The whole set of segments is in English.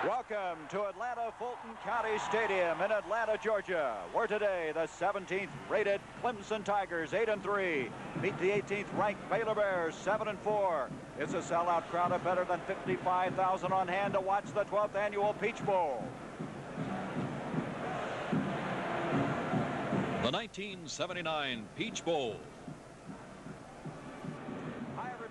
Welcome to Atlanta Fulton County Stadium in Atlanta, Georgia, where today the 17th rated Clemson Tigers 8-3 meet the 18th ranked Baylor Bears 7-4. It's a sellout crowd of better than 55,000 on hand to watch the 12th annual Peach Bowl. The 1979 Peach Bowl.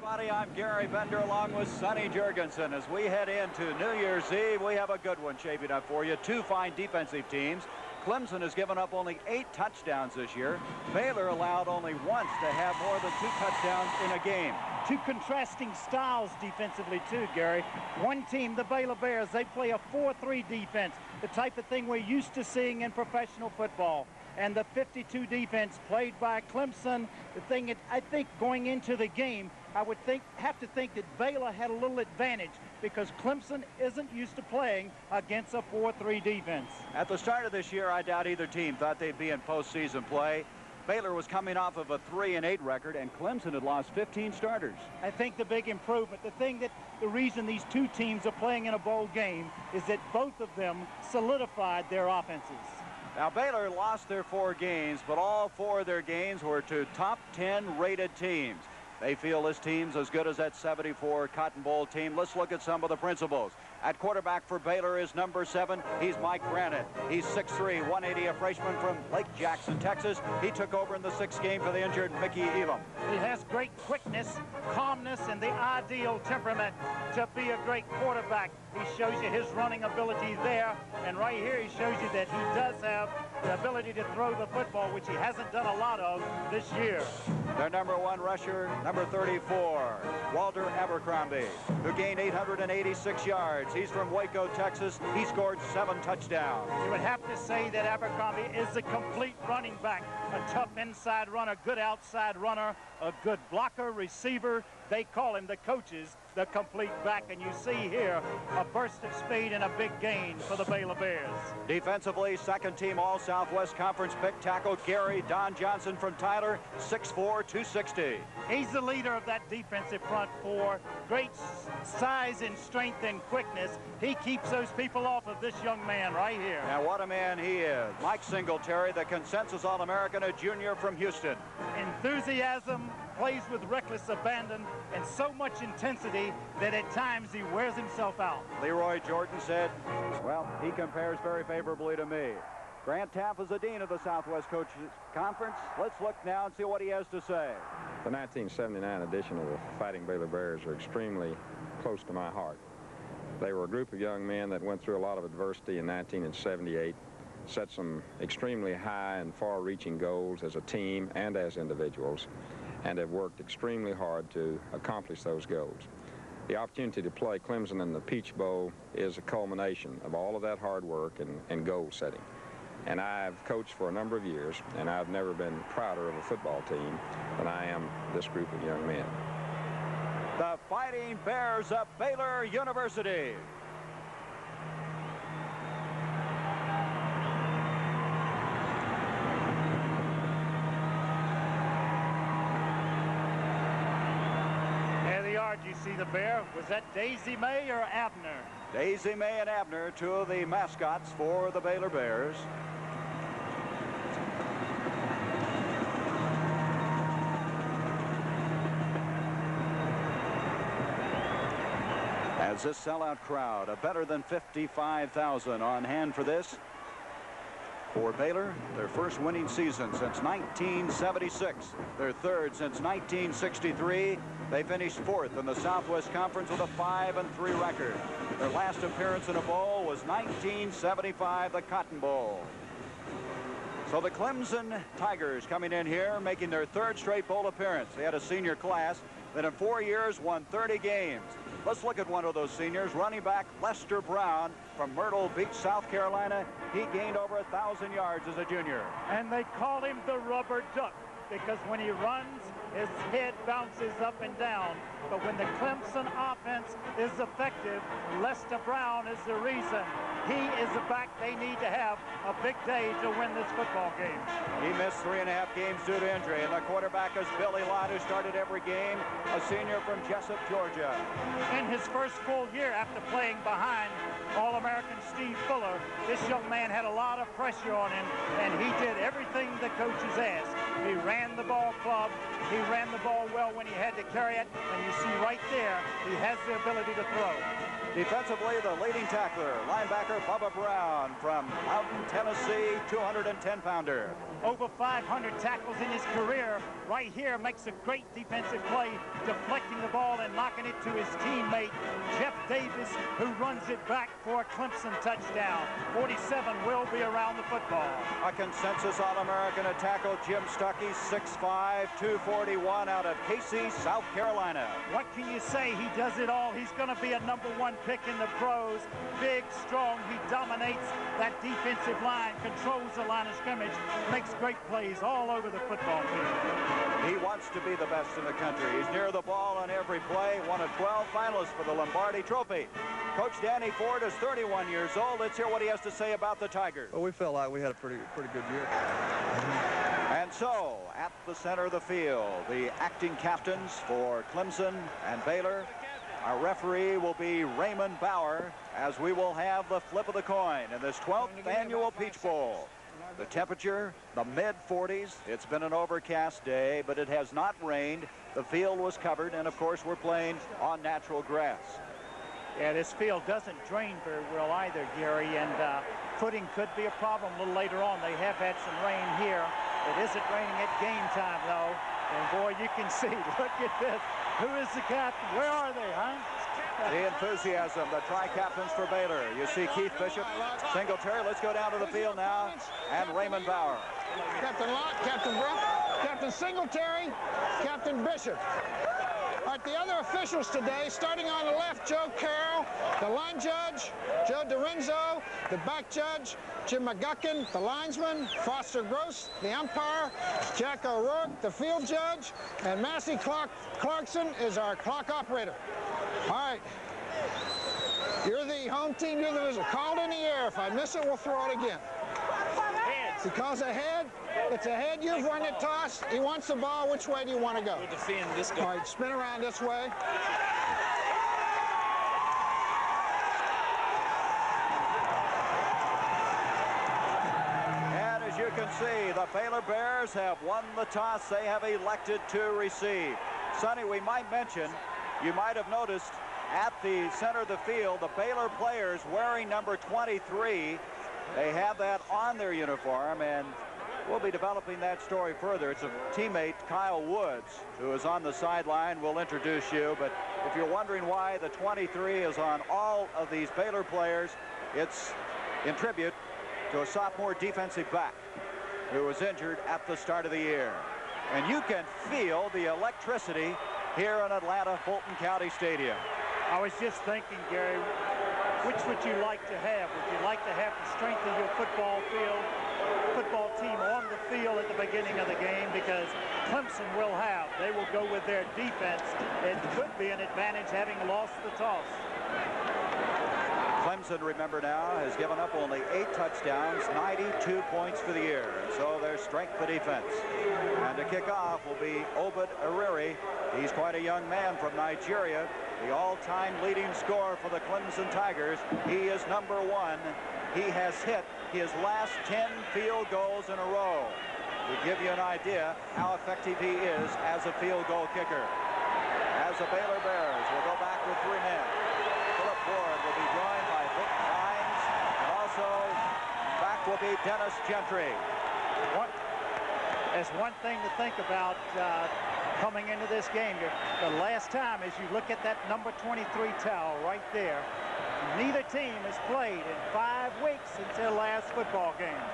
I'm Gary Bender along with Sonny Jurgensen. As we head into New Year's Eve, we have a good one shaping up for you. Two fine defensive teams. Clemson has given up only 8 touchdowns this year. Baylor allowed only once to have more than 2 touchdowns in a game. Two contrasting styles defensively too, Gary. One team, the Baylor Bears, they play a 4-3 defense, the type of thing we're used to seeing in professional football. And the 52 defense played by Clemson, the thing that I think going into the game, I would have to think that Baylor had a little advantage because Clemson isn't used to playing against a 4-3 defense. At the start of this year, I doubt either team thought they'd be in postseason play. Baylor was coming off of a 3-8 record, and Clemson had lost 15 starters. I think the big improvement, the reason these two teams are playing in a bowl game is that both of them solidified their offenses. Now, Baylor lost their 4 games, but all 4 of their games were to top 10 rated teams. They feel this team's as good as that 74 Cotton Bowl team. Let's look at some of the principals. At quarterback for Baylor is number 7. He's Mike Granite. He's 6'3", 180, a freshman from Lake Jackson, Texas. He took over in the 6th game for the injured Mickey Elam. He has great quickness, calmness, and the ideal temperament to be a great quarterback. He shows you his running ability there, and right here he shows you that he does have the ability to throw the football, which he hasn't done a lot of this year. Their number 1 rusher, number 34, Walter Abercrombie, who gained 886 yards. He's from Waco, Texas. He scored 7 touchdowns. You would have to say that Abercrombie is a complete running back, a tough inside runner, good outside runner, a good blocker, receiver. They call him, the coaches, the complete back, and you see here a burst of speed and a big gain for the Baylor Bears. Defensively, second team All-Southwest Conference pick tackle Gary Don Johnson from Tyler, 6'4", 260. He's the leader of that defensive front 4. Great size and strength and quickness. He keeps those people off of this young man right here. Now, what a man he is. Mike Singletary, the consensus All-American, a junior from Houston. Enthusiasm, plays with reckless abandon, and so much intensity that at times he wears himself out. Leroy Jordan said, well, he compares very favorably to me. Grant Taff is the dean of the Southwest Coaches Conference. Let's look now and see what he has to say. The 1979 edition of the Fighting Baylor Bears are extremely close to my heart. They were a group of young men that went through a lot of adversity in 1978, set some extremely high and far-reaching goals as a team and as individuals, and have worked extremely hard to accomplish those goals. The opportunity to play Clemson in the Peach Bowl is a culmination of all of that hard work and goal setting. And I've coached for a number of years, and I've never been prouder of a football team than I am this group of young men. The Fighting Bears of Baylor University. You see the bear. Was that Daisy May or Abner? Daisy May and Abner, 2 of the mascots for the Baylor Bears. As this sellout crowd, a better than 55,000 on hand for this. For Baylor, their first winning season since 1976, their 3rd since 1963. They finished 4th in the Southwest Conference with a 5-3 record. Their last appearance in a bowl was 1975, the Cotton Bowl. So the Clemson Tigers coming in here, making their 3rd straight bowl appearance. They had a senior class that in 4 years won 30 games. Let's look at one of those seniors, running back Lester Brown from Myrtle Beach, South Carolina. He gained over 1,000 yards as a junior. And they call him the rubber duck because when he runs, his head bounces up and down. But when the Clemson offense is effective, Lester Brown is the reason. He is the back they need to have a big day to win this football game. He missed 3.5 games due to injury, and the quarterback is Billy Lott, who started every game, a senior from Jessup, Georgia. In his first full year after playing behind All-American Steve Fuller, this young man had a lot of pressure on him, and he did everything the coaches asked. He ran the ball club. He ran the ball well when he had to carry it, and you see right there, he has the ability to throw. Defensively, the leading tackler, linebacker Bubba Brown from Houghton, Tennessee, 210-pounder. Over 500 tackles in his career. Right here makes a great defensive play, deflecting the ball and knocking it to his teammate, Jeff Davis, who runs it back for a Clemson touchdown. 47 will be around the football. A consensus All-American at tackle, Jim Stuckey, 6'5", 241 out of Casey, South Carolina. What can you say? He does it all. He's going to be a #1 pick in the pros. Big, strong. He dominates that defensive line, controls the line of scrimmage, makes great plays all over the football field. He wants to be the best in the country. He's near the ball on every play. One of 12 finalists for the Lombardi Trophy. Coach Danny Ford is 31 years old. Let's hear what he has to say about the Tigers. Well, we felt like we had a pretty good year. And so, at the center of the field, the acting captains for Clemson and Baylor. Our referee will be Raymond Bauer, as we will have the flip of the coin in this 12th annual Peach Bowl. The temperature, the mid-40s. It's been an overcast day, but it has not rained. The field was covered, and of course, we're playing on natural grass. Yeah, this field doesn't drain very well either, Gary, and footing could be a problem a little later on. They have had some rain here. It isn't raining at game time, though. And boy, you can see, look at this. Who is the captain? Where are they, huh? The enthusiasm, the tri-captains for Baylor. You see Keith Bishop, Singletary. Let's go down to the field now. And Raymond Bauer. Captain Lott, Captain Brooke, Captain Singletary, Captain Bishop. All right, the other officials today, starting on the left, Joe Carroll, the line judge, Joe DiRenzo, the back judge, Jim McGuckin, the linesman, Foster Gross, the umpire, Jack O'Rourke, the field judge, and Massey Clarkson is our clock operator. All right, you're the home team, you're the visitor. Called in the air. If I miss it, we'll throw it again. He calls ahead. It's ahead. You've run the toss. He wants the ball. Which way do you want to go? We'll defend this guy. All right, spin around this way. And as you can see, the Baylor Bears have won the toss. They have elected to receive. Sonny, we might mention, you might have noticed at the center of the field, the Baylor players wearing number 23. They have that on their uniform, and we'll be developing that story further. It's a teammate, Kyle Woods, who is on the sideline. We'll introduce you, but if you're wondering why the 23 is on all of these Baylor players, it's in tribute to a sophomore defensive back who was injured at the start of the year. And you can feel the electricity here in Atlanta, Fulton County Stadium. I was just thinking, Gary, which would you like to have? Would you like to have the strength of your football team on the field at the beginning of the game? Because Clemson will have. They will go with their defense. It could be an advantage having lost the toss. Clemson, remember now, has given up only 8 touchdowns, 92 points for the year. So their strength of defense. And to kick off will be Obed Ariri. He's quite a young man from Nigeria. The all-time leading scorer for the Clemson Tigers. He is number 1. He has hit his last 10 field goals in a row. To give you an idea how effective he is as a field goal kicker. As the Baylor Bears will go back with 3 men. Philip Ward will be joined by Vic Hines, and also back will be Dennis Gentry. There's one thing to think about coming into this game. The last time, as you look at that number 23 towel right there, neither team has played in 5 weeks since their last football game.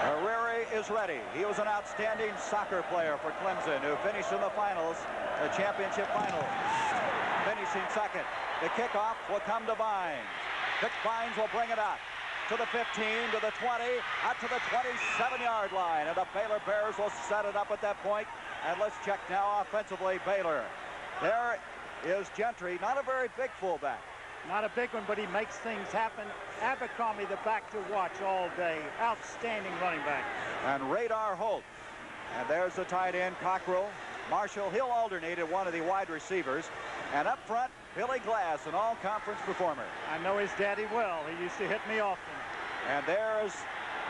Ariri is ready. He was an outstanding soccer player for Clemson, who finished in the finals, the championship finals, finishing second. The kickoff will come to Vines. Vic Vines will bring it up to the 15, to the 20, out to the 27-yard line, and the Baylor Bears will set it up at that point. And let's check now offensively, Baylor. There is Gentry, not a very big fullback. Not a big one, but he makes things happen. Abercrombie, the back to watch all day. Outstanding running back. And Radar Holt. And there's the tight end, Cockrell. Marshall, he'll alternate at one of the wide receivers. And up front, Billy Glass, an all-conference performer. I know his daddy well. He used to hit me often. And there's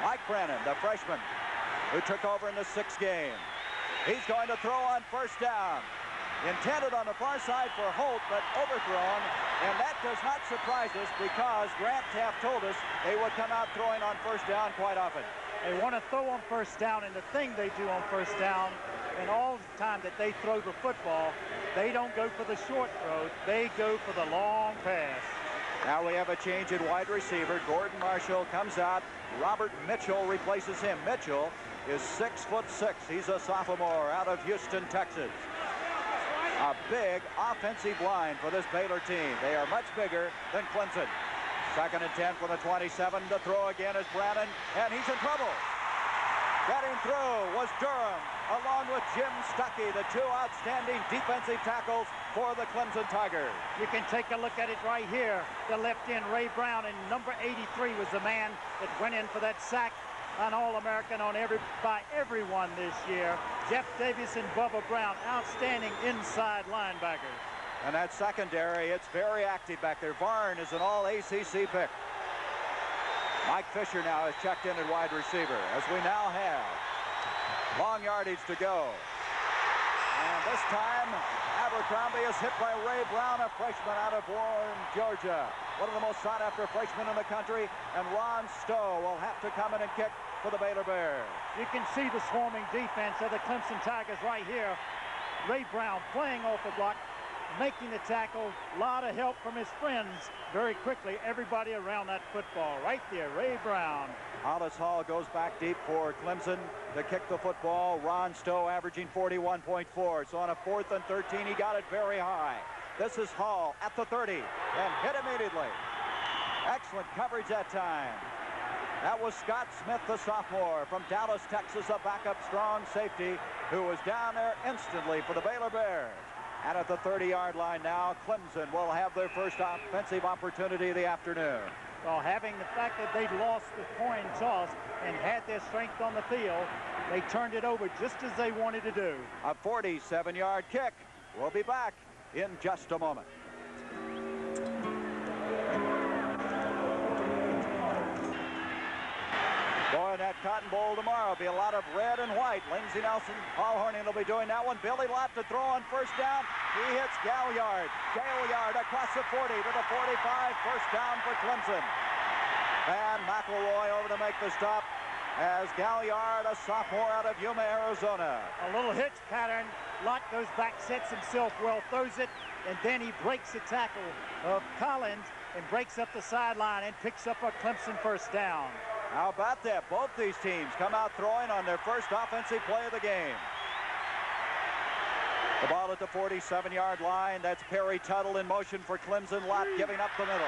Mike Brennan, the freshman, who took over in the 6th game. He's going to throw on first down. Intended on the far side for Holt, but overthrown. And that does not surprise us because Grant Taft told us they would come out throwing on first down quite often. They want to throw on first down, and the thing they do on first down, and all the time that they throw the football, they don't go for the short throw. They go for the long pass. Now we have a change in wide receiver. Gordon Marshall comes out. Robert Mitchell replaces him. Mitchell is 6'6". He's a sophomore out of Houston, Texas. A big offensive line for this Baylor team. They are much bigger than Clemson. 2nd and 10 from the 27. To throw again is Brannon, and he's in trouble. Getting through was Durham, along with Jim Stuckey, the 2 outstanding defensive tackles for the Clemson Tigers. You can take a look at it right here. The left end, Ray Brown, and number 83 was the man that went in for that sack, an All-American by everyone this year. Jeff Davis and Bubba Brown, outstanding inside linebackers. And that secondary, it's very active back there. Varn is an all-ACC pick. Mike Fisher now is checked in at wide receiver, as we now have long yardage to go. And this time, Abercrombie is hit by Ray Brown, a freshman out of Warren, Georgia. One of the most sought-after freshmen in the country. And Ron Stowe will have to come in and kick for the Baylor Bears. You can see the swarming defense of the Clemson Tigers right here. Ray Brown playing off the block, making the tackle. A lot of help from his friends very quickly. Everybody around that football. Right there, Ray Brown. Hollis Hall goes back deep for Clemson to kick the football. Ron Stowe averaging 41.4. So on a 4th and 13, he got it very high. This is Hall at the 30 and hit immediately. Excellent coverage that time. That was Scott Smith, the sophomore from Dallas, Texas, a backup strong safety who was down there instantly for the Baylor Bears. And at the 30-yard line now, Clemson will have their first offensive opportunity of the afternoon. Well, having the fact that they'd lost the coin toss and had their strength on the field, they turned it over just as they wanted to do. A 47-yard kick. We'll be back in just a moment. Boy, that Cotton Bowl tomorrow will be a lot of red and white. Lindsey Nelson, Paul Horning will be doing that one. Billy Lott to throw on first down. He hits Gaillard. Gaillard across the 40 to the 45. First down for Clemson. Van McElroy over to make the stop as Gaillard, a sophomore out of Yuma, Arizona. A little hitch pattern. Lott goes back, sets himself well, throws it, and then he breaks the tackle of Collins and breaks up the sideline and picks up a Clemson first down. How about that? Both these teams come out throwing on their first offensive play of the game. The ball at the 47-yard line. That's Perry Tuttle in motion for Clemson. Lott giving up the middle.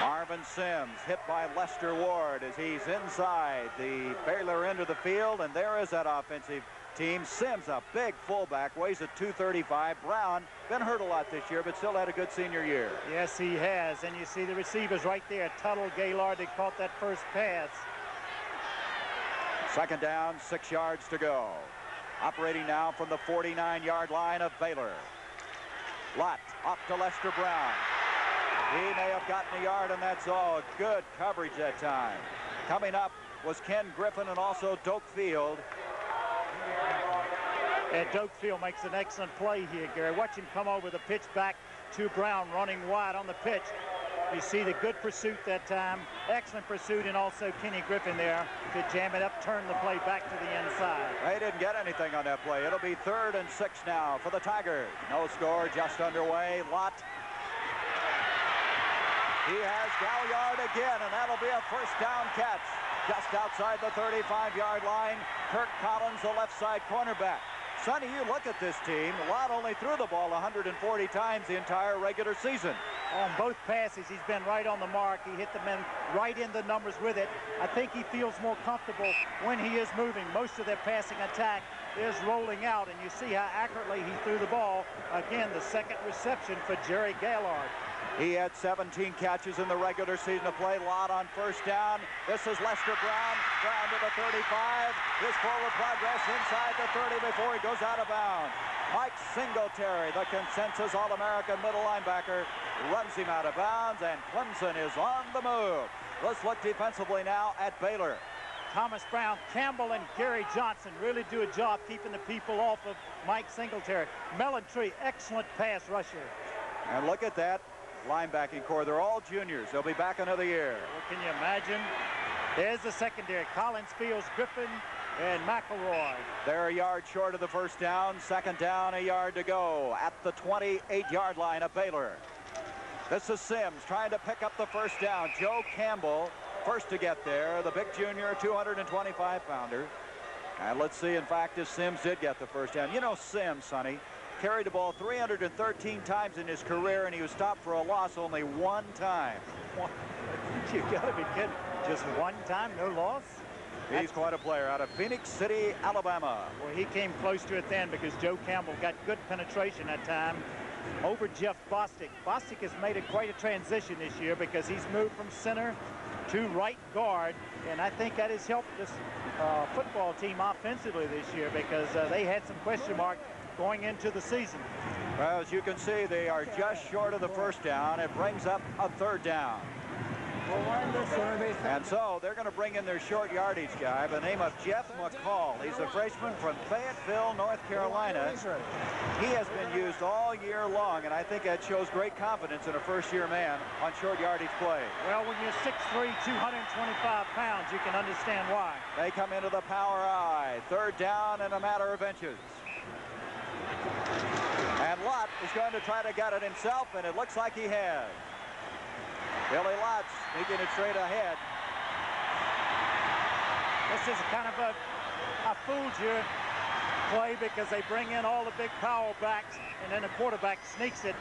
Marvin Sims hit by Lester Ward as he's inside the Baylor end of the field, and there is that offensive team. Sims, a big fullback, weighs at 235. Brown, been hurt a lot this year, but still had a good senior year. Yes, he has, and you see the receivers right there. Tuttle, Gaillard, they caught that first pass. 2nd down, 6 yards to go. Operating now from the 49-yard line of Baylor. Lott off to Lester Brown. He may have gotten a yard, and that's all. Good coverage that time. Coming up was Ken Griffin and also Doak Field. And Doak Field makes an excellent play here, Gary. Watch him come over the pitch back to Brown, running wide on the pitch. You see the good pursuit that time. Excellent pursuit, and also Kenny Griffin there to jam it up, turn the play back to the inside. They didn't get anything on that play. It'll be 3rd and 6 now for the Tigers. No score, just underway. Lott. He has Gaillard again, and that'll be a first down catch. Just outside the 35-yard line, Kirk Collins, the left side cornerback. Sonny, you look at this team. Lott only threw the ball 140 times the entire regular season. On both passes, he's been right on the mark. He hit the men right in the numbers with it. I think he feels more comfortable when he is moving. Most of their passing attack is rolling out, and you see how accurately he threw the ball. Again, the 2nd reception for Jerry Gaillard. He had 17 catches in the regular season to play. Lott on first down. This is Lester Brown. Brown to the 35. His forward progress inside the 30 before he goes out of bounds. Mike Singletary, the consensus All-American middle linebacker, runs him out of bounds, and Clemson is on the move. Let's look defensively now at Baylor. Thomas Brown, Campbell, and Gary Johnson really do a job keeping the people off of Mike Singletary. Mellontree, excellent pass rusher. And look at that linebacking core. They're all juniors. They'll be back another year. Well, can you imagine? There's the secondary. Collins, Fields, Griffin, and McElroy. They're a yard short of the first down. Second down, a yard to go at the 28-yard line of Baylor. This is Sims trying to pick up the first down. Joe Campbell first to get there, the big junior, 225-pounder. And let's see, in fact, if Sims did get the first down. You know Sims, Sonny, carried the ball 313 times in his career, and he was stopped for a loss only one time. You gotta be kidding. Just one time, no loss? He's quite a player out of Phoenix City, Alabama. Well, he came close to it then because Joe Campbell got good penetration that time over Jeff Bostic. Bostic has made quite a transition this year because he's moved from center to right guard, and I think that has helped this football team offensively this year because they had some question mark going into the season. Well, as you can see, they are just short of the first down. It brings up a third down. And so they're going to bring in their short yardage guy by the name of Jeff McCall. He's a freshman from Fayetteville, North Carolina. He has been used all year long, and I think that shows great confidence in a first-year man on short yardage play. Well, when you're 6'3", 225 pounds, you can understand why. They come into the power I. Third down in a matter of inches. And Lott is going to try to get it himself, and it looks like he has. Billy Lott sneaking it straight ahead. This is kind of a fooled you play because they bring in all the big power backs, and then the quarterback sneaks it.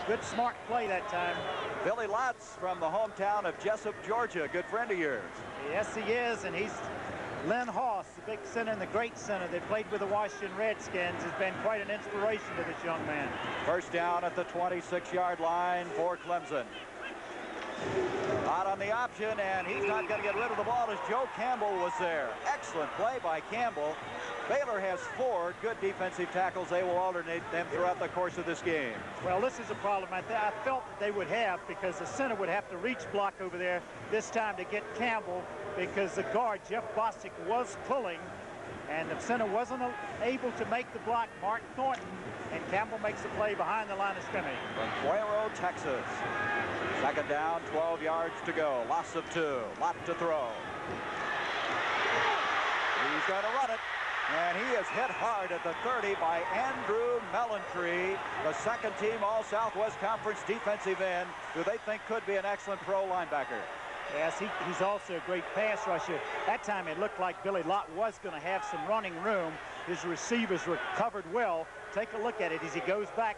Good, smart play that time. Billy Lott's from the hometown of Jessup, Georgia, a good friend of yours. Yes, he is, and he's Len Hoss, the big center and the great center that played with the Washington Redskins, has been quite an inspiration to this young man. First down at the 26-yard line for Clemson. Out on the option, and he's not going to get rid of the ball as Joe Campbell was there. Excellent play by Campbell. Baylor has 4 good defensive tackles. They will alternate them throughout the course of this game. Well, this is a problem I felt that they would have because the center would have to reach block over there this time to get Campbell because the guard, Jeff Bostic, was pulling, and the center wasn't able to make the block, Mark Thornton, and Campbell makes the play behind the line of scrimmage. From Cuero, Texas. Second down, 12 yards to go. Loss of 2. Lot to throw. He's going to run it. And he is hit hard at the 30 by Andrew Mellontree, the second team All-Southwest Conference defensive end, who they think could be an excellent pro linebacker. Yes, he's also a great pass rusher. That time it looked like Billy Lott was going to have some running room. His receivers were covered well. Take a look at it as he goes back,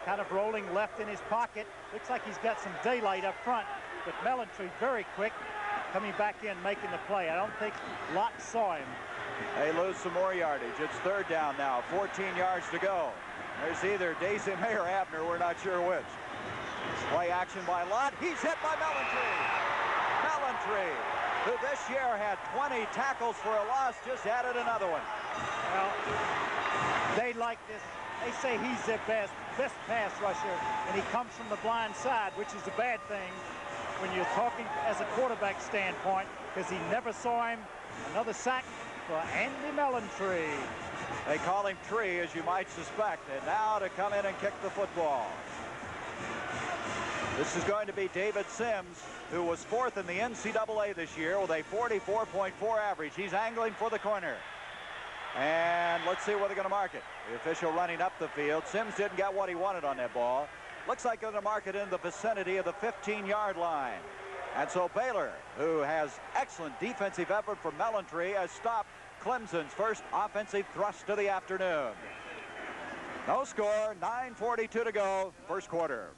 kind of rolling left in his pocket. Looks like he's got some daylight up front, but Mellontree very quick, coming back in, making the play. I don't think Lott saw him. They lose some more yardage. It's third down now, 14 yards to go. There's either Daisy May or Abner, we're not sure which. Play action by Lott. He's hit by Mellontree. Mellontree, who this year had 20 tackles for a loss, just added another one. Well, they like this. They say he's their best pass rusher, and he comes from the blind side, which is a bad thing when you're talking as a quarterback standpoint, because he never saw him. Another sack for Andy Mellontree. They call him Tree, as you might suspect, and now to come in and kick the football. This is going to be David Sims, who was 4th in the NCAA this year with a 44.4 average. He's angling for the corner. And let's see where they're going to mark it. The official running up the field. Sims didn't get what he wanted on that ball. Looks like they're going to mark it in the vicinity of the 15-yard line. And so Baylor, who has excellent defensive effort from Mellontree, has stopped Clemson's first offensive thrust of the afternoon. No score, 9:42 to go, first quarter.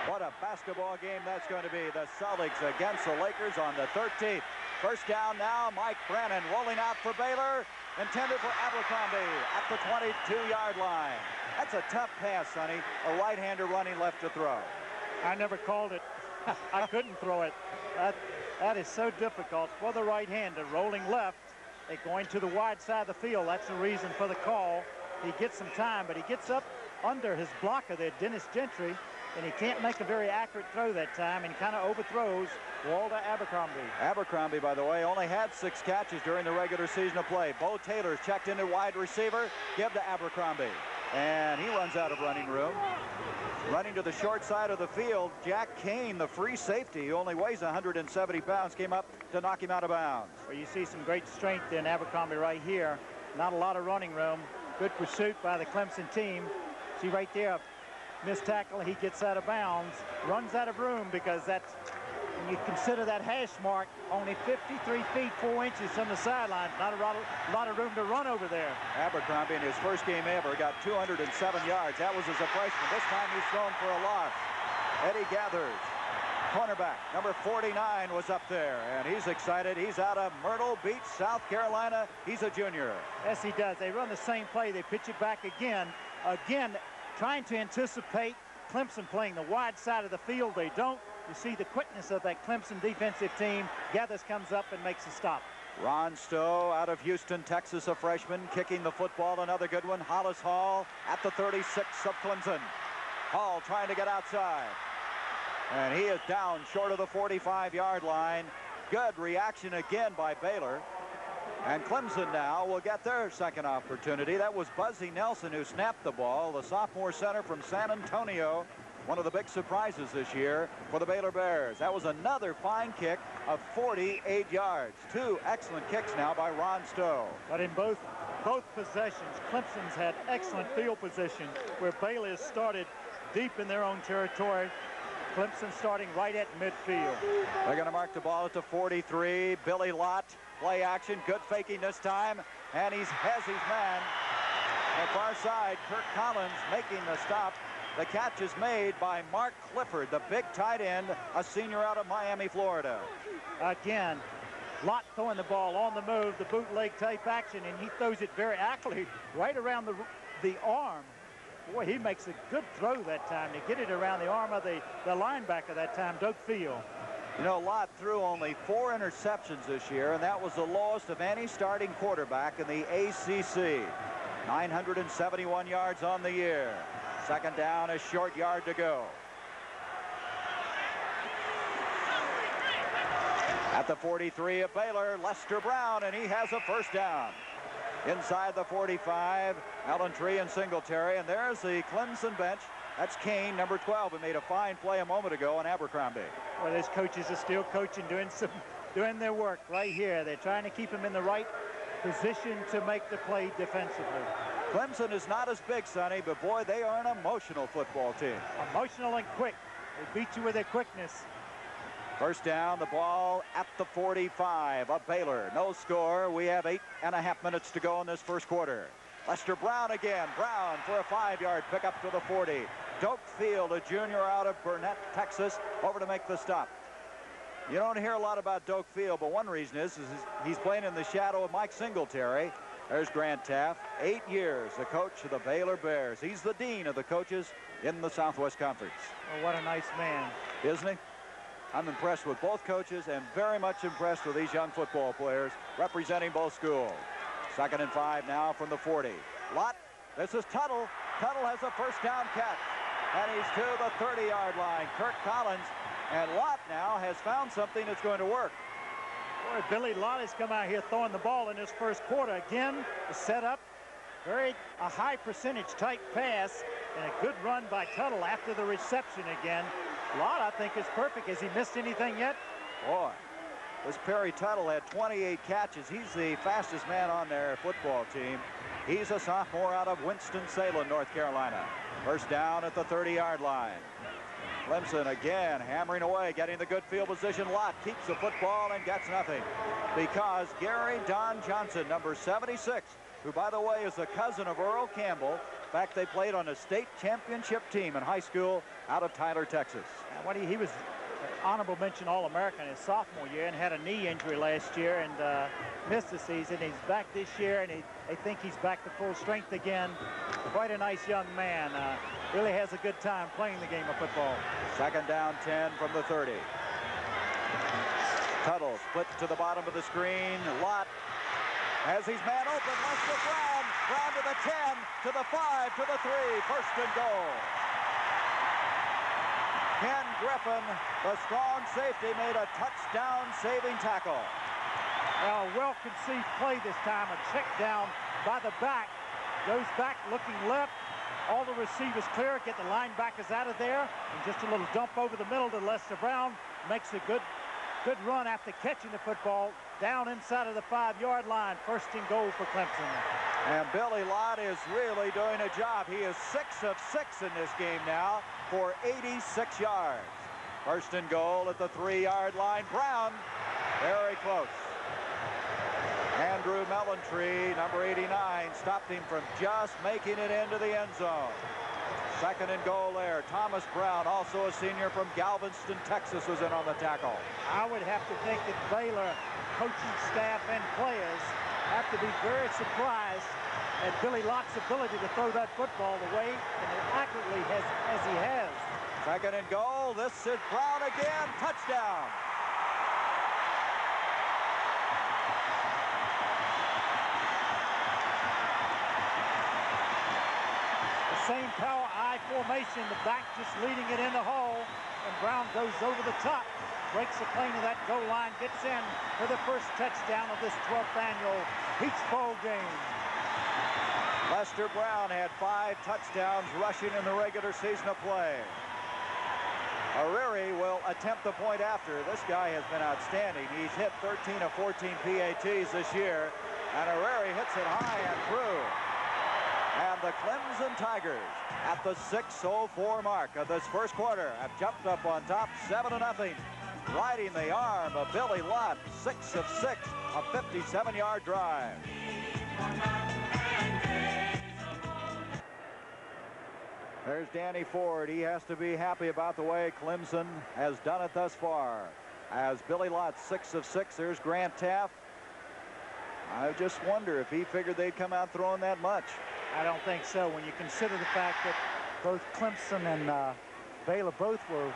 What a basketball game that's going to be. The Celtics against the Lakers on the 13th. First down now, Mike Brennan rolling out for Baylor. Intended for Abercrombie at the 22-yard line. That's a tough pass, Sonny. A right-hander running left to throw. I never called it. I couldn't throw it. That is so difficult for the right-hander. Rolling left, they're going to the wide side of the field. That's the reason for the call. He gets some time, but he gets up under his blocker there, Dennis Gentry, and he can't make a very accurate throw that time, and kind of overthrows Walter Abercrombie. Abercrombie, by the way, only had 6 catches during the regular season of play. Bo Taylor's checked into wide receiver. Give to Abercrombie. And he runs out of running room. Running to the short side of the field, Jack Kane, the free safety, who only weighs 170 pounds, came up to knock him out of bounds. Well, you see some great strength in Abercrombie right here. Not a lot of running room. Good pursuit by the Clemson team. See right there, missed tackle. He gets out of bounds, runs out of room, because that's, when you consider that hash mark, only 53 feet 4 inches from the sideline. Not a lot of room to run over there. Abercrombie in his first game ever got 207 yards. That was as a freshman. This time he's thrown for a loss. Eddie Gathers, cornerback, number 49, was up there, and he's excited. He's out of Myrtle Beach, South Carolina. He's a junior. Yes, he does. They run the same play. They pitch it back again. Again, trying to anticipate Clemson playing the wide side of the field. They don't. You see the quickness of that Clemson defensive team. Gathers comes up and makes a stop. Ron Stowe out of Houston, Texas, a freshman, kicking the football. Another good one. Hollis Hall at the 36 of Clemson. Hall trying to get outside. And he is down short of the 45-yard line. Good reaction again by Baylor. And Clemson now will get their second opportunity. That was Buzzy Nelson who snapped the ball, the sophomore center from San Antonio. One of the big surprises this year for the Baylor Bears. That was another fine kick of 48 yards. 2 excellent kicks now by Ron Stowe. But in both possessions, Clemson's had excellent field position, where Baylor started deep in their own territory. Clemson starting right at midfield. They're going to mark the ball at the 43. Billy Lott, play action, good faking this time, and he has his man. On the far side, Kirk Collins making the stop. The catch is made by Mark Clifford, the big tight end, a senior out of Miami, Florida. Again, Lott throwing the ball on the move, the bootleg type action, and he throws it very accurately right around the arm. Boy, he makes a good throw that time to get it around the arm of the linebacker that time, Doug Field. You know, Lott threw only 4 interceptions this year, and that was the lowest of any starting quarterback in the ACC. 971 yards on the year. Second down, a short yard to go. At the 43 of Baylor, Lester Brown, and he has a first down. Inside the 45, Allen Tree and Singletary, and there's the Clemson bench. That's Kane, number 12, who made a fine play a moment ago on Abercrombie. Well, those coaches are still coaching, doing their work right here. They're trying to keep him in the right position to make the play defensively. Clemson is not as big, Sonny, but boy, they are an emotional football team. Emotional and quick. They beat you with their quickness. First down, the ball at the 45 of Baylor. No score. We have 8.5 minutes to go in this first quarter. Lester Brown again. Brown for a 5-yard pickup to the 40. Doak Field, a junior out of Burnett, Texas, over to make the stop. You don't hear a lot about Doak Field, but one reason is he's playing in the shadow of Mike Singletary. There's Grant Taft, 8 years, the coach of the Baylor Bears. He's the dean of the coaches in the Southwest Conference. Oh, what a nice man. Isn't he? I'm impressed with both coaches and very much impressed with these young football players representing both schools. 2nd and 5 now from the 40. Lott, this is Tuttle. Tuttle has a first down catch, and he's to the 30-yard line. Kirk Collins, and Lott now has found something that's going to work. Boy, Billy Lott has come out here throwing the ball in this first quarter. Again, the setup, a high percentage type pass, and a good run by Tuttle after the reception again. Lott, I think, is perfect. Has he missed anything yet? Boy, this Perry Tuttle had 28 catches. He's the fastest man on their football team. He's a sophomore out of Winston-Salem, North Carolina. First down at the 30-yard line. Clemson again hammering away, getting the good field position. Lott keeps the football and gets nothing because Gary Don Johnson, number 76, who, by the way, is the cousin of Earl Campbell. In fact, they played on a state championship team in high school out of Tyler, Texas. He was honorable mention All-American his sophomore year and had a knee injury last year and missed the season. He's back this year, and they think he's back to full strength again. Quite a nice young man. Really has a good time playing the game of football. 2nd down 10 from the 30. Tuttle splits to the bottom of the screen. Lott as he's man open. Lester Brown. Brown to the 10, to the 5, to the 3. First and goal. Ken Griffin, the strong safety, made a touchdown-saving tackle. Well-conceived play this time. A check down by the back. Goes back looking left. All the receivers clear. Get the linebackers out of there. And just a little dump over the middle to Lester Brown. Makes a good run after catching the football down inside of the 5-yard line. First and goal for Clemson. And Billy Lott is really doing a job. He is 6 of 6 in this game now for 86 yards. First and goal at the 3-yard line. Brown, very close. Andrew Mellontree, number 89, stopped him from just making it into the end zone. Second and goal there. Thomas Brown, also a senior from Galveston, Texas, was in on the tackle. I would have to think that Baylor coaching staff and players have to be very surprised at Billy Lott's ability to throw that football the way and as accurately as he has. Second and goal. This is Brown again. Touchdown. The same power I formation. The back just leading it in the hole. And Brown goes over the top. Breaks the plane of that goal line. Gets in for the first touchdown of this 12th annual Peach Bowl game. Lester Brown had 5 touchdowns rushing in the regular season of play. Ariri will attempt the point after. This guy has been outstanding. He's hit 13 of 14 PATs this year. And Ariri hits it high and through. And the Clemson Tigers at the 6:04 mark of this first quarter have jumped up on top 7-0. Riding the arm of Billy Lott, 6 of 6, a 57-yard drive. There's Danny Ford. He has to be happy about the way Clemson has done it thus far. As Billy Lott, 6 of 6. There's Grant Taft. I just wonder if he figured they'd come out throwing that much. I don't think so. When you consider the fact that both Clemson and Baylor both were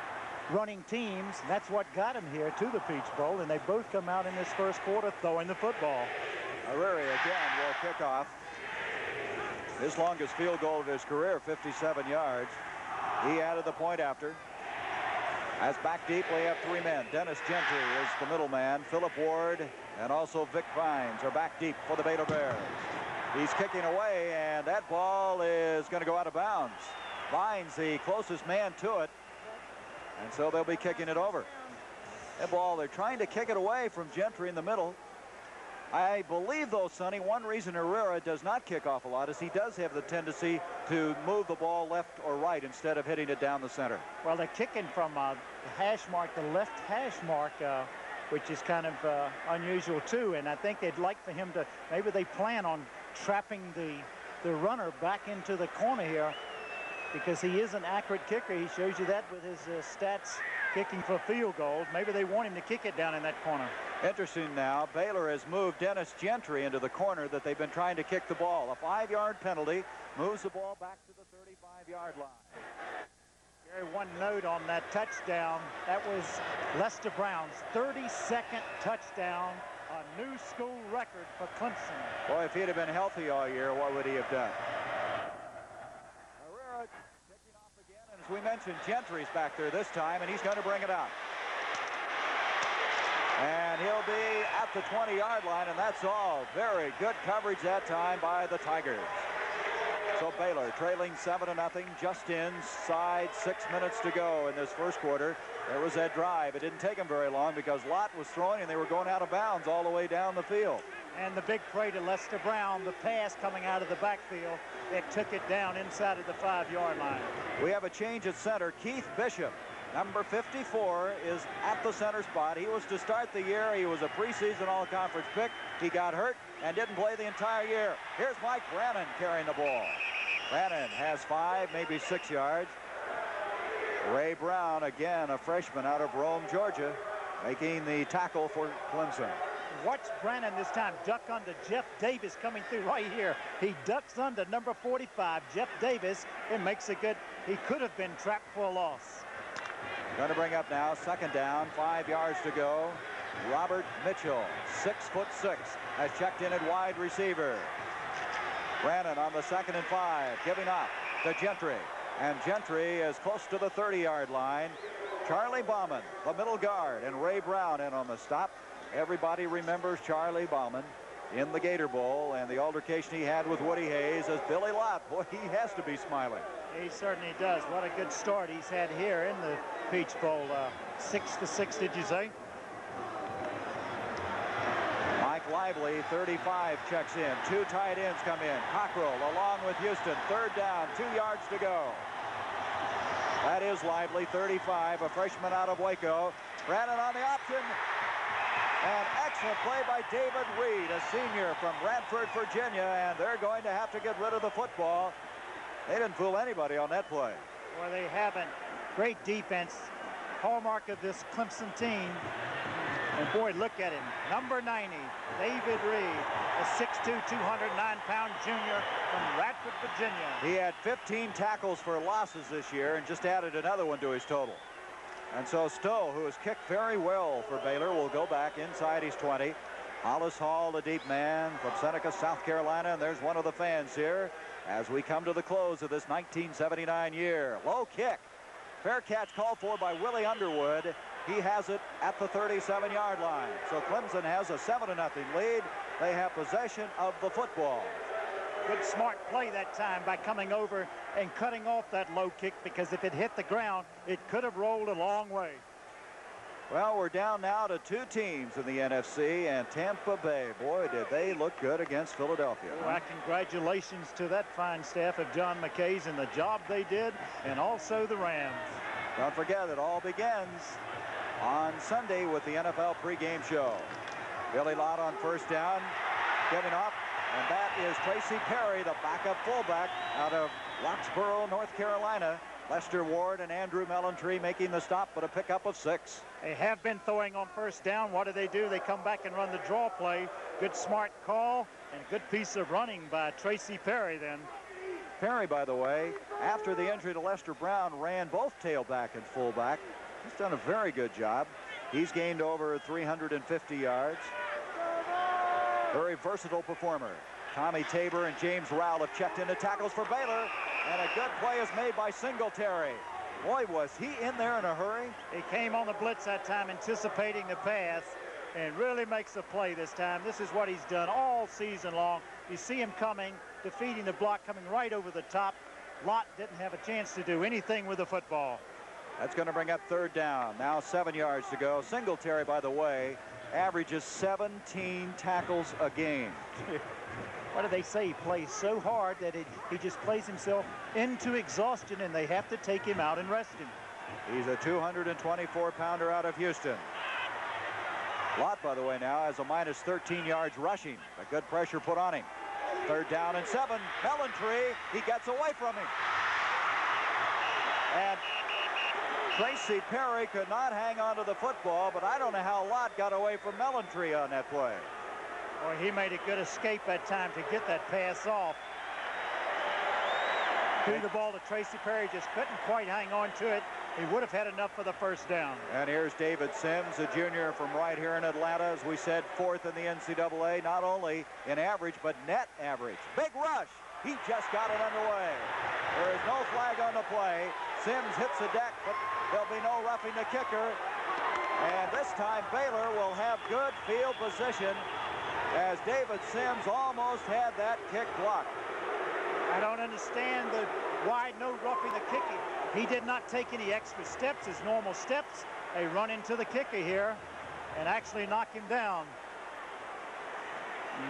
running teams, that's what got him here to the Peach Bowl, and they both come out in this first quarter throwing the football. Ariri again will kick off. His longest field goal of his career, 57 yards. He added the point after. As back deep, we have 3 men. Dennis Gentry is the middleman. Philip Ward and also Vic Vines are back deep for the Baylor Bears. He's kicking away, and that ball is going to go out of bounds. Vines, the closest man to it, and so they'll be kicking it over. That ball, they're trying to kick it away from Gentry in the middle. I believe, though, Sonny, one reason Herrera does not kick off a lot is he does have the tendency to move the ball left or right instead of hitting it down the center. Well, they're kicking from the hash mark, the left hash mark, which is kind of unusual, too. And I think they'd like for him to, maybe they plan on trapping the runner back into the corner here because he is an accurate kicker. He shows you that with his stats kicking for field goals. Maybe they want him to kick it down in that corner. Interesting now, Baylor has moved Dennis Gentry into the corner that they've been trying to kick the ball. A 5-yard penalty moves the ball back to the 35-yard line. Gary, one note on that touchdown. That was Lester Brown's 32nd touchdown, a new school record for Clemson. Boy, if he'd have been healthy all year, what would he have done? Herrera kicking off again, and as we mentioned, Gentry's back there this time, and he's going to bring it out. And he'll be at the 20-yard line, and that's all. Very good coverage that time by the Tigers. So Baylor trailing 7-0, just inside 6 minutes to go in this first quarter. There was that drive. It didn't take them very long because Lott was throwing, and they were going out of bounds all the way down the field. And the big play to Lester Brown, the pass coming out of the backfield, it took it down inside of the 5-yard line. We have a change at center. Keith Bishop, number 54, is at the center spot. He was to start the year. He was a preseason all-conference pick. He got hurt and didn't play the entire year. Here's Mike Brannon carrying the ball. Brannon has 5, maybe 6 yards. Ray Brown, again, a freshman out of Rome, Georgia, making the tackle for Clemson. Watch Brannon this time duck under Jeff Davis coming through right here. He ducks under number 45, Jeff Davis, and makes a good, he could have been trapped for a loss. Going to bring up now, second down, 5 yards to go. Robert Mitchell, 6'6", has checked in at wide receiver. Brannon on the 2nd and 5, giving up to Gentry. And Gentry is close to the 30-yard line. Charlie Bauman, the middle guard, and Ray Brown in on the stop. Everybody remembers Charlie Bauman in the Gator Bowl and the altercation he had with Woody Hayes as Billy Lott. Boy, he has to be smiling. He certainly does. What a good start he's had here in the Peach Bowl. 6-6, did you say? Mike Lively, 35, checks in. 2 tight ends come in. Cockrell along with Houston. 3rd down, 2 yards to go. That is Lively, 35, a freshman out of Waco. Brannon on the option. An excellent play by David Reed, a senior from Radford, Virginia, and they're going to have to get rid of the football. They didn't fool anybody on that play. Well, they haven't. Great defense. Hallmark of this Clemson team. And boy, look at him. Number 90, David Reed, a 6'2", 209-pound junior from Radford, Virginia. He had 15 tackles for losses this year and just added another one to his total. And so Stowe, who has kicked very well for Baylor, will go back inside his 20. Hollis Hall, the deep man from Seneca, South Carolina, and there's one of the fans here as we come to the close of this 1979 year. Low kick. Fair catch called for by Willie Underwood. He has it at the 37-yard line. So Clemson has a 7-0 lead. They have possession of the football. Good smart play that time by coming over and cutting off that low kick, because if it hit the ground, it could have rolled a long way. Well, we're down now to 2 teams in the NFC, and Tampa Bay, boy, did they look good against Philadelphia. Well, congratulations to that fine staff of John McKay's and the job they did, and also the Rams. Don't forget, it all begins on Sunday with the NFL pregame show. Billy Lott on 1st down, giving up. And that is Tracy Perry, the backup fullback out of Roxborough, North Carolina. Lester Ward and Andrew Mellentree making the stop, but a pickup of 6. They have been throwing on 1st down. What do? They come back and run the draw play. Good smart call and a good piece of running by Tracy Perry then. Perry, by the way, after the injury to Lester Brown, ran both tailback and fullback. He's done a very good job. He's gained over 350 yards. Very versatile performer. Tommy Tabor and James Rowell have checked into tackles for Baylor, and a good play is made by Singletary. Boy, was he in there in a hurry. He came on the blitz that time, anticipating the pass, and really makes a play this time. This is what he's done all season long. You see him coming, defeating the block, coming right over the top. Lott didn't have a chance to do anything with the football. That's going to bring up 3rd down. Now 7 yards to go. Singletary, by the way, averages 17 tackles a game. What do they say? He plays so hard that he just plays himself into exhaustion, and they have to take him out and rest him. He's a 224-pounder out of Houston. Lott, by the way, now has a minus 13 yards rushing. A good pressure put on him. 3rd down and 7. Mellentree, he gets away from him. And Tracy Perry could not hang on to the football, but I don't know how Lott got away from Mellentree on that play. Boy, he made a good escape that time to get that pass off. Threw the ball to Tracy Perry, just couldn't quite hang on to it. He would have had enough for the 1st down. And here's David Sims, a junior from right here in Atlanta. As we said, 4th in the NCAA, not only in average, but net average. Big rush. He just got it underway. There is no flag on the play. Sims hits the deck, but there'll be no roughing the kicker. And this time, Baylor will have good field position, as David Sims almost had that kick blocked. I don't understand why no roughing the kicker. He did not take any extra steps, his normal steps. They run into the kicker here and actually knock him down.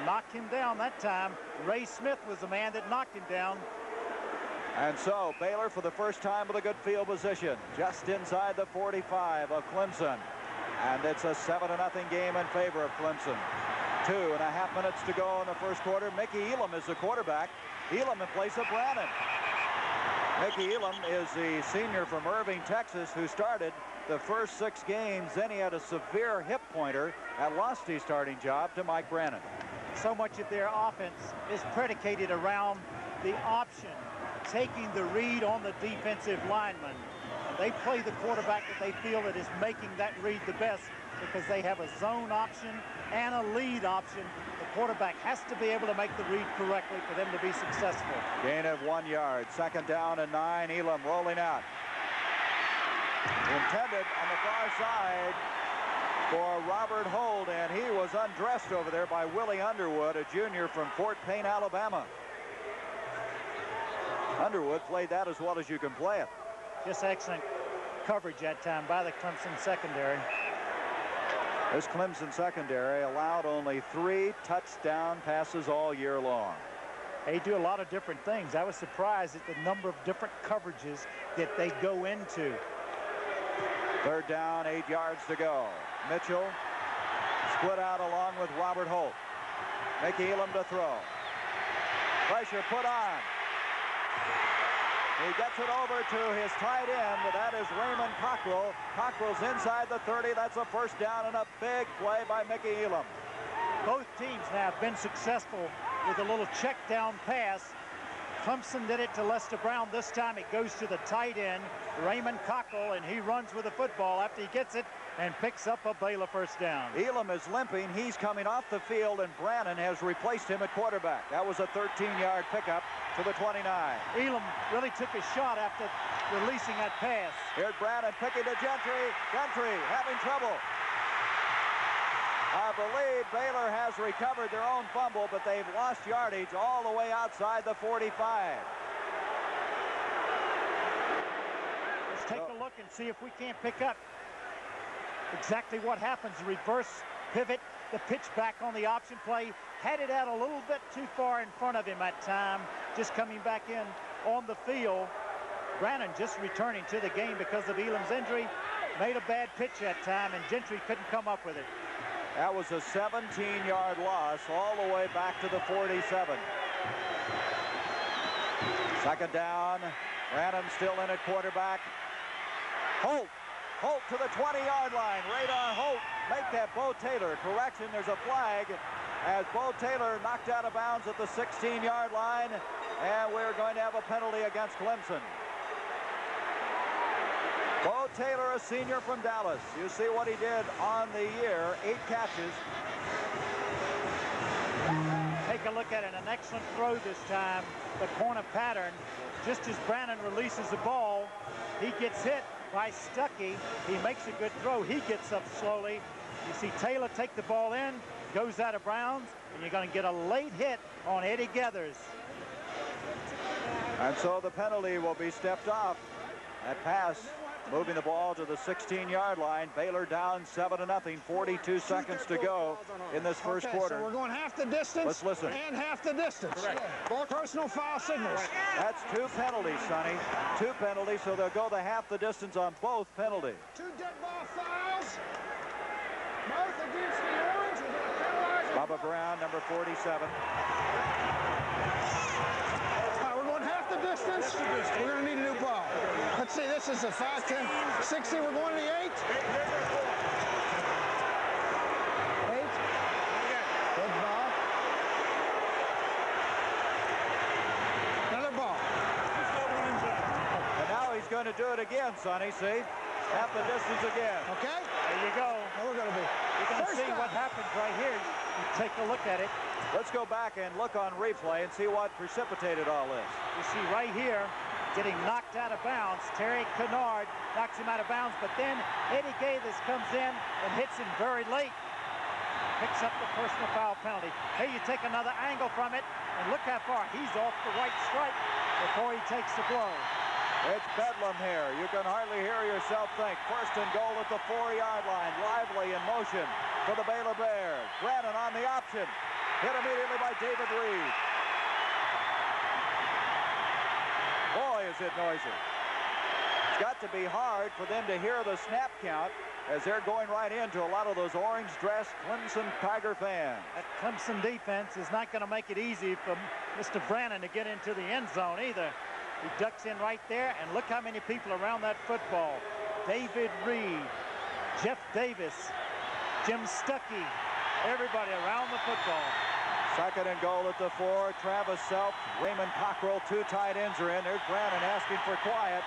Knocked him down that time. Ray Smith was the man that knocked him down. And so Baylor, for the first time, with a good field position, just inside the 45 of Clemson. And it's a 7-0 game in favor of Clemson. 2.5 minutes to go in the 1st quarter. Mickey Elam is the quarterback. Elam in place of Brannon. Mickey Elam is the senior from Irving, Texas, who started the first 6 games. Then he had a severe hip pointer and lost his starting job to Mike Brannon. So much of their offense is predicated around the option, taking the read on the defensive lineman. they play the quarterback that they feel that is making that read the best, because they have a zone option and a lead option. The quarterback has to be able to make the read correctly for them to be successful. Gain of 1 yard. 2nd down and 9. Elam rolling out. Intended on the far side for Robert Holt, and he was undressed over there by Willie Underwood, a junior from Fort Payne, Alabama. Underwood played that as well as you can play it. Just excellent coverage that time by the Clemson secondary. This Clemson secondary allowed only 3 touchdown passes all year long. They do a lot of different things. I was surprised at the number of different coverages that they go into. 3rd down, 8 yards to go. Mitchell split out along with Robert Holt. Mickey Elam to throw. Pressure put on. He gets it over to his tight end, but that is Raymond Cockrell. Cockrell's inside the 30. That's a 1st down and a big play by Mickey Elam. Both teams now have been successful with a little check down pass. Clemson did it to Lester Brown. This time it goes to the tight end, Raymond Cockrell, and he runs with the football after he gets it and picks up a Baylor 1st down. Elam is limping. He's coming off the field, and Brannon has replaced him at quarterback. That was a 13-yard pickup to the 29. Elam really took a shot after releasing that pass. Here's Brannon picking to Gentry. Gentry having trouble. I believe Baylor has recovered their own fumble, but they've lost yardage all the way outside the 45. Let's take a look and see if we can't pick up exactly what happens. Reverse pivot, the pitch back on the option play. Had it out a little bit too far in front of him at time. Just coming back in on the field. Brannon just returning to the game because of Elam's injury. Made a bad pitch that time, and Gentry couldn't come up with it. That was a 17-yard loss all the way back to the 47. 2nd down. Brannon still in at quarterback. Holt to the 20-yard line. Radar Holt. Make that Bo Taylor. Correction, there's a flag as Bo Taylor knocked out of bounds at the 16-yard line, and we're going to have a penalty against Clemson. Bo Taylor, a senior from Dallas. You see what he did on the year. 8 catches. Take a look at it. An excellent throw this time. The corner pattern. Just as Brannon releases the ball, he gets hit by Stuckey. He makes a good throw. He gets up slowly. You see Taylor take the ball in, goes out of bounds, and you're going to get a late hit on Eddie Gathers. And so the penalty will be stepped off. That pass moving the ball to the 16-yard line. Baylor down 7-0. 42 seconds to go in this first quarter. So we're going half the distance. Let's listen. And half the distance. Correct. Both personal foul signals. That's 2 penalties, Sonny. 2 penalties, so they'll go the half the distance on both penalties. 2 dead ball fouls. Both against the Orange. We're going to penalize them. Bubba Brown, number 47. Distance. We're going to need a new ball. Let's see, this is a 5, 10, 60. We're going to the 8. 8. Good ball. Another ball. And now he's going to do it again, Sonny. See? Half the distance again. Okay. There you go. Now we're going to be. You're going to see what happens right here. You take a look at it. Let's go back and look on replay and see what precipitated all this. You see right here, getting knocked out of bounds. Terry Kennard knocks him out of bounds, but then Eddie Gathers comes in and hits him very late. Picks up the personal foul penalty. Hey, you take another angle from it, and look how far. He's off the right stripe before he takes the blow. It's bedlam here. You can hardly hear yourself think. 1st and goal at the 4-yard line. Lively in motion for the Baylor Bears. Brannon on the option. Hit immediately by David Reed. Boy, is it noisy. It's got to be hard for them to hear the snap count as they're going right into a lot of those orange-dressed Clemson Tiger fans. That Clemson defense is not going to make it easy for Mr. Brannon to get into the end zone either. He ducks in right there, and look how many people around that football. David Reed, Jeff Davis, Jim Stuckey, everybody around the football. 2nd and goal at the 4. Travis Self, Raymond Cockrell, 2 tight ends are in. There's Brannon asking for quiet.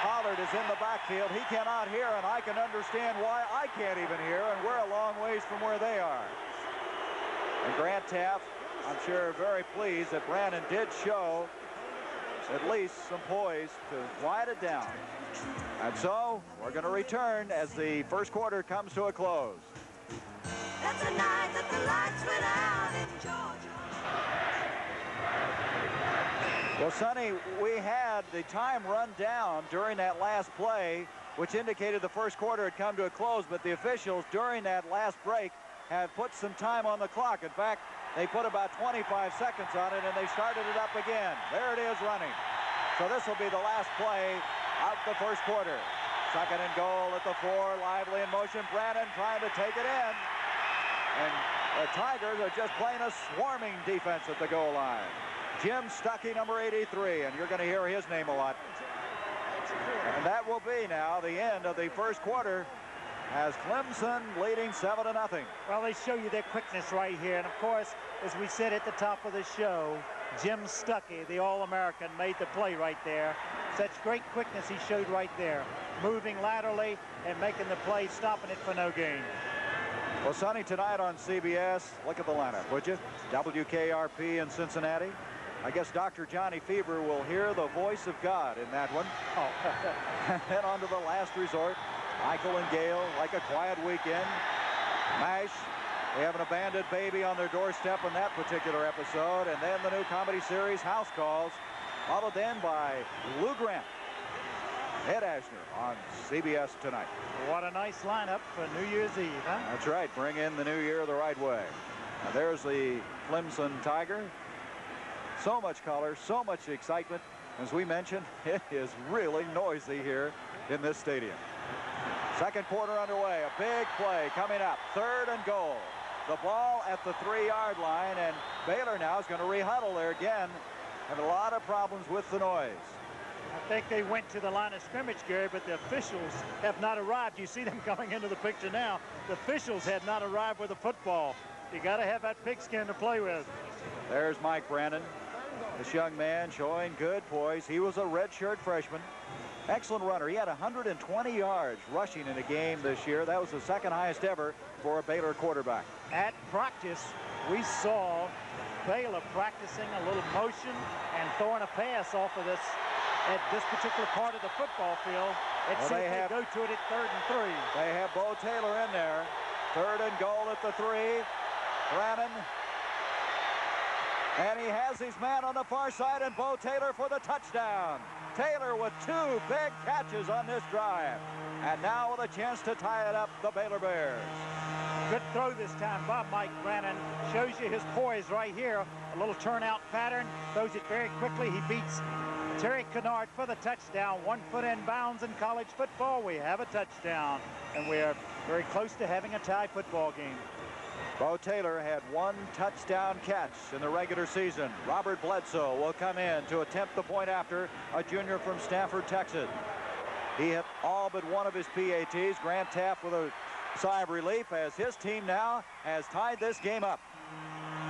Pollard is in the backfield. He cannot hear, and I can understand why I can't even hear, and we're a long ways from where they are. And Grant Taft, I'm sure, very pleased that Brannon did show at least some poise to quiet it down. And so we're going to return as the first quarter comes to a close. That's the night that the lights went out in Georgia. Well, Sonny, we had the time run down during that last play, which indicated the first quarter had come to a close, but the officials during that last break had put some time on the clock. In fact, they put about 25 seconds on it, and they started it up again. There it is running. So this will be the last play of the first quarter. Second and goal at the 4, lively in motion. Brannon trying to take it in. And the Tigers are just playing a swarming defense at the goal line. Jim Stuckey, number 83, and you're going to hear his name a lot. And that will be now the end of the first quarter as Clemson leading 7-0. Well, they show you their quickness right here. And, of course, as we said at the top of the show, Jim Stuckey, the All-American, made the play right there. Such great quickness he showed right there, moving laterally and making the play, stopping it for no gain. Well, Sonny, tonight on CBS, look at the lineup, would you? WKRP in Cincinnati. I guess Dr. Johnny Fever will hear the voice of God in that one. Oh. And then on to the last resort. Michael and Gail, Like a Quiet Weekend. MASH, they have an abandoned baby on their doorstep in that particular episode. And then the new comedy series, House Calls, followed then by Lou Grant. Ed Asner on CBS tonight. What a nice lineup for New Year's Eve, huh? That's right. Bring in the new year the right way. Now there's the Clemson Tiger. So much color, so much excitement. As we mentioned, it is really noisy here in this stadium. Second quarter underway. A big play coming up. 3rd and goal. The ball at the 3-yard line, and Baylor now is going to rehuddle there again. Having a lot of problems with the noise. I think they went to the line of scrimmage, Gary, but the officials have not arrived. You see them coming into the picture now. The officials had not arrived with the football. You got to have that pigskin to play with. There's Mike Brannon. This young man showing good poise. He was a redshirt freshman. Excellent runner. He had 120 yards rushing in a game this year. That was the second highest ever for a Baylor quarterback. At practice, we saw Baylor practicing a little motion and throwing a pass off of this at this particular part of the football field. Let's see if they go to it at 3rd and 3. They have Bo Taylor in there. 3rd and goal at the 3. Brannon. And he has his man on the far side, and Bo Taylor for the touchdown. Taylor with 2 big catches on this drive. And now with a chance to tie it up, the Baylor Bears. Good throw this time by Mike Brannon. Shows you his poise right here. A little turnout pattern. Throws it very quickly. He beats Terry Kennard for the touchdown. 1 foot in bounds in college football. We have a touchdown. And we are very close to having a tie football game. Bo Taylor had 1 touchdown catch in the regular season. Robert Bledsoe will come in to attempt the point after, a junior from Stafford, Texas. He hit all but one of his PATs. Grant Taft with a sigh of relief as his team now has tied this game up.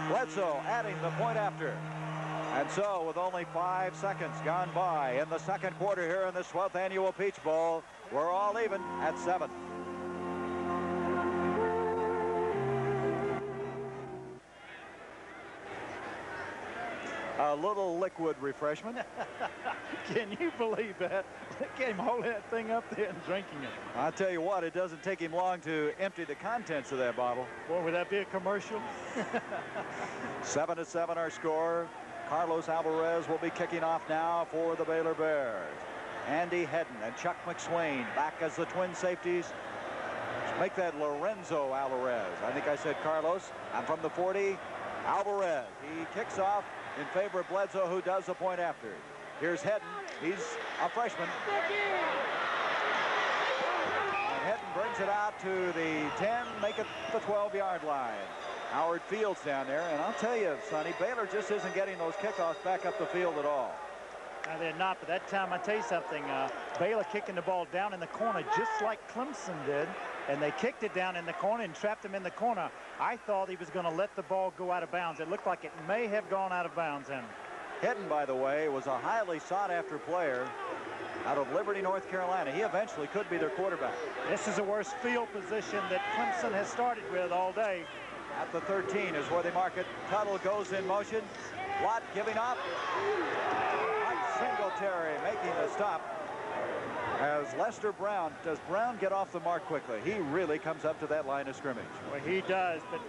Bledsoe adding the point after. And so with only 5 seconds gone by in the second quarter here in the 12th annual Peach Bowl, we're all even at 7. A little liquid refreshment. Can you believe that? Look at him holding that thing up there and drinking it. I'll tell you what, it doesn't take him long to empty the contents of that bottle. Boy, would that be a commercial? 7-7 our score. Carlos Alvarez will be kicking off now for the Baylor Bears. Andy Hedden and Chuck McSwain back as the twin safeties. Make that Lorenzo Alvarez. I think I said Carlos. I'm from the 40. Alvarez. He kicks off in favor of Bledsoe, who does the point after. Here's Hedden. He's a freshman. And Hedden brings it out to the 10, make it the 12-yard line. Howard Fields down there, and I'll tell you, Sonny, Baylor just isn't getting those kickoffs back up the field at all. No, they're not, but that time, I tell you something, Baylor kicking the ball down in the corner just like Clemson did, and they kicked it down in the corner and trapped him in the corner. I thought he was going to let the ball go out of bounds. It looked like it may have gone out of bounds. And Hedden, by the way, was a highly sought-after player out of Liberty, North Carolina. He eventually could be their quarterback. This is the worst field position that Clemson has started with all day. At the 13 is where they mark it. Tuttle goes in motion. Lott giving up. Mike Singletary making the stop. As Lester Brown, does Brown get off the mark quickly? He really comes up to that line of scrimmage. Well, he does, but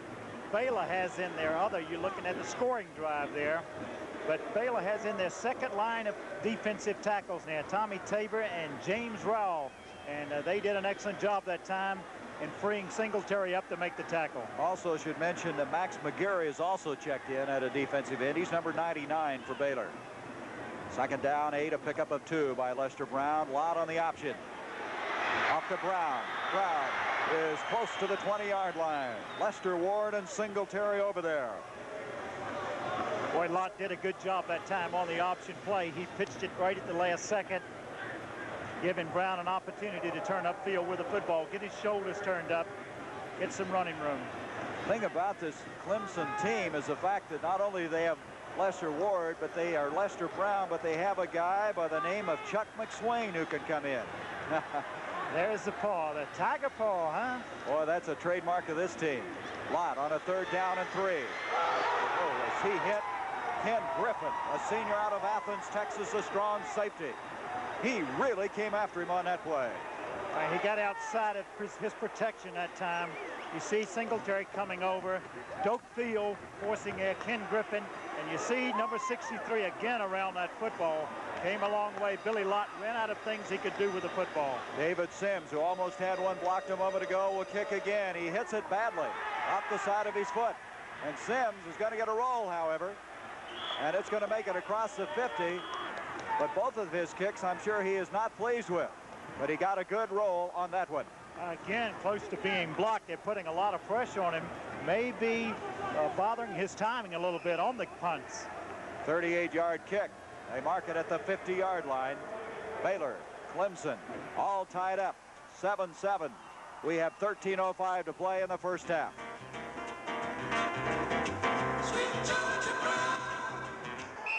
Baylor has in there you're looking at the scoring drive there, but Baylor has in their second line of defensive tackles now, Tommy Tabor and James Rowell, and they did an excellent job that time in freeing Singletary up to make the tackle. Also should mention that Max McGarry is also checked in at a defensive end. He's number 99 for Baylor. Second down, 8, a pickup of 2 by Lester Brown. Lott on the option. Off to Brown. Brown is close to the 20-yard line. Lester, Ward, and Singletary over there. Boy, Lott did a good job that time on the option play. He pitched it right at the last second, giving Brown an opportunity to turn upfield with the football, get his shoulders turned up, get some running room. The thing about this Clemson team is the fact that not only do they have Lester Ward, but they are Lester Brown, but they have a guy by the name of Chuck McSwain who can come in. There's the paw, the tiger paw, huh? Boy, that's a trademark of this team. Lott on a 3rd down and 3. Oh, as he hit Ken Griffin, a senior out of Athens, Texas, a strong safety. He really came after him on that play. He got outside of his protection that time. You see Singletary coming over, dope field, forcing Ken Griffin, and you see number 63 again around that football. Came a long way. Billy Lott ran out of things he could do with the football. David Sims, who almost had one blocked a moment ago, will kick again. He hits it badly off the side of his foot. And Sims is going to get a roll, however. And it's going to make it across the 50. But both of his kicks, I'm sure he is not pleased with. But he got a good roll on that one. Again, close to being blocked. They're putting a lot of pressure on him. Maybe bothering his timing a little bit on the punts. 38-yard kick. They mark it at the 50-yard line. Baylor, Clemson, all tied up. 7-7. We have 13:05 to play in the first half.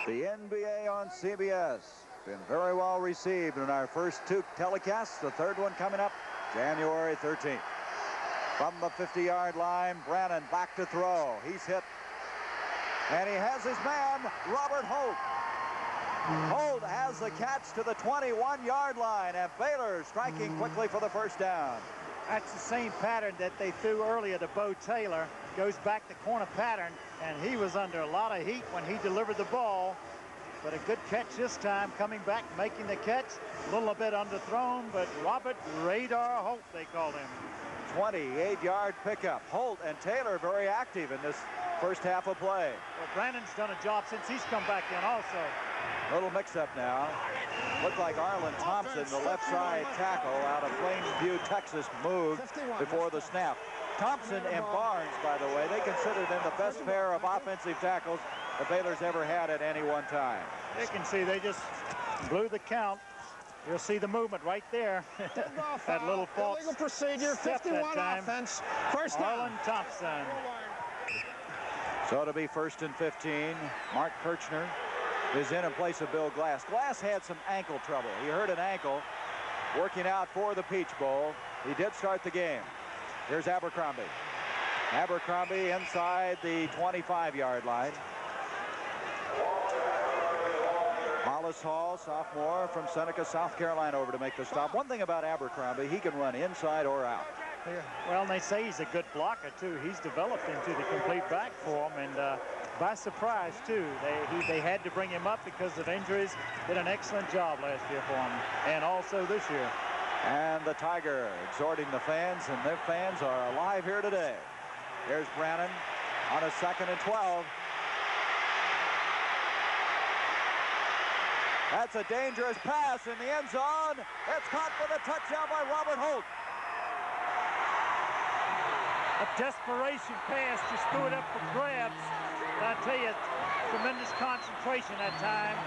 The NBA on CBS. Been very well received in our first 2 telecasts. The third one coming up January 13th. From the 50-yard line, Brannon back to throw. He's hit. And he has his man, Robert Holt. Holt has the catch to the 21-yard line, and Baylor striking quickly for the first down. That's the same pattern that they threw earlier to Bo Taylor. Goes back to corner pattern, and he was under a lot of heat when he delivered the ball. But a good catch this time, coming back, making the catch. A little bit underthrown, but Robert Radar Holt, they called him. 28-yard pickup. Holt and Taylor very active in this first half of play. Well, Brandon's done a job since he's come back in also. Little mix-up now. Looked like Arlen Thompson, the left side tackle out of Plainview, Texas, moved before the snap. Thompson and Barnes, by the way, they consider them the best pair of offensive tackles the Baylor's ever had at any one time. You can see they just blew the count. You'll see the movement right there. That little false illegal procedure, 51 offense, first down. Arlen Thompson. So it'll be 1st and 15. Mark Kirchner is in place of Bill Glass. Glass had some ankle trouble. He hurt an ankle working out for the Peach Bowl. He did start the game. Here's Abercrombie. Abercrombie inside the 25-yard line. Hollis Hall, sophomore from Seneca, South Carolina, over to make the stop. One thing about Abercrombie, he can run inside or out. Well, and they say he's a good blocker, too. He's developed into the complete back for him, and by surprise, too. They had to bring him up because of injuries. Did an excellent job last year for him, and also this year. And the Tiger exhorting the fans, and their fans are alive here today. Here's Brannon on a 2nd and 12. That's a dangerous pass in the end zone. It's caught for the touchdown by Robert Holt. A desperation pass, just threw it up for grabs. I tell you, tremendous concentration that time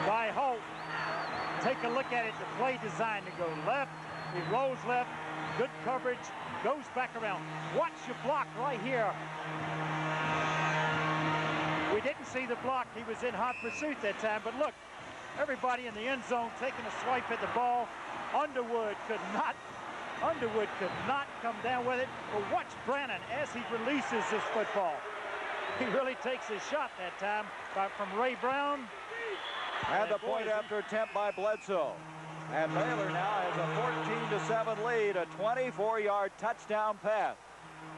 by Holt. Take a look at it. The play designed to go left. He rolls left. Good coverage. Goes back around. Watch your block right here. We didn't see the block. He was in hot pursuit that time. But look, Everybody in the end zone taking a swipe at the ball. Underwood could not come down with it. But watch Brannon as he releases this football. He really takes a shot that time from Ray Brown. And the point after attempt by Bledsoe. And Baylor now has a 14-7 lead, a 24-yard touchdown pass.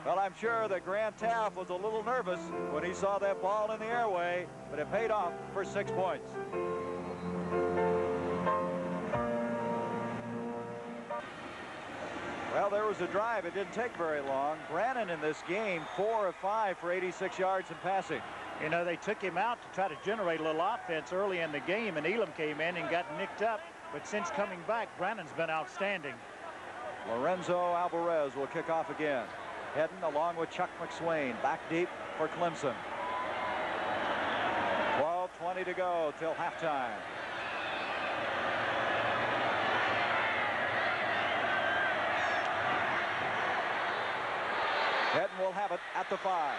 Well, I'm sure that Grant Taft was a little nervous when he saw that ball in the airway, but it paid off for 6 points. Well, there was a drive. It didn't take very long. Brannon in this game, 4 of 5 for 86 yards in passing. You know, they took him out to try to generate a little offense early in the game, and Elam came in and got nicked up. But since coming back, Brannon's been outstanding. Lorenzo Alvarez will kick off again. Hedden along with Chuck McSwain back deep for Clemson. 12:20 to go till halftime. Hedden will have it at the 5.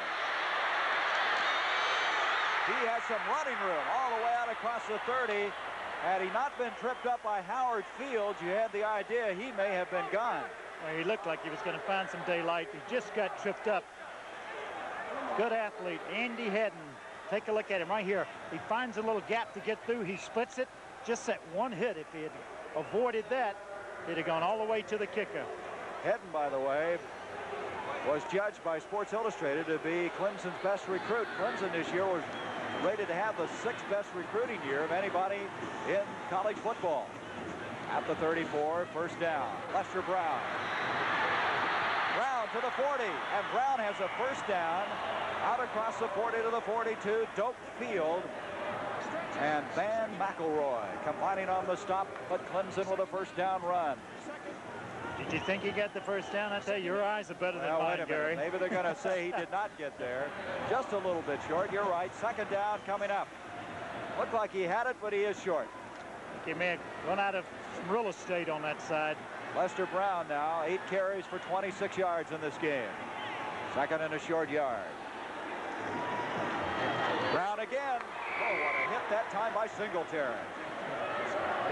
He has some running room all the way out across the 30. Had he not been tripped up by Howard Fields, you had the idea he may have been gone. Well, he looked like he was going to find some daylight. He just got tripped up. Good athlete, Andy Hedden. Take a look at him right here. He finds a little gap to get through. He splits it. Just that one hit. If he had avoided that, he'd have gone all the way to the kicker. Hedden, by the way, was judged by Sports Illustrated to be Clemson's best recruit. Clemson this year was rated to have the 6th best recruiting year of anybody in college football. At the 34, first down. Lester Brown. Brown to the 40, and Brown has a first down out across the 40 to the 42. Doak Field and Van McElroy combining on the stop, but Clemson with a first down run. Did you think he got the first down? I tell you, your eyes are better than mine, Gary. Maybe they're going to say he did not get there. Just a little bit short. You're right. Second down coming up. Looked like he had it, but he is short. He may have run out of some real estate on that side. Lester Brown now, 8 carries for 26 yards in this game. Second and a short yard. Brown again. Oh, what a hit that time by Singletary.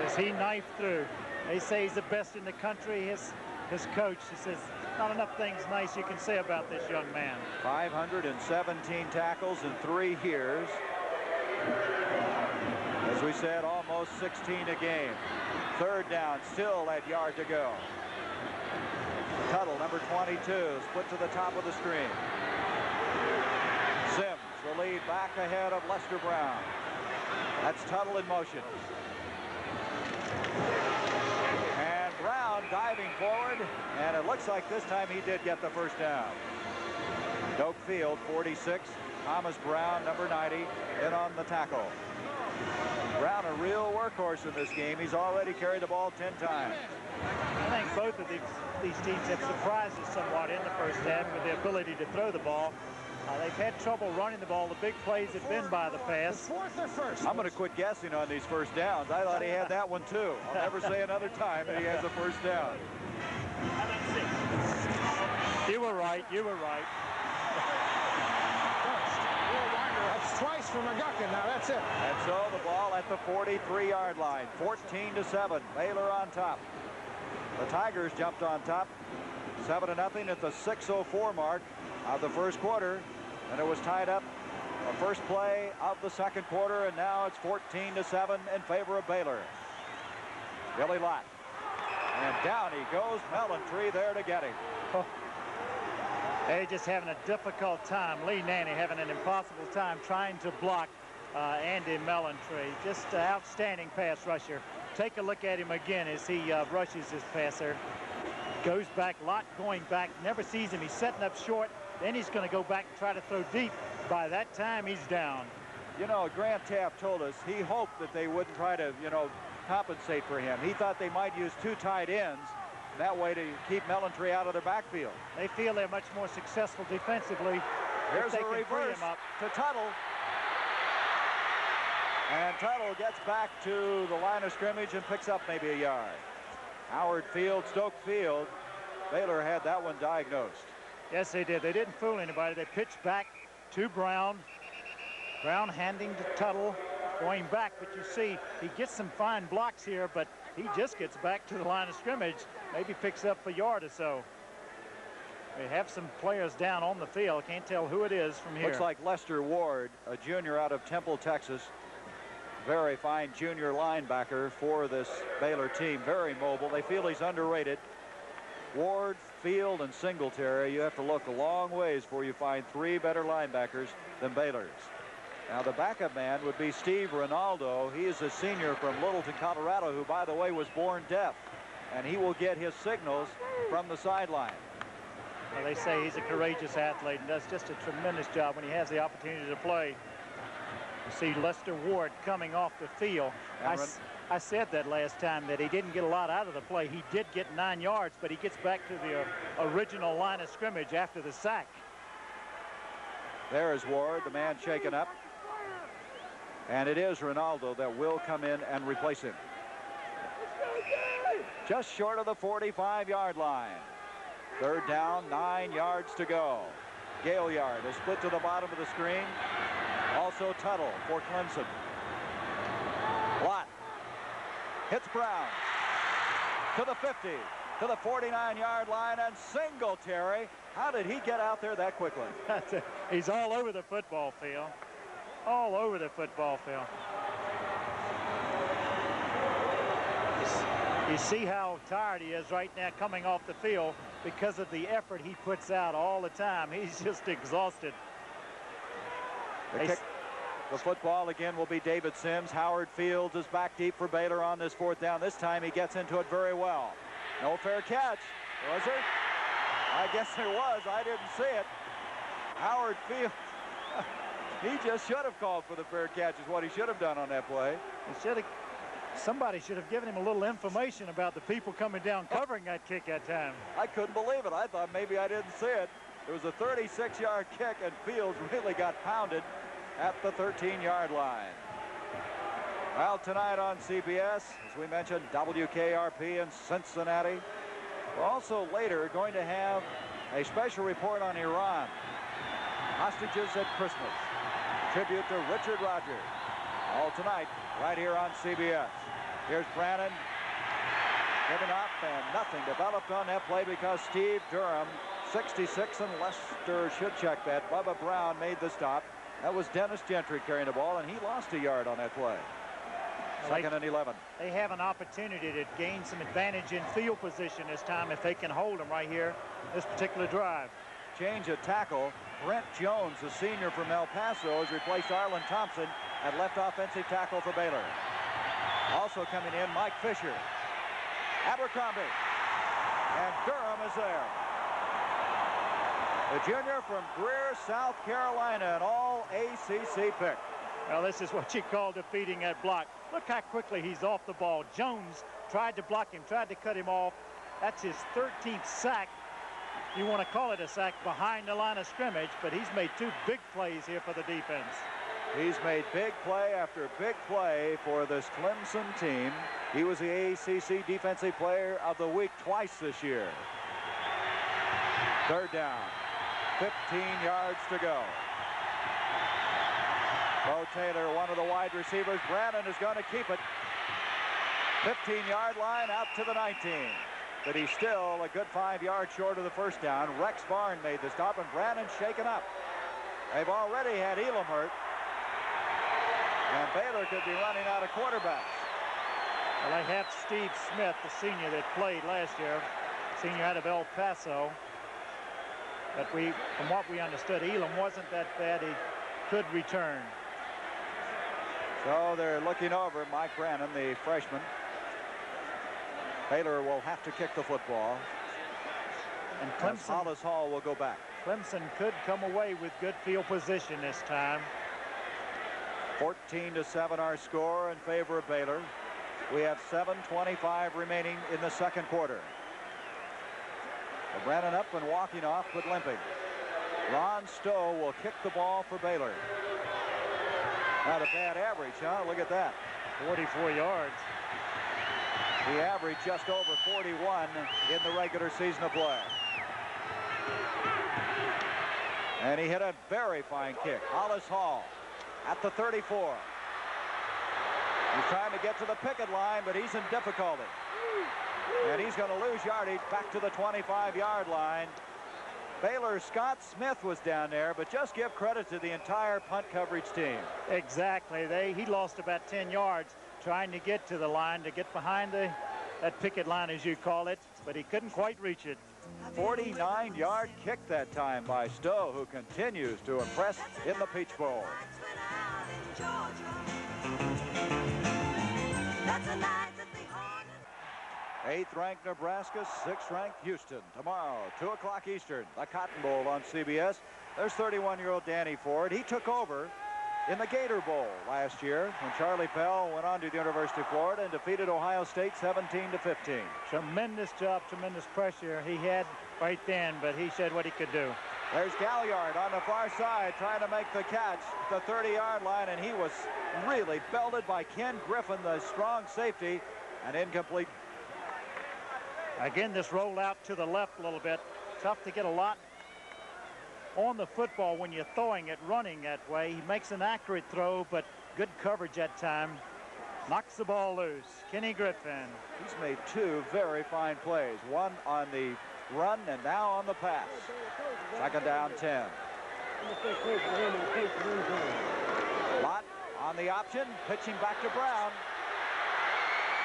As he knifed through. They say he's the best in the country. His coach, he says, not enough things nice you can say about this young man. 517 tackles in 3 years. As we said, almost 16 a game. Third down, still that yard to go. Tuttle, number 22, split to the top of the screen. Sims, the lead back ahead of Lester Brown. That's Tuttle in motion. And Brown diving forward, and it looks like this time he did get the first down. Doak Field, 46. Thomas Brown, number 90, in on the tackle. Brown, a real workhorse in this game. He's already carried the ball 10 times. I think both of these teams have surprised us somewhat in the first half with the ability to throw the ball. They've had trouble running the ball. The big plays have been by the pass. I'm going to quit guessing on these first downs. I thought he had that one too. I'll never say another time that he has a first down. You were right. You were right. That's twice for McGuckin. Now that's it. And so the ball at the 43-yard line. 14-7. Baylor on top. The Tigers jumped on top. 7-0 at the 6:04 mark of the first quarter. And it was tied up the first play of the second quarter, and now it's 14-7 in favor of Baylor. Billy Lott. And down he goes. Mellontree there to get him. They're just having a difficult time. Lee Nanny having an impossible time trying to block Andy Mellontree. Just an outstanding pass rusher. Take a look at him again as he rushes his passer. Goes back, Lott going back, never sees him. He's setting up short. Then he's going to go back and try to throw deep. By that time, he's down. You know, Grant Taft told us he hoped that they wouldn't try to, compensate for him. He thought they might use 2 tight ends that way to keep Mellontree out of their backfield. They feel they're much more successful defensively. Here's a reverse to Tuttle. And Tuttle gets back to the line of scrimmage and picks up maybe a yard. Howard Field, Stoke Field. Baylor had that one diagnosed. Yes, they did. They didn't fool anybody. They pitched back to Brown. Brown handing to Tuttle. going back, but you see he gets some fine blocks here, but he just gets back to the line of scrimmage, maybe picks up a yard or so. We have some players down on the field. Can't tell who it is from here. Looks like Lester Ward, a junior out of Temple, Texas. Very fine junior linebacker for this Baylor team. Very mobile. They feel he's underrated. Ward, Field, and Singletary. You have to look a long ways before you find three better linebackers than Baylor's. Now the backup man would be Steve Ronaldo. He is a senior from Littleton, Colorado, who, by the way, was born deaf. And he will get his signals from the sideline. Well, they say he's a courageous athlete and does just a tremendous job when he has the opportunity to play. You see Lester Ward coming off the field. I said that last time that he didn't get a lot out of the play. He did get 9 yards, but he gets back to the original line of scrimmage after the sack. There is Ward, the man shaken up. And it is Ronaldo that will come in and replace him. Just short of the 45-yard line. Third down, 9 yards to go. Gaillard is split to the bottom of the screen. Also Tuttle for Clemson. Watt hits Brown to the 50, to the 49-yard line, and Singletary. How did he get out there that quickly? He's all over the football field. All over the football field. You see how tired he is right now coming off the field because of the effort he puts out all the time. He's just exhausted. The football again will be David Sims. Howard Fields is back deep for Baylor on this fourth down. This time he gets into it very well. No fair catch. Was there? I guess there was. I didn't see it. Howard Fields. He just should have called for the fair catch is what he should have done on that play. Somebody should have given him a little information about the people coming down covering that kick that time. I couldn't believe it. I thought maybe I didn't see it. It was a 36-yard kick, and Fields really got pounded at the 13-yard line. Well, tonight on CBS, as we mentioned, WKRP in Cincinnati. We're also later going to have a special report on Iran. Hostages at Christmas. Tribute to Richard Rogers. All tonight, right here on CBS. Here's Brannon. Giving up, and nothing developed on that play because Steve Durham, 66, and Lester should check that. Bubba Brown made the stop. That was Dennis Gentry carrying the ball, and he lost a yard on that play. Second and 11. They have an opportunity to gain some advantage in field position this time if they can hold them right here, this particular drive. Change of tackle. Brent Jones, a senior from El Paso, has replaced Arlen Thompson at left offensive tackle for Baylor. Also coming in, Mike Fisher. Abercrombie. And Durham is there. The junior from Greer, South Carolina, an all-ACC pick. Well, this is what you call defeating that block. Look how quickly he's off the ball. Jones tried to block him, tried to cut him off. That's his 13th sack. You want to call it a sack behind the line of scrimmage, but he's made 2 big plays here for the defense. He's made big play after big play for this Clemson team. He was the ACC Defensive Player of the Week twice this year. Third down. 15 yards to go. Bo Taylor, one of the wide receivers. Brannon is going to keep it. 15-yard line out to the 19. But he's still a good 5 yards short of the first down. Rex Barn made the stop, and Brannon shaken up. They've already had Elam hurt. And Baylor could be running out of quarterbacks. Well, they have Steve Smith, the senior that played last year. Senior out of El Paso. But from what we understood, Elam wasn't that bad. He could return. So they're looking over Mike Brannon, the freshman. Baylor will have to kick the football. And Clemson, Hollis Hall will go back. Clemson could come away with good field position this time. 14-7 our score in favor of Baylor. We have 7:25 remaining in the second quarter. Brannon up and walking off, but limping. Ron Stowe will kick the ball for Baylor. Not a bad average, huh? Look at that. 44 yards. He averaged just over 41 in the regular season of play. And he hit a very fine kick. Hollis Hall at the 34. He's trying to get to the picket line, but he's in difficulty. And he's going to lose yardage back to the 25-yard line. Baylor's Scott Smith was down there, but just give credit to the entire punt coverage team. Exactly. He lost about 10 yards trying to get to the line, to get behind that picket line, as you call it, but he couldn't quite reach it. 49-yard kick that time by Stowe, who continues to impress in the Peach Bowl. Eighth-ranked Nebraska, sixth-ranked Houston. Tomorrow, 2 o'clock Eastern, the Cotton Bowl on CBS. There's 31-year-old Danny Ford. He took over in the Gator Bowl last year when Charlie Pell went on to the University of Florida and defeated Ohio State 17-15. Tremendous job, tremendous pressure he had right then, but he showed what he could do. There's Galliard on the far side trying to make the catch, the 30-yard line, and he was really belted by Ken Griffin, the strong safety, and incomplete. Again, this rolled out to the left a little bit. Tough to get a lot on the football when you're throwing it, running that way. He makes an accurate throw, but good coverage that time. Knocks the ball loose. Kenny Griffin. He's made 2 very fine plays. One on the run and now on the pass. Second down, 10. Lott on the option, pitching back to Brown.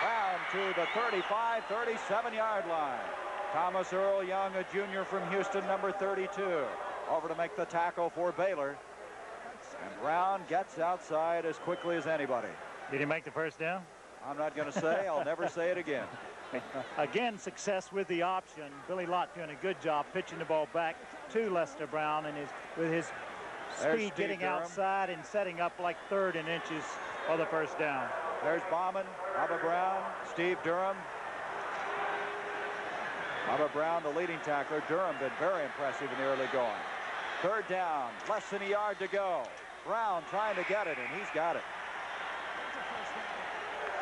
Brown to the 35, 37-yard line. Thomas Earl Young, a junior from Houston, number 32, over to make the tackle for Baylor. And Brown gets outside as quickly as anybody. Did he make the first down? I'm not going to say. I'll never say it again. Again, success with the option. Billy Lott doing a good job pitching the ball back to Lester Brown, and with his speed getting outside and setting up like 3rd and inches for the first down. There's Bauman, Bubba Brown, Steve Durham. Bubba Brown, the leading tackler. Durham been very impressive in the early going. 3rd down, less than a yard to go. Brown trying to get it, and he's got it.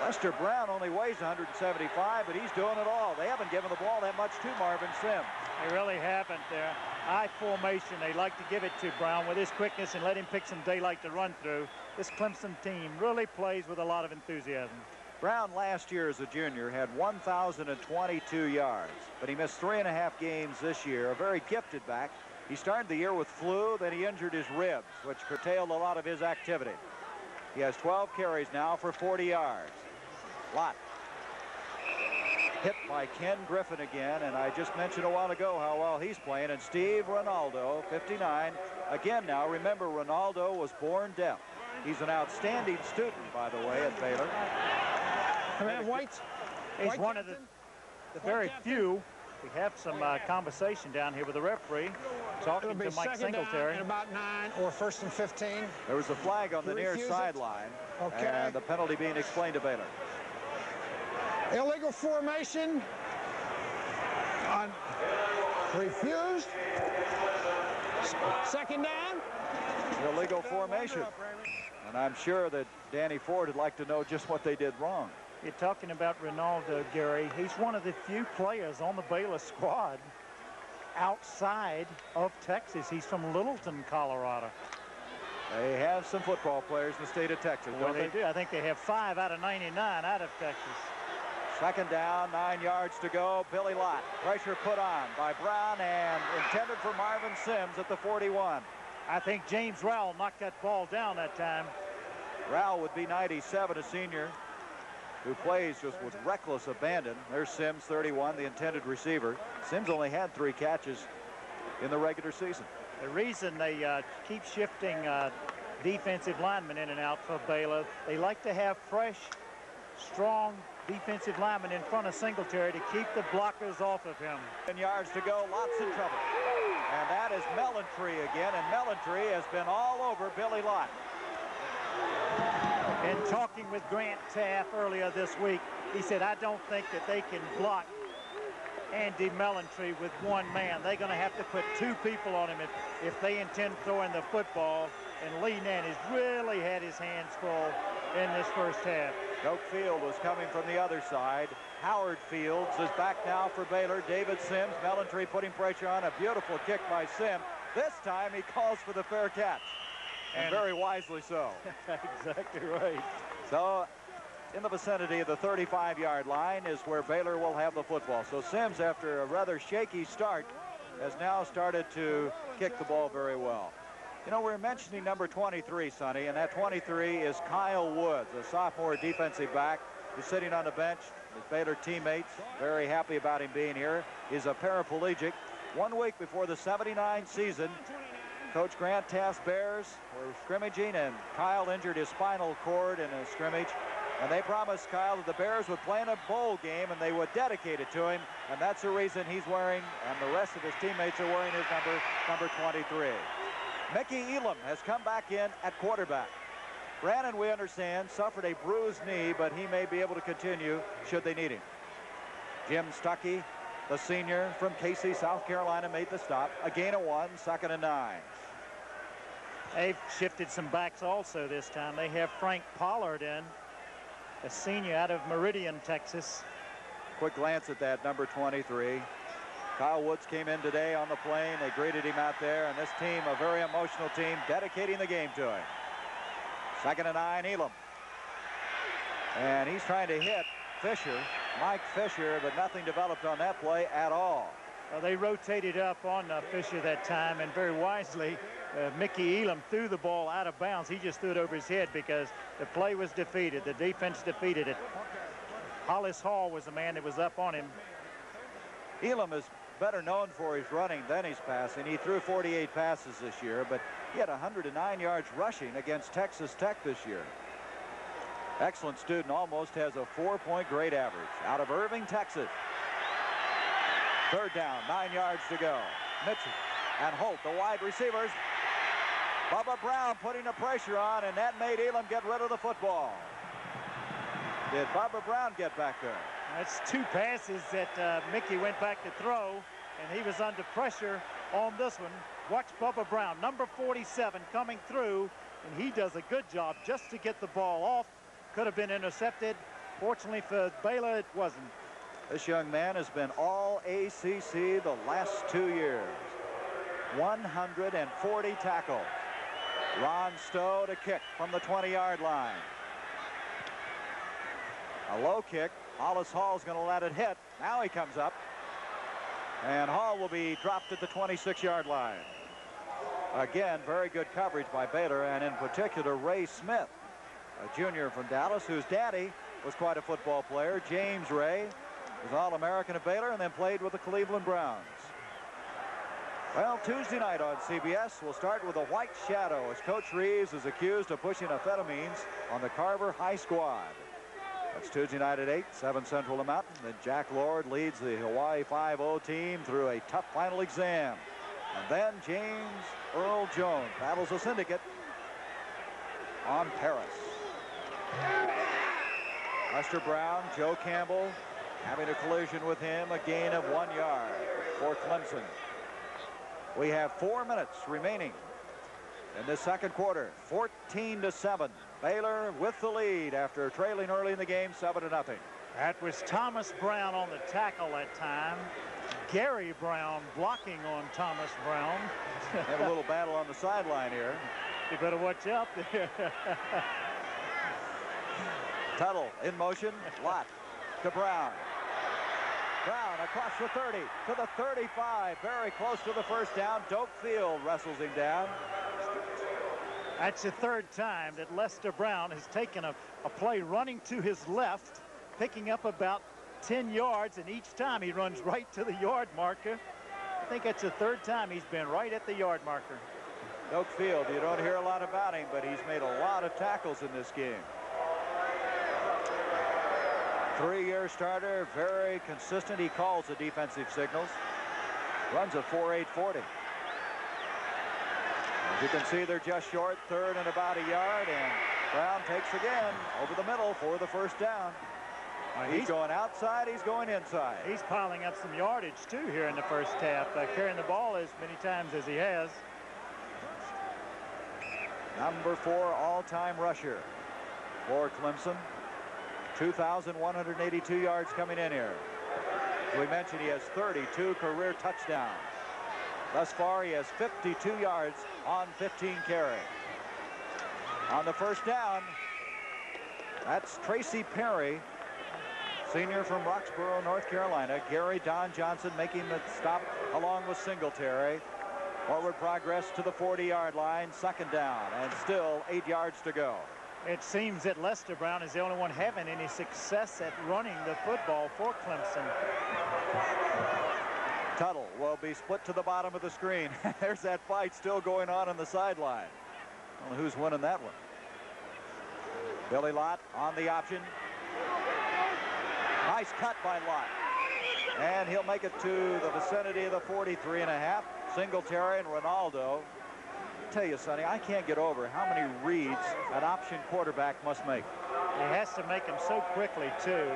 Lester Brown only weighs 175, but he's doing it all. They haven't given the ball that much to Marvin Sims. They really haven't. There, high formation. They like to give it to Brown with his quickness and let him pick some daylight to run through. This Clemson team really plays with a lot of enthusiasm. Brown last year as a junior had 1,022 yards, but he missed 3.5 games this year. A very gifted back. He started the year with flu, then he injured his ribs, which curtailed a lot of his activity. He has 12 carries now for 40 yards. Lott hit by Ken Griffin again, and I just mentioned a while ago how well he's playing. And Steve Ronaldo, 59, again now. Remember, Ronaldo was born deaf. He's an outstanding student, by the way, at Baylor. He's one of the very few. We have some conversation down here with the referee, talking to Mike Singletary. About 9 or 1st and 15. There was a flag on the near sideline, and the penalty being explained to Baylor. Illegal formation on refused. 2nd down. Illegal formation. And I'm sure that Danny Ford would like to know just what they did wrong. You're talking about Ronaldo, Gary. He's one of the few players on the Baylor squad outside of Texas. He's from Littleton, Colorado. They have some football players in the state of Texas. Well, they do. I think they have 5 out of 99 out of Texas. 2nd down, 9 yards to go. Billy Lott. Pressure put on by Brown and intended for Marvin Sims at the 41. I think James Rowell knocked that ball down that time. Rowell would be 97, a senior, who plays just with reckless abandon. There's Sims, 31, the intended receiver. Sims only had 3 catches in the regular season. The reason they keep shifting defensive linemen in and out for Baylor, they like to have fresh, strong defensive linemen in front of Singletary to keep the blockers off of him. 10 yards to go, lots in trouble. And that is Mellentry again, and Mellentry has been all over Billy Lott. In talking with Grant Taff earlier this week, he said, I don't think that they can block Andy Mellentry with one man. They're going to have to put 2 people on him if they intend throwing the football. And Lee Nanny's really had his hands full in this first half. Doak Field was coming from the other side. Howard Fields is back now for Baylor. David Sims, Mellentry putting pressure on. A beautiful kick by Sims. This time he calls for the fair catch. And very wisely so. Exactly right. So in the vicinity of the 35-yard line is where Baylor will have the football. So Sims, after a rather shaky start, has now started to kick the ball very well. You know, we're mentioning number 23, Sonny, and that 23 is Kyle Woods, a sophomore defensive back. He's sitting on the bench. His Baylor teammates very happy about him being here. He's a paraplegic. 1 week before the '79 season, Coach Grant tasked Bears were scrimmaging, and Kyle injured his spinal cord in a scrimmage. And they promised Kyle that the Bears would play in a bowl game and they would dedicate it to him. And that's the reason he's wearing, and the rest of his teammates are wearing his number 23. Mickey Elam has come back in at quarterback. Brannon, we understand, suffered a bruised knee, but he may be able to continue should they need him. Jim Stuckey, the senior from Casey, South Carolina, made the stop. A gain of 1, 2nd and 9. They've shifted some backs also this time. They have Frank Pollard in, a senior out of Meridian, Texas. Quick glance at that number 23. Kyle Woods came in today on the plane. They greeted him out there, and this team, a very emotional team, dedicating the game to him. 2nd and 9, Elam. And he's trying to hit Fisher, Mike Fisher, but nothing developed on that play at all. Well, they rotated up on Fisher that time, and very wisely, Mickey Elam threw the ball out of bounds. He just threw it over his head because the play was defeated. The defense defeated it. Hollis Hall was the man that was up on him. Elam is better known for his running than his passing. He threw 48 passes this year, but he had 109 yards rushing against Texas Tech this year. Excellent student, almost has a 4-point grade average. Out of Irving, Texas. 3rd down, 9 yards to go. Mitchell and Holt, the wide receivers. Bubba Brown putting the pressure on, and that made Elam get rid of the football. Did Bubba Brown get back there? That's 2 passes that Mickey went back to throw, and he was under pressure on this one. Watch Bubba Brown, number 47, coming through, and he does a good job just to get the ball off. Could have been intercepted. Fortunately for Baylor, it wasn't. This young man has been all ACC the last 2 years. 140 tackles. Ron Stowe to kick from the 20-yard line. A low kick. Hollis Hall's going to let it hit. Now he comes up. And Hall will be dropped at the 26-yard line. Again, very good coverage by Baylor, and in particular Ray Smith, a junior from Dallas, whose daddy was quite a football player. James Ray was All-American at Baylor and then played with the Cleveland Browns. Well, Tuesday night on CBS, we'll start with a white shadow as Coach Reeves is accused of pushing amphetamines on the Carver High squad. That's Tuesday night at 8, 7 Central the Mountain. Then Jack Lord leads the Hawaii 5-0 team through a tough final exam. And then James Earl Jones battles a syndicate on Paris. Lester Brown, Joe Campbell having a collision with him, a gain of 1 yard for Clemson. We have 4 minutes remaining in the second quarter. 14-7. Baylor with the lead after trailing early in the game, 7-0. That was Thomas Brown on the tackle that time. Gary Brown blocking on Thomas Brown. Have a little battle on the sideline here. You better watch out there. Tuttle in motion. Lott to Brown. Brown across the 30 to the 35. Very close to the first down. Doak Field wrestles him down. That's the 3rd time that Lester Brown has taken a play running to his left, picking up about 10 yards, and each time he runs right to the yard marker. I think that's the 3rd time he's been right at the yard marker. Doak Field, you don't hear a lot about him, but he's made a lot of tackles in this game. 3-year starter, very consistent. He calls the defensive signals. Runs a 4.840. As you can see, they're just short, 3rd and about a yard, and Brown takes again over the middle for the first down. He's going outside, he's going inside. He's piling up some yardage too here in the first half, carrying the ball as many times as he has. Number 4 all-time rusher for Clemson. 2,182 yards coming in here. As we mentioned, he has 32 career touchdowns. Thus far, he has 52 yards on 15 carries. On the first down, That's Tracy Perry, senior from Roxborough, North Carolina. Gary Don Johnson making the stop along with Singletary. Forward progress to the 40-yard line. Second down, and still 8 yards to go. It seems that Lester Brown is the only one having any success at running the football for Clemson. Tuttle will be split to the bottom of the screen. There's that fight still going on the sideline. Well, who's winning that one? Billy Lott on the option. Nice cut by Lott. And he'll make it to the vicinity of the 43.5. Singletary and Ronaldo. I tell you, Sonny, I can't get over how many reads an option quarterback must make. He has to make them so quickly, too.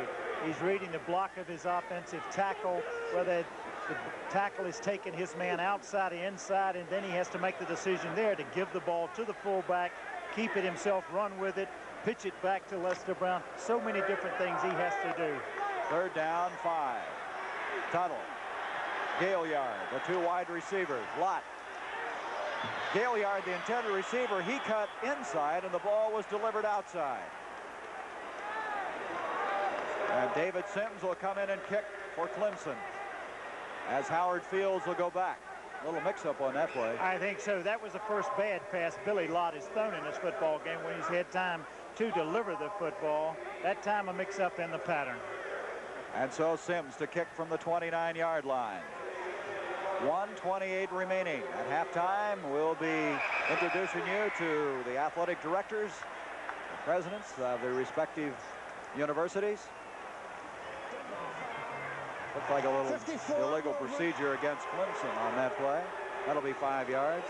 He's reading the block of his offensive tackle, whether the tackle is taking his man outside or inside, and then he has to make the decision there to give the ball to the fullback, keep it himself, run with it, pitch it back to Lester Brown. So many different things he has to do. Third down, 5. Tuttle. Gaillard, the 2 wide receivers. Lott. Gaillard, the intended receiver, he cut inside, and the ball was delivered outside. And David Sims will come in and kick for Clemson, as Howard Fields will go back. A little mix-up on that play. I think so. That was the first bad pass Billy Lott has thrown in this football game when he's had time to deliver the football. That time a mix-up in the pattern. And so Sims to kick from the 29-yard line. 1:28 remaining. At halftime, we'll be introducing you to the athletic directors, the presidents of the respective universities. Looks like a little illegal procedure against Clemson on that play. That'll be 5 yards.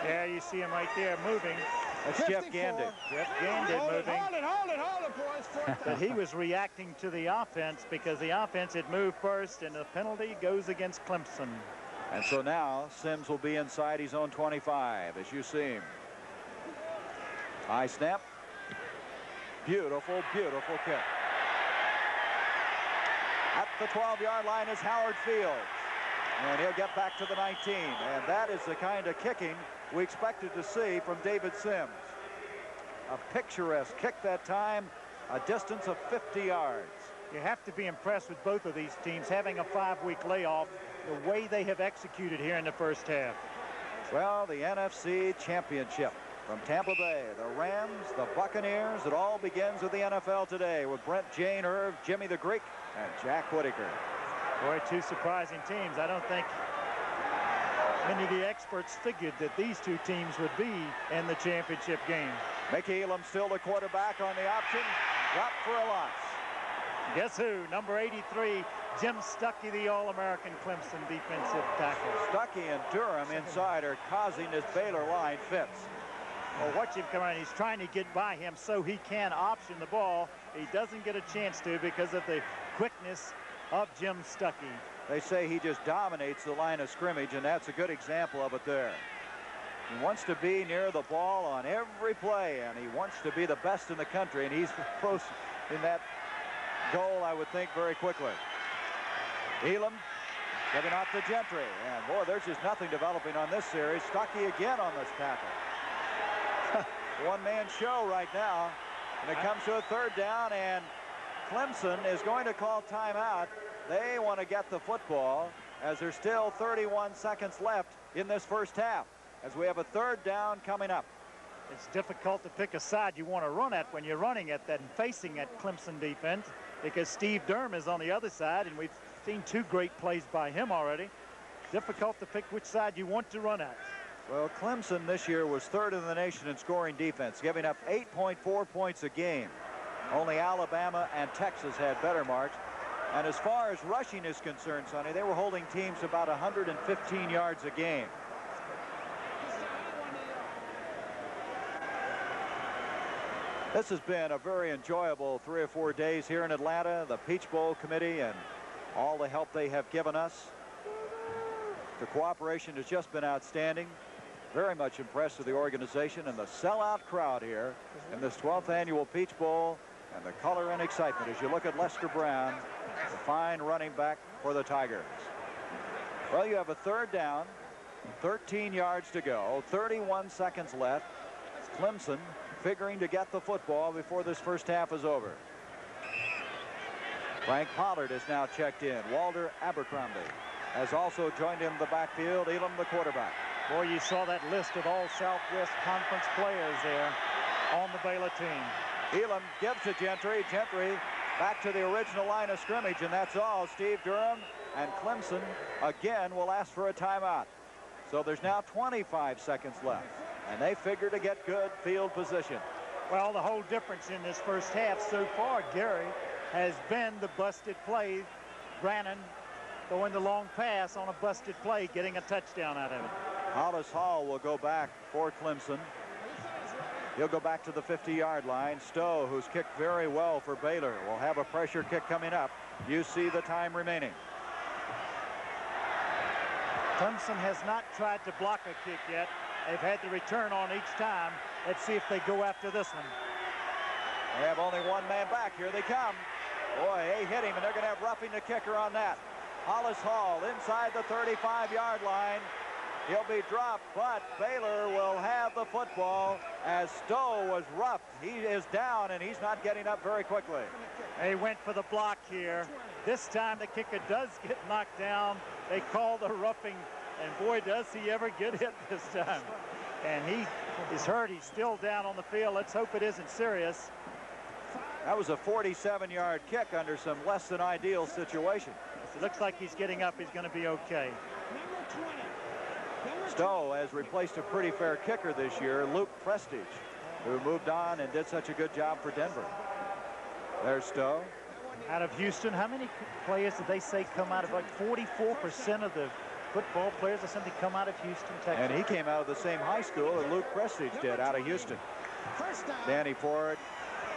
Yeah, you see him right there moving. That's Jeff Gandit. Jeff Gandit moving. Hold it, boys. But he was reacting to the offense because the offense had moved first, and the penalty goes against Clemson. And so now Sims will be inside his own 25, as you see him. High snap. Beautiful, beautiful kick. At the 12-yard line is Howard Fields. And he'll get back to the 19. And that is the kind of kicking we expected to see from David Sims. A picturesque kick that time, a distance of 50 yards. You have to be impressed with both of these teams having a 5-week layoff, the way they have executed here in the first half. Well, the NFC Championship from Tampa Bay, the Rams, the Buccaneers, it all begins with the NFL today with Brent, Jane, Irv, Jimmy the Greek, and Jack Whitaker. Boy, 2 surprising teams. I don't think many of the experts figured that these 2 teams would be in the championship game. Mickey Elam still the quarterback on the option. Drop for a loss. Guess who? Number 83, Jim Stuckey, the All-American Clemson defensive tackle. Stuckey and Durham inside are causing this Baylor line fits. Well, watch him come around. He's trying to get by him so he can option the ball. He doesn't get a chance to because of the quickness of Jim Stuckey. They say he just dominates the line of scrimmage, and that's a good example of it there. He wants to be near the ball on every play, and he wants to be the best in the country, and he's close in that goal, I would think, very quickly. Elam giving out to Gentry, and boy, there's just nothing developing on this series. Stuckey again on this tackle. One-man show right now, and it comes to a third down, and Clemson is going to call timeout. They want to get the football as there's still 31 seconds left in this first half as we have a third down coming up. It's difficult to pick a side you want to run at when you're running at that and facing that Clemson defense because Steve Durham is on the other side, and we've seen 2 great plays by him already. Difficult to pick which side you want to run at. Well, Clemson this year was 3rd in the nation in scoring defense, giving up 8.4 points a game. Only Alabama and Texas had better marks. And as far as rushing is concerned, Sonny, they were holding teams about 115 yards a game. This has been a very enjoyable 3 or 4 days here in Atlanta. The Peach Bowl Committee and all the help they have given us. The cooperation has just been outstanding. Very much impressed with the organization and the sellout crowd here in this 12th annual Peach Bowl, and the color and excitement as you look at Lester Brown, the fine running back for the Tigers. Well, you have a third down, 13 yards to go, 31 seconds left. Clemson figuring to get the football before this first half is over. Frank Pollard is now checked in. Walter Abercrombie has also joined in the backfield. Elam, the quarterback. Boy, you saw that list of all Southwest Conference players there on the Baylor team. Elam gives to Gentry. Gentry back to the original line of scrimmage, and that's all. Steve Durham and Clemson again will ask for a timeout. So there's now 25 seconds left, and they figure to get good field position. Well, the whole difference in this first half so far, Gary, has been the busted play. Brannon throwing the long pass on a busted play, getting a touchdown out of it. Hollis Hall will go back for Clemson. He'll go back to the 50-yard line. Stowe, who's kicked very well for Baylor, will have a pressure kick coming up. You see the time remaining. Clemson has not tried to block a kick yet. They've had the return on each time. Let's see if they go after this one. They have only one man back. Here they come. Boy, they hit him, and they're going to have roughing the kicker on that. Hollis Hall inside the 35-yard line. He'll be dropped, but Baylor will have the football as Stowe was roughed. He is down, and he's not getting up very quickly. They went for the block here. This time the kicker does get knocked down. They call the roughing, and boy, does he ever get hit this time. And he is hurt. He's still down on the field. Let's hope it isn't serious. That was a 47-yard kick under some less than ideal situation. It looks like he's getting up. He's going to be okay. Stowe has replaced a pretty fair kicker this year, Luke Prestige, who moved on and did such a good job for Denver. There's Stowe. Out of Houston, how many players did they say come out of, like 44% of the football players or something come out of Houston, Texas? And he came out of the same high school that Luke Prestige did, out of Houston. Danny Ford,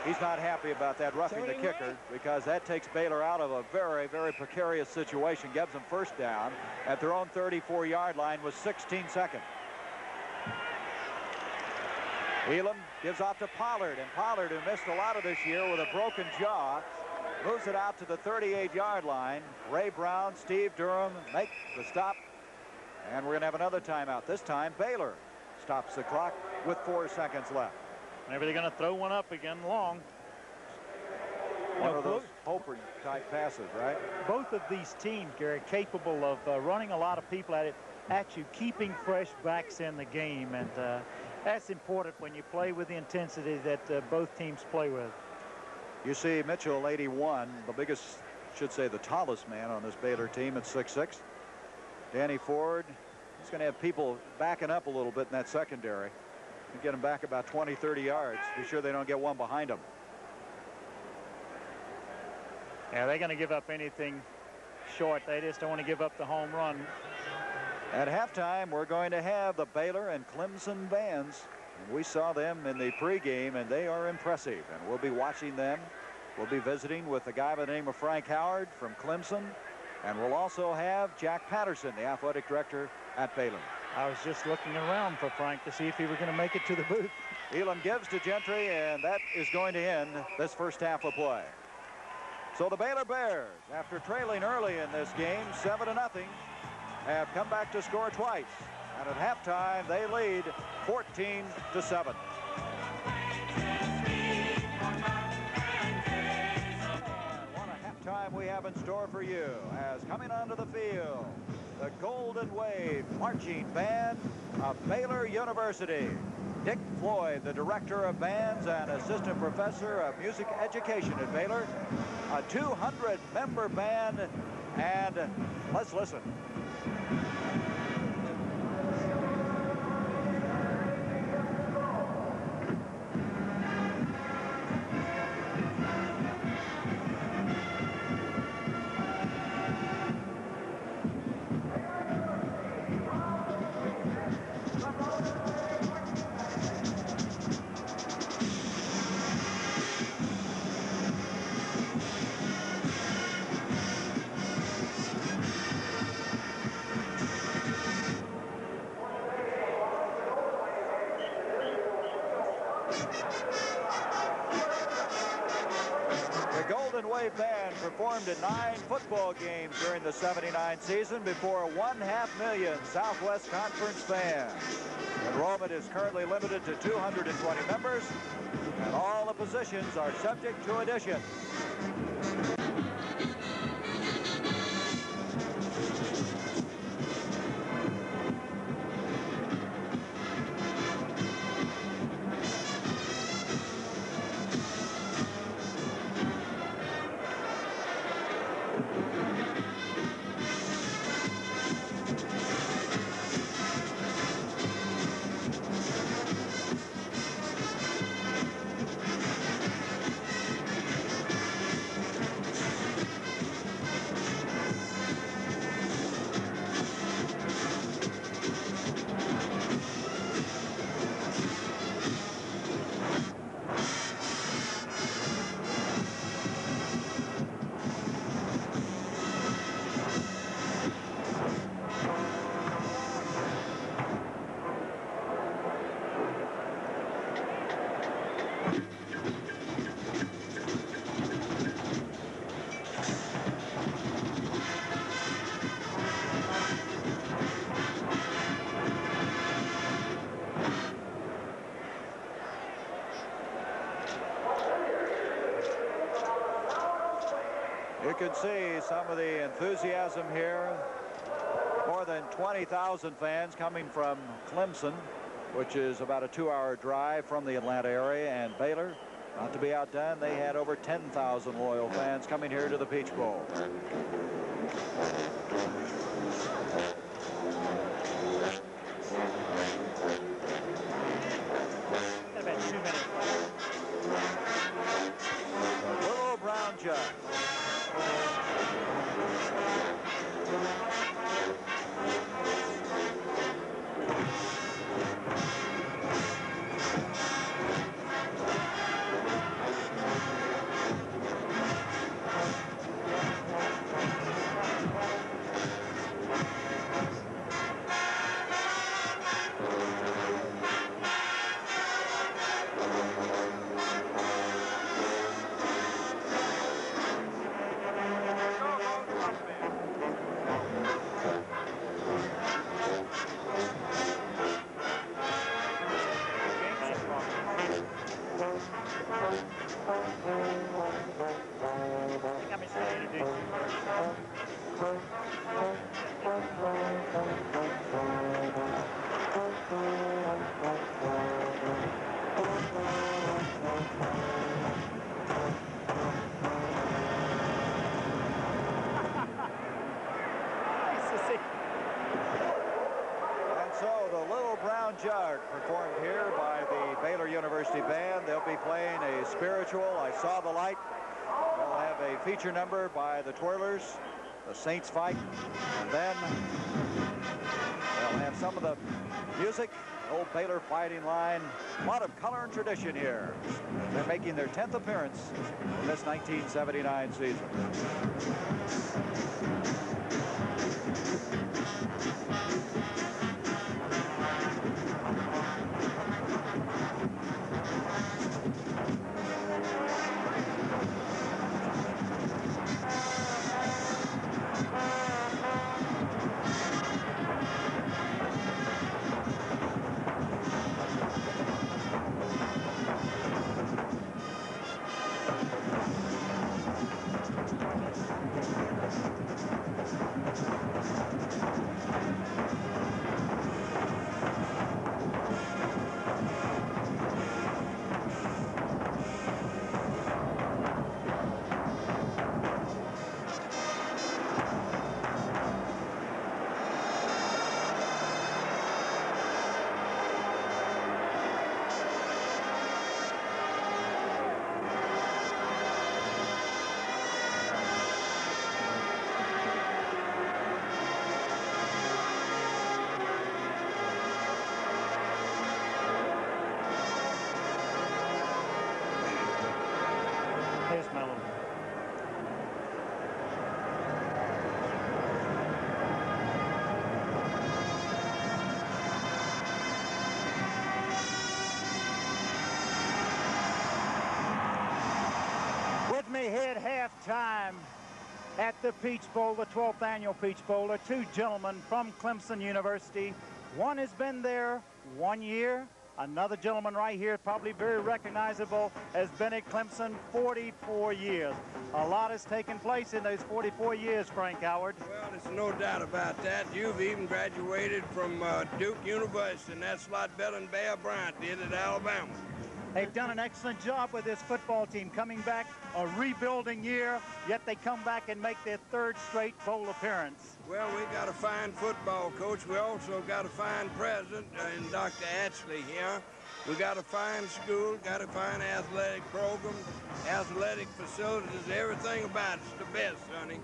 he's not happy about that roughing the kicker, because that takes Baylor out of a very, very precarious situation, gives them first down at their own 34-yard line with 16 seconds. Elam gives off to Pollard, and Pollard, who missed a lot of this year with a broken jaw, moves it out to the 38-yard line. Ray Brown, Steve Durham make the stop, and we're going to have another timeout. This time Baylor stops the clock with 4 seconds left. Maybe they're going to throw one up again long. One of those Hopper-type passes, right? Both of these teams, Gary, capable of running a lot of people at you, keeping fresh backs in the game, and that's important when you play with the intensity that both teams play with. You see Mitchell, 81, the biggest, should say the tallest man on this Baylor team at 6'6". Danny Ford, he's going to have people backing up a little bit in that secondary. Get them back about 20, 30 yards. Be sure they don't get one behind them. Yeah, they're going to give up anything short. They just don't want to give up the home run. At halftime, we're going to have the Baylor and Clemson bands. And we saw them in the pregame, and they are impressive. And we'll be watching them. We'll be visiting with a guy by the name of Frank Howard from Clemson. And we'll also have Jack Patterson, the athletic director at Baylor. I was just looking around for Frank to see if he were going to make it to the booth. Elam gives to Gentry, and that is going to end this first half of play. So the Baylor Bears, after trailing early in this game, 7-0, have come back to score twice. And at halftime, they lead 14-7. What a halftime we have in store for you, as coming onto the field, the Golden Wave Marching Band of Baylor University. Dick Floyd, the director of bands and assistant professor of music education at Baylor, a 200-member band, and let's listen. Golden Wave Band performed in 9 football games during the '79 season before 1,500,000 Southwest Conference fans. Enrollment is currently limited to 220 members, and all the positions are subject to addition. You can see some of the enthusiasm here. More than 20,000 fans coming from Clemson, which is about a 2-hour drive from the Atlanta area, and Baylor, not to be outdone, they had over 10,000 loyal fans coming here to the Peach Bowl. About 2 minutes. The little brown jug. Jug performed here by the Baylor University Band. They'll be playing a spiritual, I Saw the Light. They'll have a feature number by the Twirlers, the Saints Fight, and then they'll have some of the music, old Baylor fighting line. A lot of color and tradition here. They're making their 10th appearance in this 1979 season. halftime at the Peach Bowl, the 12th annual Peach Bowl, are two gentlemen from Clemson University. One has been there 1 year. Another gentleman right here, probably very recognizable, has been at Clemson 44 years. A lot has taken place in those 44 years, Frank Howard. Well, there's no doubt about that. You've even graduated from Duke University, and that's a lot better than Bear Bryant did at Alabama. They've done an excellent job with this football team, coming back a rebuilding year, yet they come back and make their third straight bowl appearance. Well, we got a fine football coach. We also got a fine president in Dr. Atchley here. We got a fine school, got a fine athletic program, athletic facilities, everything about it's the best, sonny.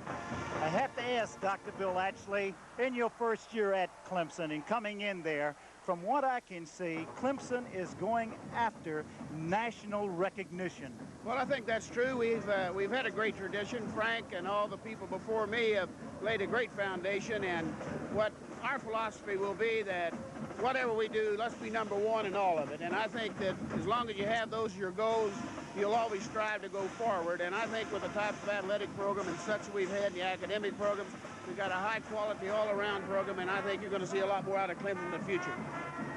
I have to ask Dr. Bill Atchley, in your first year at Clemson and coming in there, from what I can see, Clemson is going after national recognition. Well, I think that's true. We've had a great tradition. Frank and all the people before me have laid a great foundation, and what our philosophy will be that whatever we do, let's be number one in all of it. And I think that as long as you have those your goals, you'll always strive to go forward. And I think with the type of athletic program and such we've had in the academic programs, we've got a high-quality all-around program, and I think you're going to see a lot more out of Clemson in the future.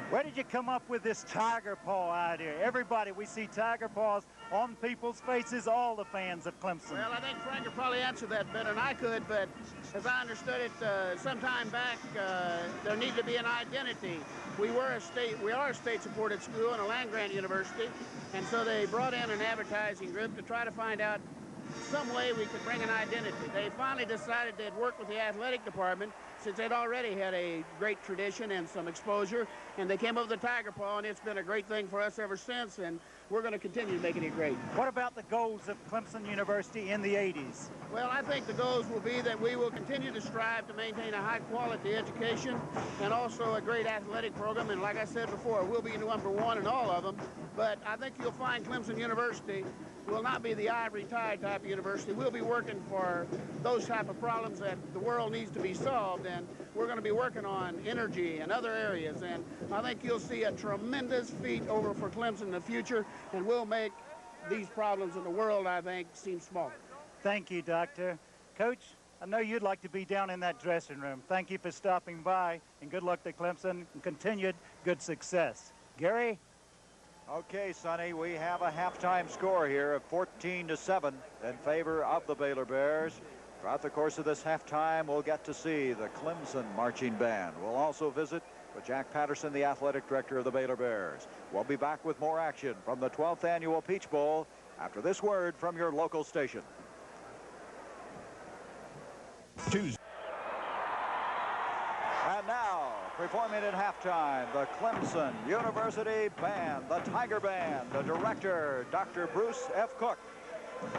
Where did you come up with this tiger paw idea? Everybody, we see tiger paws on people's faces, all the fans of Clemson. Well, I think Frank could probably answer that better than I could, but as I understood it some time back, there needed to be an identity. We are a state-supported school and a land-grant university, and so they brought in an advertising group to try to find out some way we could bring an identity. They finally decided they'd work with the athletic department since they'd already had a great tradition and some exposure, and they came up with the tiger paw, and it's been a great thing for us ever since, and we're going to continue making it great. What about the goals of Clemson University in the 80s? Well, I think the goals will be that we will continue to strive to maintain a high-quality education and also a great athletic program, and like I said before, we'll be number one in all of them, but I think you'll find Clemson University will not be the ivory tie type of university. We'll be working for those type of problems that the world needs to be solved, and we're going to be working on energy and other areas, and I think you'll see a tremendous feat over for Clemson in the future, and we'll make these problems in the world, I think, seem smaller. Thank you, Doctor. Coach, I know you'd like to be down in that dressing room. Thank you for stopping by, and good luck to Clemson and continued good success. Gary? Okay, Sonny, we have a halftime score here of 14-7 in favor of the Baylor Bears. Throughout the course of this halftime, we'll get to see the Clemson marching band. We'll also visit with Jack Patterson, the athletic director of the Baylor Bears. We'll be back with more action from the 12th annual Peach Bowl after this word from your local station. Tuesday. And now, performing at halftime, the Clemson University Band, the Tiger Band, the director, Dr. Bruce F. Cook.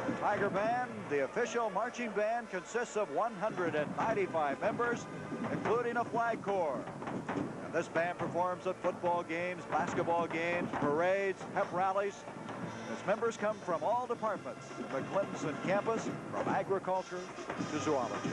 The Tiger Band, the official marching band, consists of 195 members, including a flag corps. And this band performs at football games, basketball games, parades, pep rallies. Its members come from all departments of the Clemson campus, from agriculture to zoology.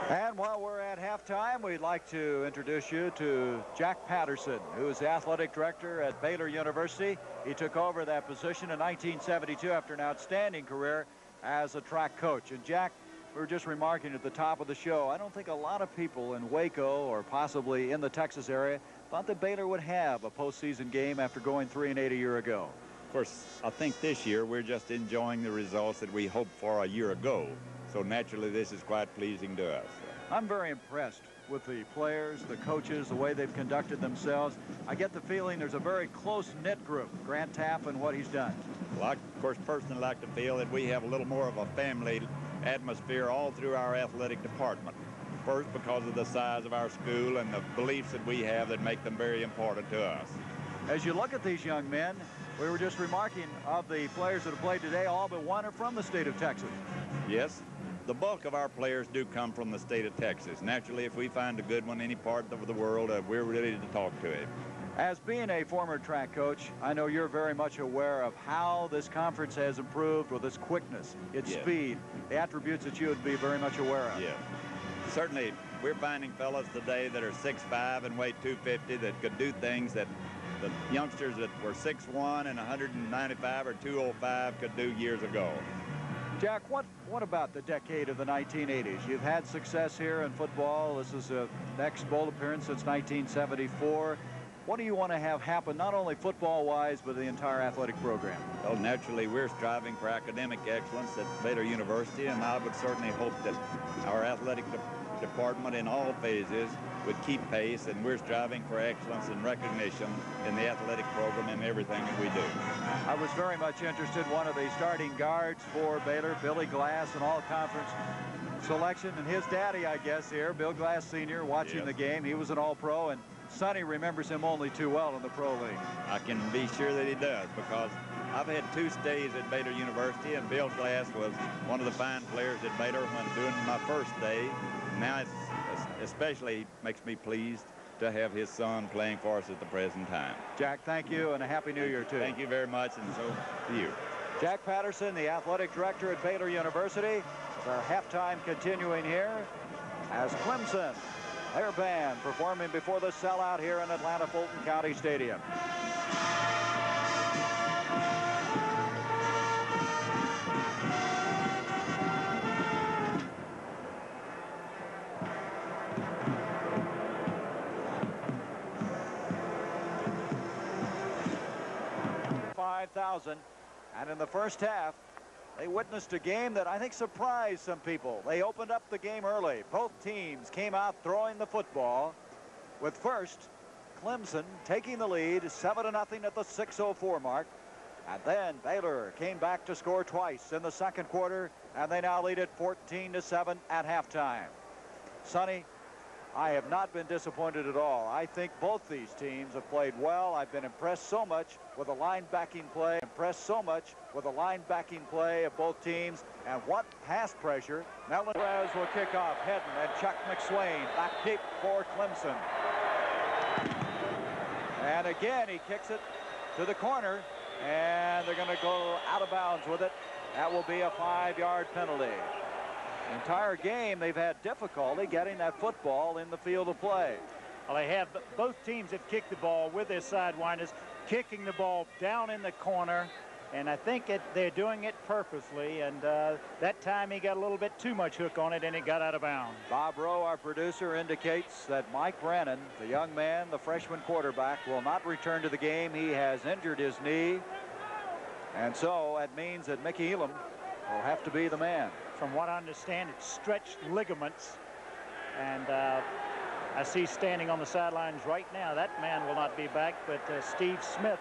And while we're at halftime, we'd like to introduce you to Jack Patterson, who is the athletic director at Baylor University. He took over that position in 1972 after an outstanding career as a track coach. And Jack, we were just remarking at the top of the show, I don't think a lot of people in Waco or possibly in the Texas area thought that Baylor would have a postseason game after going 3-8 a year ago. Of course, I think this year we're just enjoying the results that we hoped for a year ago. So naturally, this is quite pleasing to us. I'm very impressed with the players, the coaches, the way they've conducted themselves. I get the feeling there's a very close-knit group, Grant Taff and what he's done. Well, I, of course, personally like to feel that we have a little more of a family atmosphere all through our athletic department. First, because of the size of our school and the beliefs that we have that make them very important to us. As you look at these young men, we were just remarking of the players that have played today, all but one are from the state of Texas. Yes, the bulk of our players do come from the state of Texas. Naturally, if we find a good one any part of the world, we're ready to talk to him. As being a former track coach, I know you're very much aware of how this conference has improved with its quickness, its speed, the attributes that you would be very much aware of. Yeah. Certainly, we're finding fellas today that are 6'5" and weigh 250 that could do things that the youngsters that were 6'1" and 195 or 205 could do years ago. Jack, what about the decade of the 1980s? You've had success here in football. This is the next bowl appearance since 1974. What do you want to have happen, not only football-wise, but the entire athletic program? Well, naturally, we're striving for academic excellence at Baylor University, and I would certainly hope that our athletic department in all phases would keep pace, and we're striving for excellence and recognition in the athletic program and everything that we do. I was very much interested in one of the starting guards for Baylor, Billy Glass, an all-conference selection, and his daddy, I guess, here, Bill Glass Sr., watching the game. He was an all-pro, and Sonny remembers him only too well in the pro league. I can be sure that he does, because I've had 2 stays at Baylor University, and Bill Glass was one of the fine players at Baylor when doing my first day. Now it especially makes me pleased to have his son playing for us at the present time. Jack, thank you, and a Happy New Year, too. Thank you very much, and so to you. Jack Patterson, the athletic director at Baylor University. With our halftime continuing here as Clemson, their band, performing before the sellout here in Atlanta Fulton County Stadium. And in the first half, they witnessed a game that I think surprised some people. They opened up the game early. Both teams came out throwing the football, with first Clemson taking the lead 7-0 at the 6:04 mark. And then Baylor came back to score twice in the second quarter, and they now lead it 14-7 at halftime. Sonny, I have not been disappointed at all. I think both these teams have played well. I've been impressed so much with the linebacking play. Of both teams. And what pass pressure. Melvin Perez will kick off. Hedden and Chuck McSwain back deep for Clemson. And again, he kicks it to the corner. And they're going to go out of bounds with it. That will be a 5-yard penalty. The entire game, they've had difficulty getting that football in the field of play. Well, they have. Both teams have kicked the ball with their sidewinders, kicking the ball down in the corner, and I think they're doing it purposely, and that time he got a little bit too much hook on it, and it got out of bounds. Bob Rowe, our producer, indicates that Mike Brannon, the young man, the freshman quarterback, will not return to the game. He has injured his knee, and so that means that Mickey Elam will have to be the man. From what I understand, it's stretched ligaments, and I see standing on the sidelines right now, that man will not be back, but Steve Smith,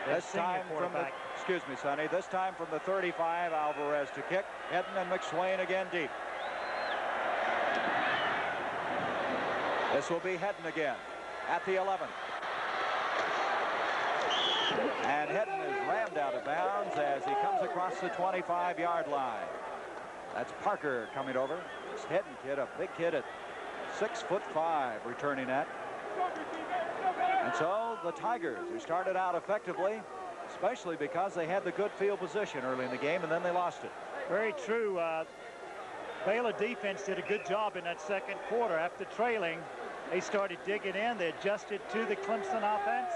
this time from the, excuse me, Sonny, this time from the 35, Alvarez to kick. Hedden and McSwain again deep. This will be Hedden again at the 11. And Hedden is rammed out of bounds as he comes across the 25-yard line. That's Parker coming over. This Hedden kid, a big kid at 6'5", returning that. And so the Tigers, who started out effectively, especially because they had the good field position early in the game, and then they lost it. Very true. Baylor defense did a good job in that second quarter. After trailing, they started digging in. They adjusted to the Clemson offense.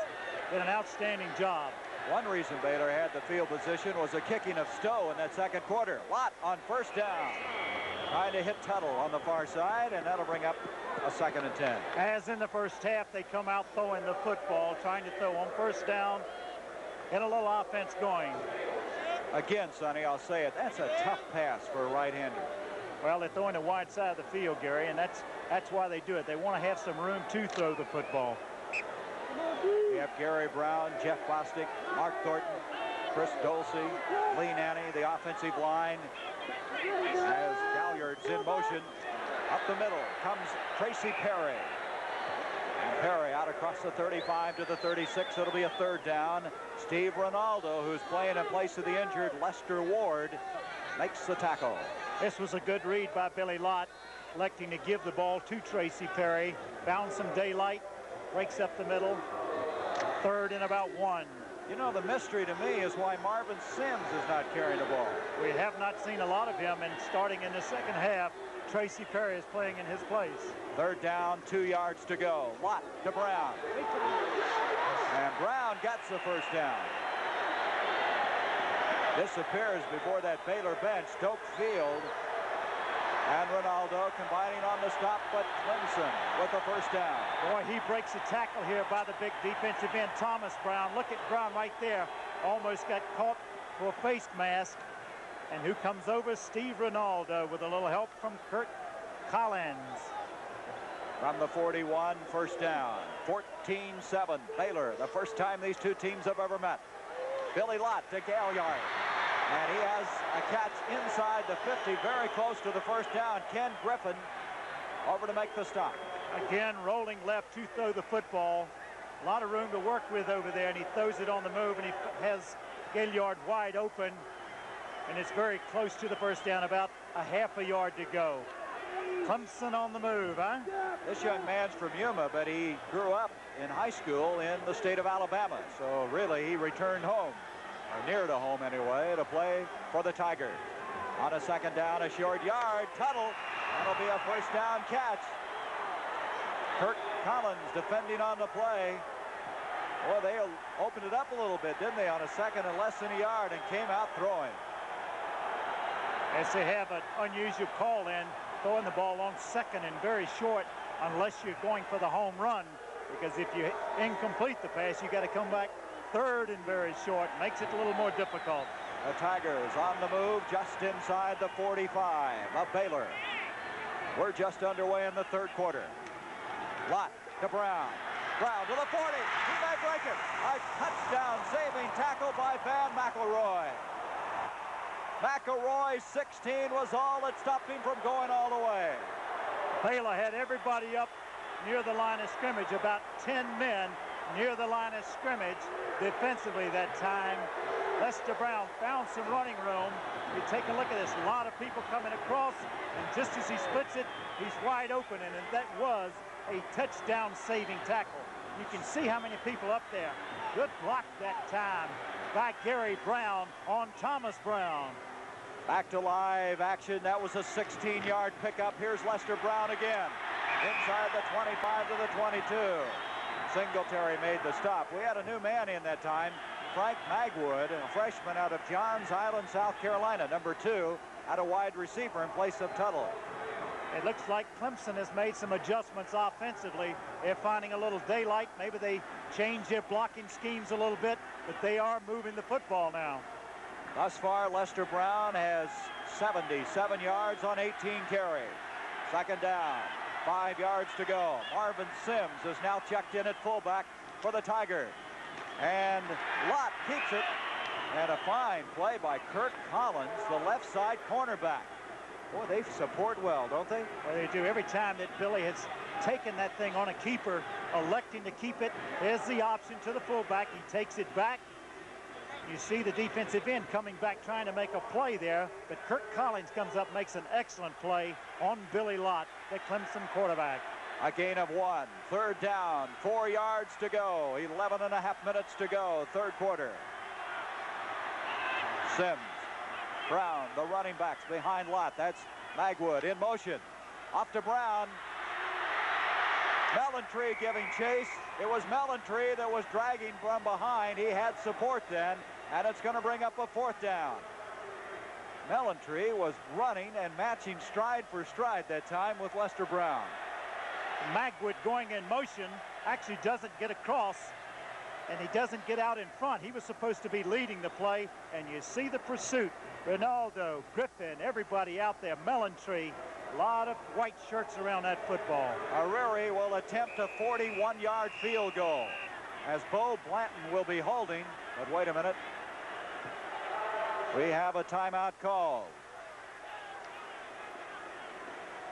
Did an outstanding job. One reason Baylor had the field position was a kicking of Stowe in that second quarter. Lott on first down. Trying to hit Tuttle on the far side, and that'll bring up a 2nd and 10. As in the first half, they come out throwing the football, trying to throw on first down, get a little offense going. Again, Sonny, I'll say it, that's a tough pass for a right-hander. Well, they're throwing the wide side of the field, Gary, and that's why they do it. They want to have some room to throw the football. We have Gary Brown, Jeff Bostic, Mark Thornton, Chris Dolce, Lee Nanny, the offensive line. As Galliard's in motion, up the middle comes Tracy Perry. And Perry out across the 35 to the 36. It'll be a 3rd down. Steve Ronaldo, who's playing in place of the injured Lester Ward, makes the tackle. This was a good read by Billy Lott, electing to give the ball to Tracy Perry. Found some daylight, breaks up the middle. 3rd and about 1. You know, the mystery to me is why Marvin Sims is not carrying the ball. We have not seen a lot of him, and starting in the second half, Tracy Perry is playing in his place. 3rd down, 2 yards to go. Lott to Brown. And Brown gets the first down. Disappears before that Baylor bench. Doak Field and Ronaldo combining on the stop, but Clemson with the first down. Boy, he breaks a tackle here by the big defensive end, Thomas Brown. Look at Brown right there. Almost got caught for a face mask. And who comes over? Steve Ronaldo with a little help from Kurt Collins. From the 41, first down. 14-7, Baylor. The first time these two teams have ever met. Billy Lott to Galliard. And he has a catch inside the 50, very close to the first down. Ken Griffin over to make the stop. Again, rolling left to throw the football. A lot of room to work with over there, and he throws it on the move, and he has Galliard wide open. And it's very close to the first down, about a half a yard to go. Clemson on the move, huh? This young man's from Yuma, but he grew up in high school in the state of Alabama. So really, he returned home, or near to home anyway, to play for the Tigers. On a second down, a short yard, Tuttle. That'll be a first down catch. Kirk Collins defending on the play. Well, they opened it up a little bit, didn't they, on a second and less than a yard, and came out throwing. As they have an unusual call in, throwing the ball on second and very short, unless you're going for the home run, because if you incomplete the pass, you got to come back third and very short. Makes it a little more difficult. The Tigers on the move just inside the 45 of Baylor. We're just underway in the third quarter. Lott to Brown. Brown to the 40. He may break it. A touchdown saving tackle by Van McElroy. McElroy's 16 was all that stopped him from going all the way. Baylor had everybody up near the line of scrimmage, about 10 men near the line of scrimmage defensively that time. Lester Brown found some running room. You take a look at this, a lot of people coming across, and just as he splits it, he's wide open, and that was a touchdown saving tackle. You can see how many people up there. Good block that time by Gary Brown on Thomas Brown. Back to live action. That was a 16-yard pickup. Here's Lester Brown again. Inside the 25 to the 22. Singletary made the stop. We had a new man in that time, Frank Magwood, a freshman out of Johns Island, South Carolina, number 2, at a wide receiver in place of Tuttle. It looks like Clemson has made some adjustments offensively. They're finding a little daylight. Maybe they changed their blocking schemes a little bit, but they are moving the football now. Thus far, Lester Brown has 77 yards on 18 carries. Second down, 5 yards to go. Marvin Sims is now checked in at fullback for the Tigers. And Lott keeps it. And a fine play by Kirk Collins, the left side cornerback. Boy, they support well, don't they? Well, they do. Every time that Billy has taken that thing on a keeper, electing to keep it, there's the option to the fullback. He takes it back. You see the defensive end coming back trying to make a play there, but Kirk Collins comes up, makes an excellent play on Billy Lott, the Clemson quarterback. A gain of 1. Third down, 4 yards to go. 11 and a half minutes to go, third quarter. Sims. Brown, the running backs behind Lott. That's Magwood in motion. Off to Brown. Melantree giving chase. It was Melantree that was dragging from behind. He had support then, and it's going to bring up a 4th down. Melantree was running and matching stride for stride that time with Lester Brown. Magwood going in motion actually doesn't get across, and he doesn't get out in front. He was supposed to be leading the play, and you see the pursuit. Ronaldo, Griffin, everybody out there. Melantree, a lot of white shirts around that football. Arreri will attempt a 41-yard field goal as Bo Blanton will be holding. But wait a minute. We have a timeout call.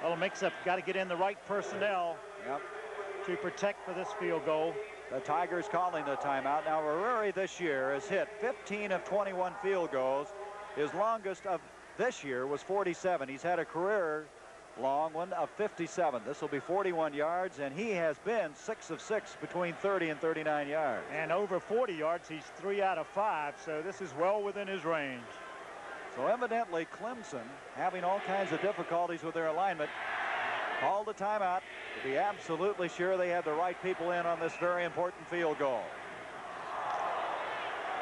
Well, a mix-up. Got to get in the right personnel to protect for this field goal. The Tigers calling the timeout. Now, Arreri this year has hit 15 of 21 field goals. His longest of this year was 47. He's had a career long one of 57. This will be 41 yards, and he has been 6 of 6 between 30 and 39 yards. And over 40 yards, he's 3 out of 5, so this is well within his range. So evidently Clemson, having all kinds of difficulties with their alignment, called a timeout to be absolutely sure they had the right people in on this very important field goal.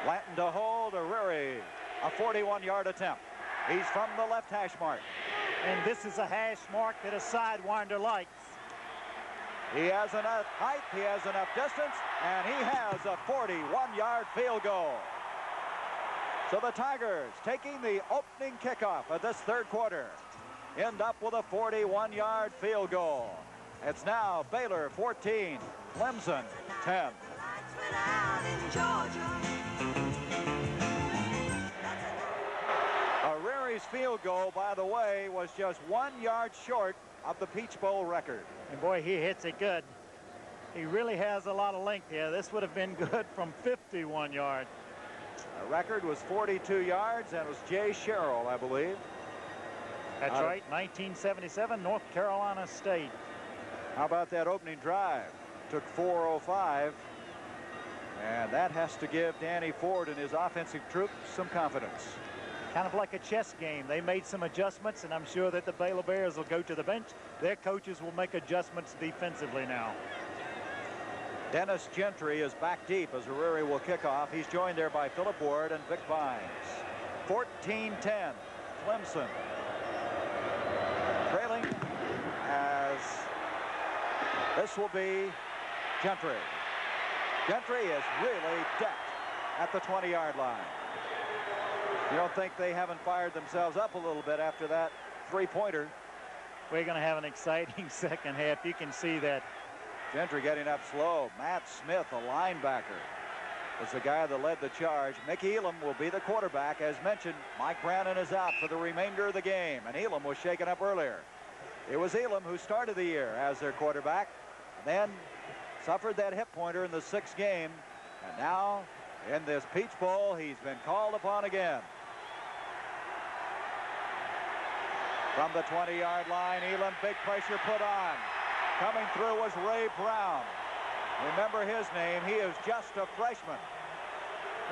Blanton to hold. Arreri, a 41-yard attempt. He's from the left hash mark. And this is a hash mark that a sidewinder likes. He has enough height, he has enough distance, and he has a 41-yard field goal. So the Tigers, taking the opening kickoff of this 3rd quarter, end up with a 41-yard field goal. It's now Baylor 14, Clemson 10. Arreri's field goal, by the way, was just 1 yard short of the Peach Bowl record. And boy, he hits it good. He really has a lot of length here. This would have been good from 51 yards. The record was 42 yards, and it was Jay Sherrill, I believe. That's right, 1977, North Carolina State. How about that opening drive? Took 4:05, and that has to give Danny Ford and his offensive troop some confidence. Kind of like a chess game. They made some adjustments, and I'm sure that the Baylor Bears will go to the bench. Their coaches will make adjustments defensively now. Dennis Gentry is back deep as Arreri will kick off. He's joined there by Philip Ward and Vic Vines. 14-10, Clemson. Trailing as this will be Gentry. Gentry is really decked at the 20-yard line. You don't think they haven't fired themselves up a little bit after that 3-pointer? We're going to have an exciting second half. You can see that. Gentry getting up slow. Matt Smith, a linebacker, is the guy that led the charge. Mickey Elam will be the quarterback. As mentioned, Mike Brannon is out for the remainder of the game, and Elam was shaken up earlier. It was Elam who started the year as their quarterback, then suffered that hip pointer in the 6th game, and now in this Peach Bowl, he's been called upon again. From the 20-yard line, Elam, big pressure put on. Coming through was Ray Brown. Remember his name. He is just a freshman.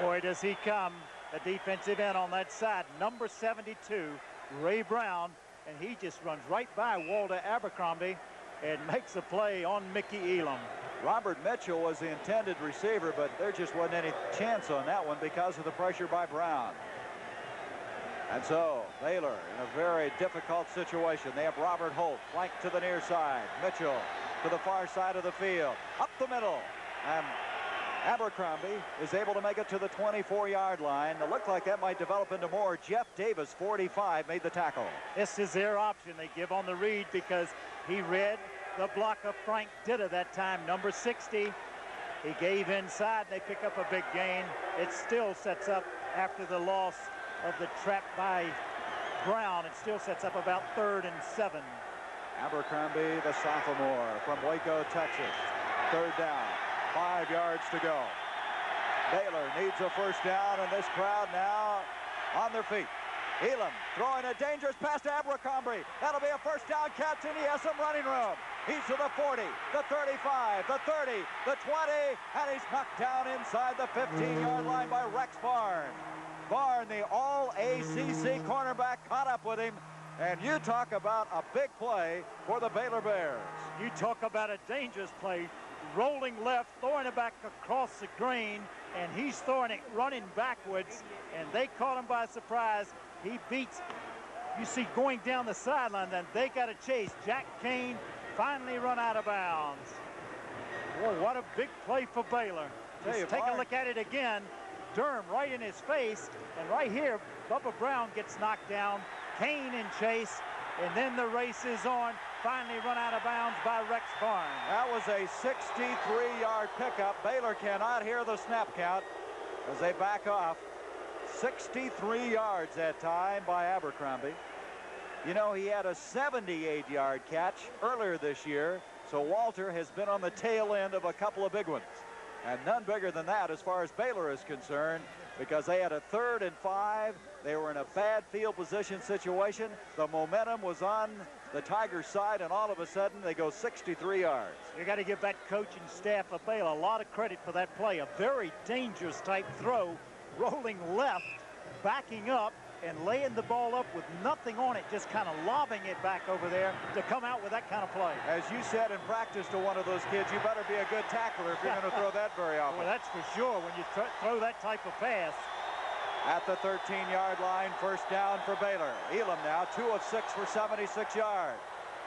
Boy, does he come. The defensive end on that side, number 72, Ray Brown, and he just runs right by Walter Abercrombie and makes a play on Mickey Elam. Robert Mitchell was the intended receiver, but there just wasn't any chance on that one because of the pressure by Brown. And so Baylor in a very difficult situation. They have Robert Holt flanked to the near side. Mitchell to the far side of the field. Up the middle. And Abercrombie is able to make it to the 24-yard line. It looked like that might develop into more. Jeff Davis, 45, made the tackle. This is their option. They give on the read because he read the block of Frank Ditta that time, number 60. He gave inside. They pick up a big gain. It still sets up after the loss of the trap by Brown. It still sets up about 3rd and 7. Abercrombie, the sophomore from Waco, Texas. 3rd down, 5 yards to go. Baylor needs a 1st down, and this crowd now on their feet. Elam throwing a dangerous pass to Abercrombie. That'll be a 1st down catch, and he has some running room. He's to the 40, the 35, the 30, the 20, and he's knocked down inside the 15-yard line by Rex Barnes. Barnes, the all-ACC cornerback, caught up with him And you talk about a big play for the Baylor Bears. You talk about a dangerous play. Rolling left, throwing it back across the green, and he's throwing it running backwards, and they caught him by surprise. He beats, you see, going down the sideline, then they got to chase. Jack Kane finally run out of bounds. Whoa, what a big play for Baylor. Just take a look at it again. Durham right in his face, and right here, Bubba Brown gets knocked down. Kane in chase, and then the race is on. Finally run out of bounds by Rex Barnes. That was a 63-yard pickup. Baylor cannot hear the snap count as they back off. 63 yards that time by Abercrombie. You know, he had a 78-yard catch earlier this year, so Walter has been on the tail end of a couple of big ones. And none bigger than that as far as Baylor is concerned, because they had a 3rd and 5. They were in a bad field position situation. The momentum was on the Tigers' side, and all of a sudden they go 63 yards. You got to give that coaching staff of Baylor a lot of credit for that play. A very dangerous type throw, rolling left, backing up, and laying the ball up with nothing on it, just kind of lobbing it back over there to come out with that kind of play. As you said in practice to one of those kids, you better be a good tackler if you're going to throw that very often. Well, that's for sure when you throw that type of pass. At the 13-yard line, first down for Baylor. Elam now 2 of 6 for 76 yards.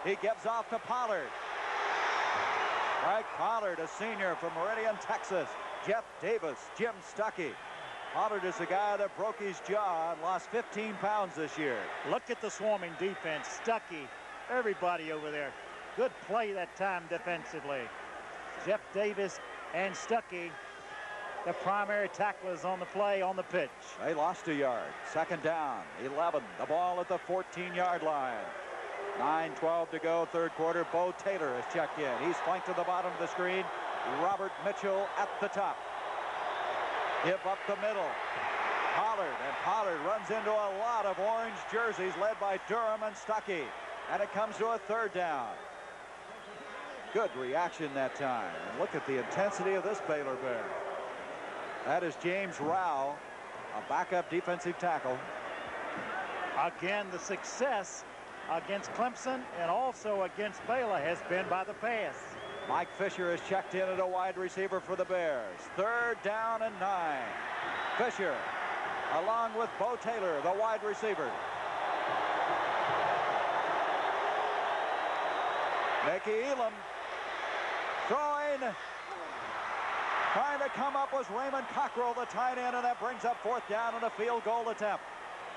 He gives off to Pollard. Mike Pollard, a senior from Meridian, Texas. Jeff Davis, Jim Stuckey. Pollard is the guy that broke his jaw and lost 15 pounds this year. Look at the swarming defense. Stuckey, everybody over there. Good play that time defensively. Jeff Davis and Stuckey, the primary tacklers on the play on the pitch. They lost a yard. Second down, 11. The ball at the 14-yard line. 9:12 to go, third quarter. Bo Taylor has checked in. He's flanked to the bottom of the screen. Robert Mitchell at the top. Give up the middle. Pollard runs into a lot of orange jerseys led by Durham and Stuckey. And it comes to a third down. Good reaction that time. And look at the intensity of this Baylor Bear. That is James Rao, a backup defensive tackle. Again, the success against Clemson and also against Baylor has been by the pass. Mike Fisher has checked in at a wide receiver for the Bears. Third down and 9. Fisher, along with Bo Taylor, the wide receiver. Mickey Elam throwing. Trying to come up was Raymond Cockrell, the tight end, and that brings up fourth down and a field goal attempt.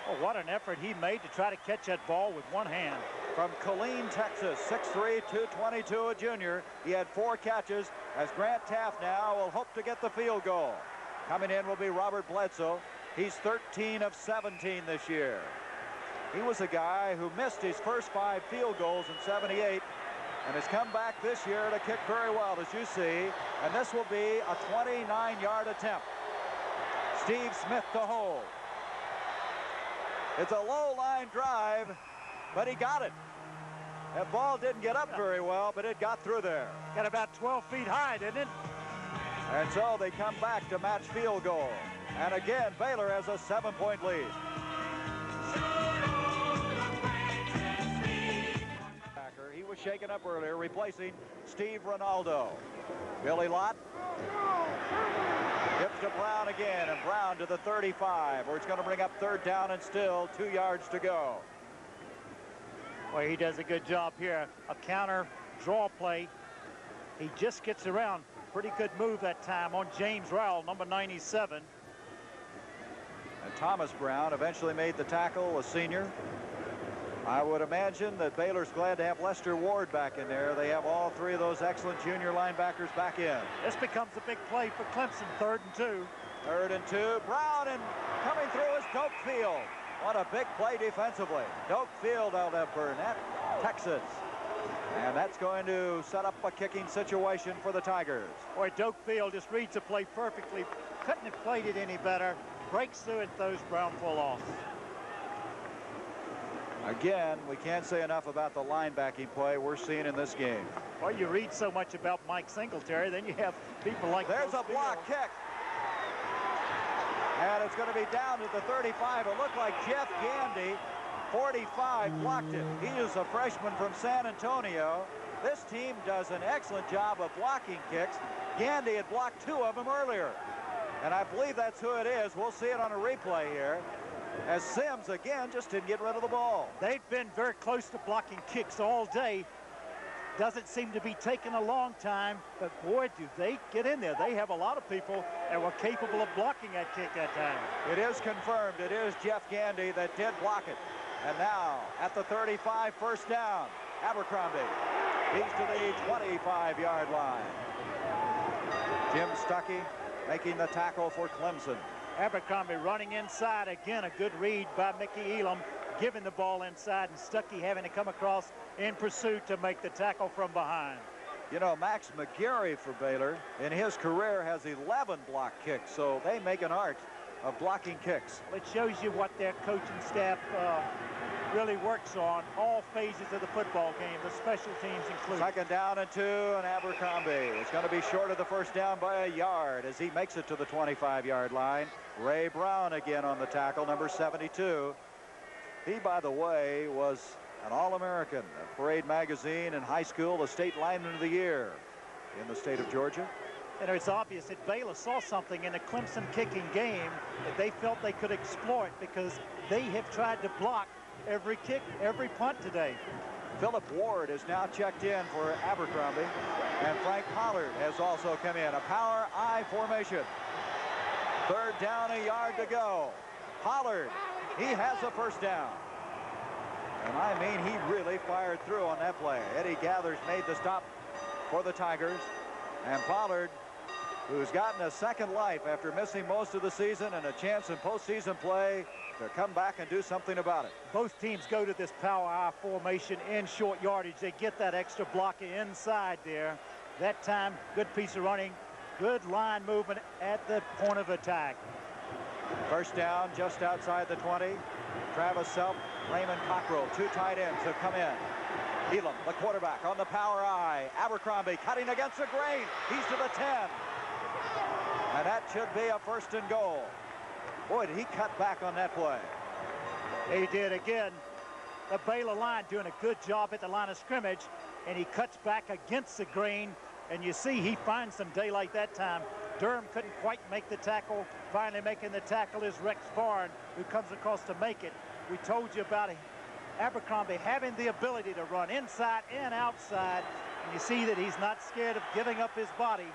Oh, what an effort he made to try to catch that ball with one hand. From Killeen, Texas, 6'3", 222, a junior. He had 4 catches as Grant Taft now will hope to get the field goal. Coming in will be Robert Bledsoe. He's 13 of 17 this year. He was a guy who missed his first 5 field goals in '78 and has come back this year to kick very well, as you see. And this will be a 29-yard attempt. Steve Smith to hold. It's a low line drive, but he got it. That ball didn't get up very well, but it got through there. Got about 12 feet high, didn't it? And so they come back to match field goal. And again, Baylor has a 7-point lead. He was shaken up earlier, replacing Steve Ronaldo. Billy Lott gives to Brown again, and Brown to the 35, where it's going to bring up third down and still 2 yards to go. Well, he does a good job here. A counter draw play. He just gets around. Pretty good move that time on James Rowell, number 97. And Thomas Brown eventually made the tackle, a senior. I would imagine that Baylor's glad to have Lester Ward back in there. They have all 3 of those excellent junior linebackers back in. This becomes a big play for Clemson, 3rd and 2. 3rd and 2. Brown, and coming through is Doak Field. What a big play defensively. Doak Field out of Burnett, Texas. And that's going to set up a kicking situation for the Tigers. Boy, Doak Field just reads the play perfectly. Couldn't have played it any better. Breaks through and throws Brown full off. Again, we can't say enough about the linebacking play we're seeing in this game. Well, you read so much about Mike Singletary, then you have people like there's a block kick. And it's going to be down to the 35. It looked like Jeff Gandy 45 blocked it. He is a freshman from San Antonio. This team does an excellent job of blocking kicks. Gandy had blocked 2 of them earlier. And I believe that's who it is. We'll see it on a replay here. As Sims, again, just didn't get rid of the ball. They've been very close to blocking kicks all day. Doesn't seem to be taking a long time, but boy, do they get in there. They have a lot of people that were capable of blocking that kick that time. It is confirmed. It is Jeff Gandy that did block it. And now, at the 35, first down, Abercrombie. He's to the 25-yard line. Jim Stuckey making the tackle for Clemson. Abercrombie running inside. Again, a good read by Mickey Elam, giving the ball inside, and Stuckey having to come across in pursuit to make the tackle from behind. You know, Max McGarry for Baylor in his career has 11 block kicks, so they make an art of blocking kicks. Well, it shows you what their coaching staff really works on, all phases of the football game, the special teams included. Second down and 2, and Abercrombie is going to be short of the first down by a yard as he makes it to the 25-yard line. Ray Brown again on the tackle, number 72. He, by the way, was an All-American at Parade Magazine in high school, the state lineman of the year in the state of Georgia. And it's obvious that Baylor saw something in the Clemson kicking game that they felt they could exploit, because they have tried to block every kick, every punt today. Philip Ward is now checked in for Abercrombie, and Frank Pollard has also come in. A power I formation. Third down, a yard to go. Pollard, he has a first down. And I mean, he really fired through on that play. Eddie Gathers made the stop for the Tigers. And Pollard, who's gotten a second life after missing most of the season and a chance in postseason play to come back and do something about it. Both teams go to this power I formation in short yardage. They get that extra blocker inside there. That time, good piece of running, good line movement at the point of attack. First down just outside the 20. Travis Self, Raymond Cockrell, 2 tight ends have come in. Elam, the quarterback, on the power I. Abercrombie cutting against the grain. He's to the 10. And that should be a first and goal. Boy, did he cut back on that play. He did again. The Baylor line doing a good job at the line of scrimmage, and he cuts back against the grain, and you see he finds some daylight that time. Durham couldn't quite make the tackle. Finally making the tackle is Rex Barn, who comes across to make it. We told you about Abercrombie having the ability to run inside and outside, and you see that he's not scared of giving up his body.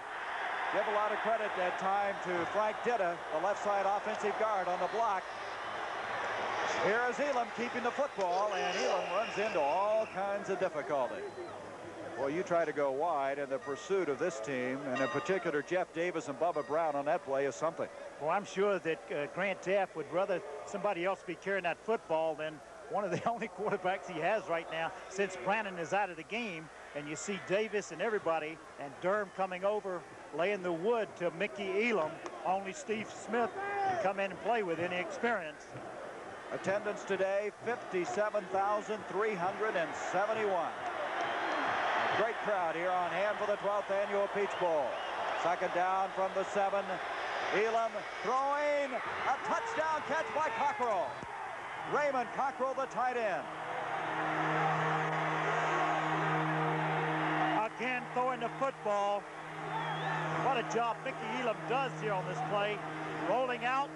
Give a lot of credit that time to Frank Ditta, the left side offensive guard on the block. Here is Elam keeping the football, and Elam runs into all kinds of difficulty. Well, you try to go wide, and the pursuit of this team, and in particular Jeff Davis and Bubba Brown on that play, is something. Well, I'm sure that Grant Teaff would rather somebody else be carrying that football than one of the only quarterbacks he has right now since Brannon is out of the game. And you see Davis and everybody, and Durham coming over, laying the wood to Mickey Elam. Only Steve Smith can come in and play with any experience. Attendance today, 57,371. A great crowd here on hand for the 12th annual Peach Bowl. Second down from the 7. Elam throwing, a touchdown catch by Cockrell. Raymond Cockrell, the tight end. Again, throwing the football. What a job Mickey Elam does here on this play. Rolling out,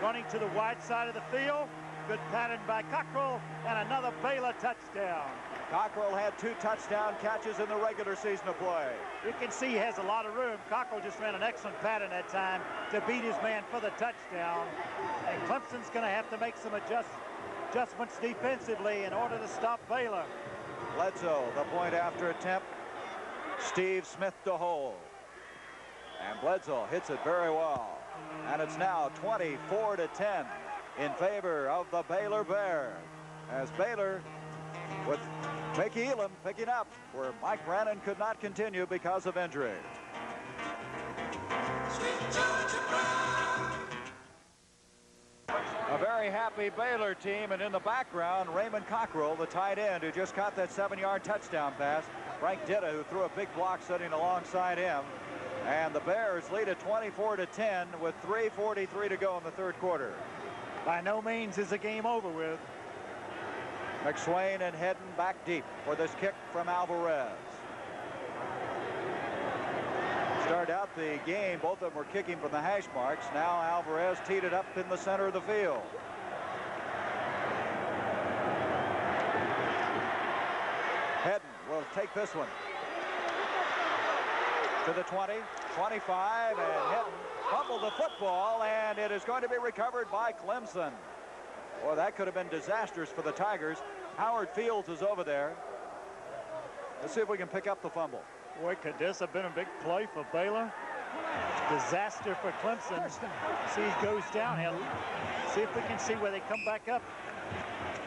running to the wide side of the field. Good pattern by Cockrell, and another Baylor touchdown. Cockrell had 2 touchdown catches in the regular season of play. You can see he has a lot of room. Cockrell just ran an excellent pattern that time to beat his man for the touchdown. And Clemson's going to have to make some adjustments defensively in order to stop Baylor. Bledsoe, the point after attempt. Steve Smith to hold. And Bledsoe hits it very well. And it's now 24-10 in favor of the Baylor Bears, as Baylor, with Mickey Elam picking up where Mike Brannon could not continue because of injury. A very happy Baylor team, and in the background, Raymond Cockrell, the tight end, who just caught that 7-yard touchdown pass. Frank Ditta, who threw a big block sitting alongside him. And the Bears lead at 24-10 with 3:43 to go in the third quarter. By no means is the game over with. McSwain and Hedden back deep for this kick from Alvarez. Started out the game, both of them were kicking from the hash marks. Now Alvarez teed it up in the center of the field. Hedden will take this one to the 20, 25, and Hedden fumbled the football, and it is going to be recovered by Clemson. Boy, that could have been disastrous for the Tigers. Howard Fields is over there. Let's see if we can pick up the fumble. Boy, could this have been a big play for Baylor? Disaster for Clemson. See, he goes downhill. See if we can see where they come back up.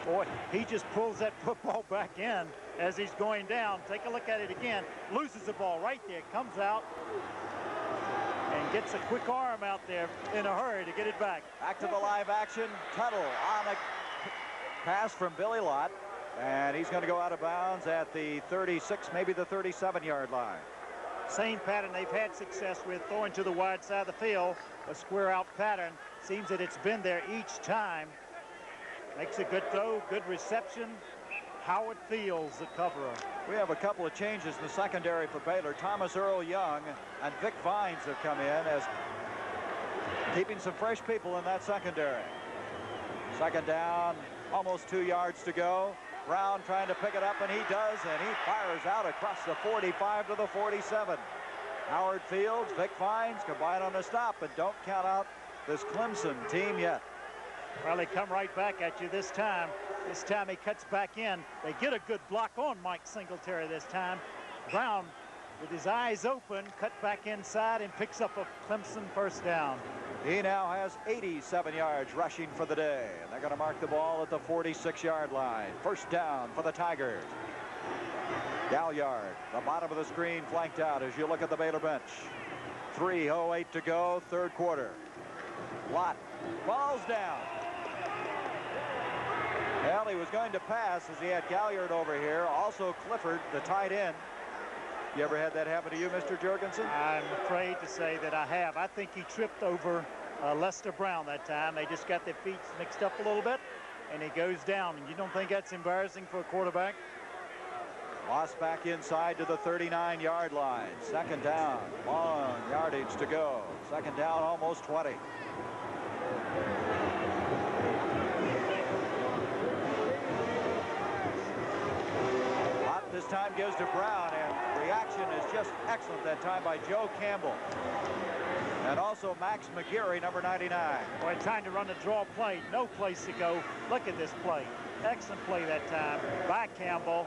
Boy, he just pulls that football back in as he's going down. Take a look at it again. Loses the ball right there. Comes out and gets a quick arm out there in a hurry to get it back. Back to the live action. Tuttle on a pass from Billy Lott. And he's going to go out of bounds at the 36, maybe the 37-yard line. Same pattern they've had success with, throwing to the wide side of the field. A square out pattern. Seems that it's been there each time. Makes a good throw, good reception. Howard Fields, the coverer. We have a couple of changes in the secondary for Baylor. Thomas Earl Young and Vic Vines have come in as keeping some fresh people in that secondary. Second down, almost 2 yards to go. Brown trying to pick it up, and he does, and he fires out across the 45 to the 47. Howard Fields, Vic Vines combine on the stop, but don't count out this Clemson team yet. Well, they come right back at you this time. This time he cuts back in. They get a good block on Mike Singletary this time. Brown, with his eyes open, cut back inside and picks up a Clemson first down. He now has 87 yards rushing for the day, and they're going to mark the ball at the 46-yard line. First down for the Tigers. Gaillard, the bottom of the screen, flanked out as you look at the Baylor bench. 3:08 to go, third quarter. Lott falls down. Well, he was going to pass as he had Gaillard over here. Also Clifford, the tight end. You ever had that happen to you, Mr. Jorgensen? I'm afraid to say that I have. I think he tripped over Lester Brown that time. They just got their feet mixed up a little bit, and he goes down. And you don't think that's embarrassing for a quarterback? Lost back inside to the 39-yard line. Second down, long yardage to go. Second down, almost 20. This time gives to Brown, and reaction is just excellent that time by Joe Campbell. And also Max McGarry, number 99. Boy, time to run a draw play. No place to go. Look at this play. Excellent play that time by Campbell.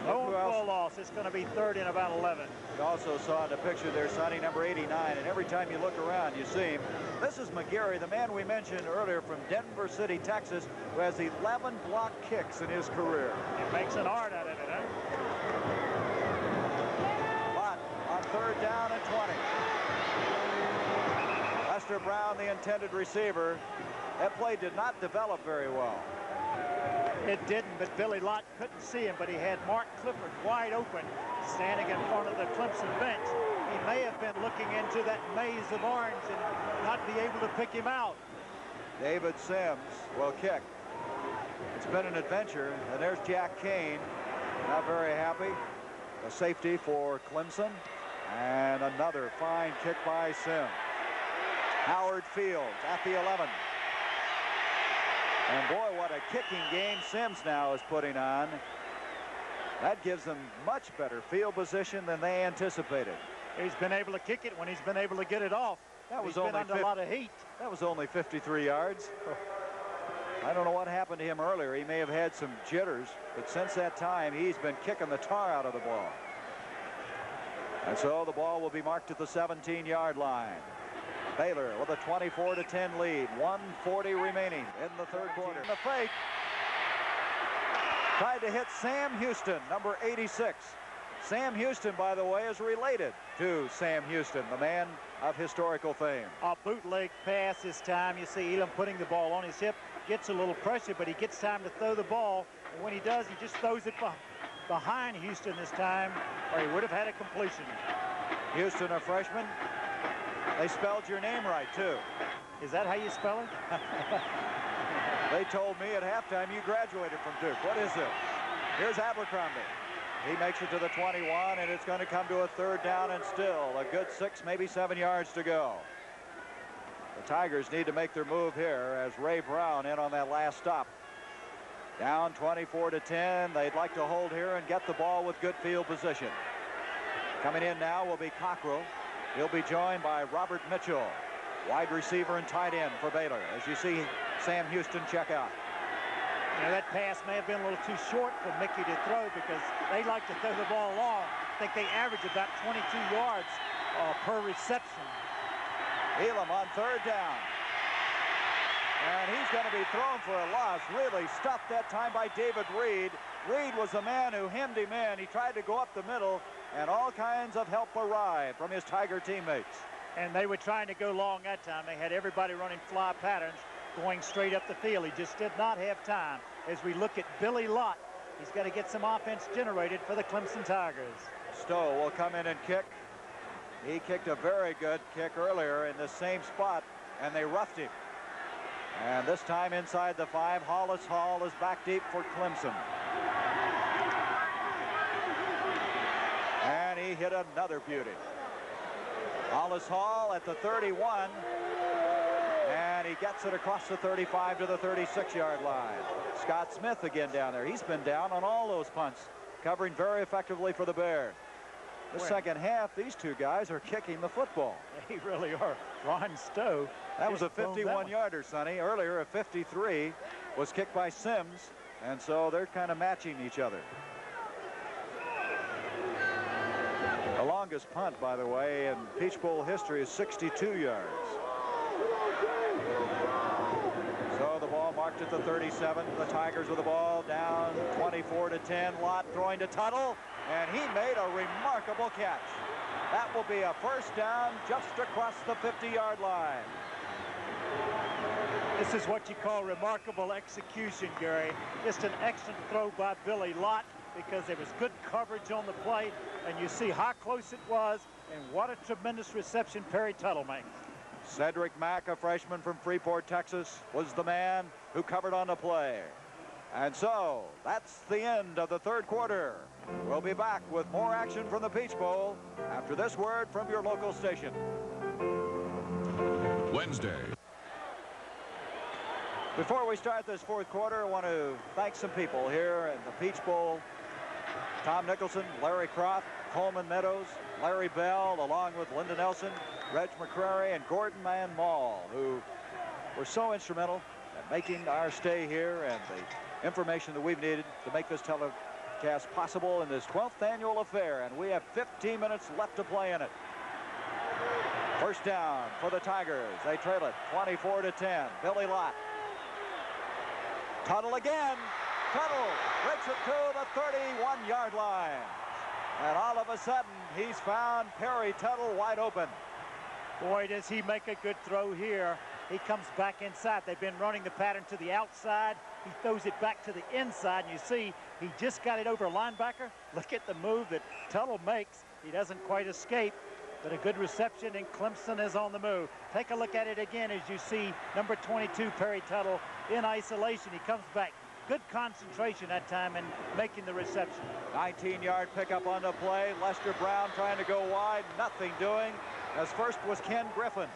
No full loss. It's going to be third and about 11. You also saw in the picture there signing number 89, and every time you look around, you see him. This is McGarry, the man we mentioned earlier from Denver City, Texas, who has 11 block kicks in his career. It makes an art out of it, huh? Lott on third down and 20. Lester Brown, the intended receiver. That play did not develop very well. It didn't, but Billy Lott couldn't see him, but he had Mark Clifford wide open, standing in front of the Clemson bench. He may have been looking into that maze of orange and not be able to pick him out. David Sims will kick. It's been an adventure, and there's Jack Kane, not very happy. A safety for Clemson, and another fine kick by Sims. Howard Fields at the 11. And boy, what a kicking game Sims now is putting on. That gives them much better field position than they anticipated. He's been able to kick it when he's been able to get it off. That was he's been under a lot of heat. That was only 53 yards. I don't know what happened to him earlier. He may have had some jitters, but since that time, he's been kicking the tar out of the ball. And so the ball will be marked at the 17-yard line. Baylor with a 24-10 lead. 1:40 remaining in the third quarter. The fake. Tried to hit Sam Houston, number 86. Sam Houston, by the way, is related to Sam Houston, the man of historical fame. A bootleg pass this time. You see Elam putting the ball on his hip. Gets a little pressure, but he gets time to throw the ball. And when he does, he just throws it behind Houston this time, or he would have had a completion. Houston, a freshman. They spelled your name right, too. Is that how you spell it? They told me at halftime you graduated from Duke. What is it? Here's Abercrombie. He makes it to the 21, and it's going to come to a third down and still a good 6, maybe 7 yards to go. The Tigers need to make their move here as Ray Brown in on that last stop. Down 24-10. They'd like to hold here and get the ball with good field position. Coming in now will be Cockrell. He'll be joined by Robert Mitchell, wide receiver and tight end for Baylor. As you see Sam Houston check out. You know, that pass may have been a little too short for Mickey to throw because they like to throw the ball long. I think they average about 22 yards per reception. Elam on third down. And he's going to be thrown for a loss. Really stuffed that time by David Reed. Reed was the man who hemmed him in. He tried to go up the middle, and all kinds of help arrived from his Tiger teammates. And they were trying to go long that time. They had everybody running fly patterns, going straight up the field. He just did not have time. As we look at Billy Lott, he's got to get some offense generated for the Clemson Tigers. Stowe will come in and kick. He kicked a very good kick earlier in the same spot, and they roughed him. And this time inside the 5, Hollis Hall is back deep for Clemson. And he hit another beauty. Hollis Hall at the 31. And he gets it across the 35 to the 36-yard line. Scott Smith again down there. He's been down on all those punts, covering very effectively for the Bears. The second half, these two guys are kicking the football. They really are. Ron Stowe. That was a 51-yarder, Sonny. Earlier, a 53 was kicked by Sims, and so they're kind of matching each other. The longest punt, by the way, in Peach Bowl history is 62 yards. So the ball marked at the 37. The Tigers with the ball down 24-10. Lott throwing to Tuttle, and he made a remarkable catch. That will be a first down just across the 50-yard line. This is what you call remarkable execution, Gary. Just an excellent throw by Billy Lott because there was good coverage on the play, and you see how close it was, and what a tremendous reception Perry Tuttle makes. Cedric Mack, a freshman from Freeport, Texas, was the man who covered on the play. And so that's the end of the third quarter. We'll be back with more action from the Peach Bowl after this word from your local station. Wednesday. Before we start this fourth quarter, I want to thank some people here in the Peach Bowl. Tom Nicholson, Larry Croft, Coleman Meadows, Larry Bell, along with Linda Nelson, Reg McCrary, and Gordon Man Mall, who were so instrumental in making our stay here and the information that we've needed to make this telecast possible in this 12th annual affair. And we have 15 minutes left to play in it. First down for the Tigers. They trail it 24-10. Billy Lott. Tuttle again. Tuttle breaks it to the 31-yard line. And all of a sudden, he's found Perry Tuttle wide open. Boy, does he make a good throw here. He comes back inside. They've been running the pattern to the outside. He throws it back to the inside. And you see, he just got it over a linebacker. Look at the move that Tuttle makes. He doesn't quite escape, but a good reception, and Clemson is on the move. Take a look at it again as you see number 22, Perry Tuttle, in isolation. He comes back. Good concentration that time in making the reception. 19-yard pickup on the play. Lester Brown trying to go wide. Nothing doing. As first was Ken Griffin.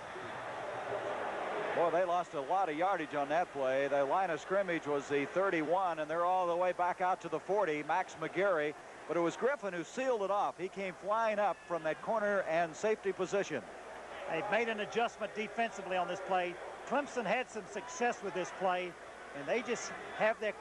Boy, they lost a lot of yardage on that play. The line of scrimmage was the 31, and they're all the way back out to the 40. Max McGarry. But it was Griffin who sealed it off. He came flying up from that corner and safety position. They've made an adjustment defensively on this play. Clemson had some success with this play, and they just have their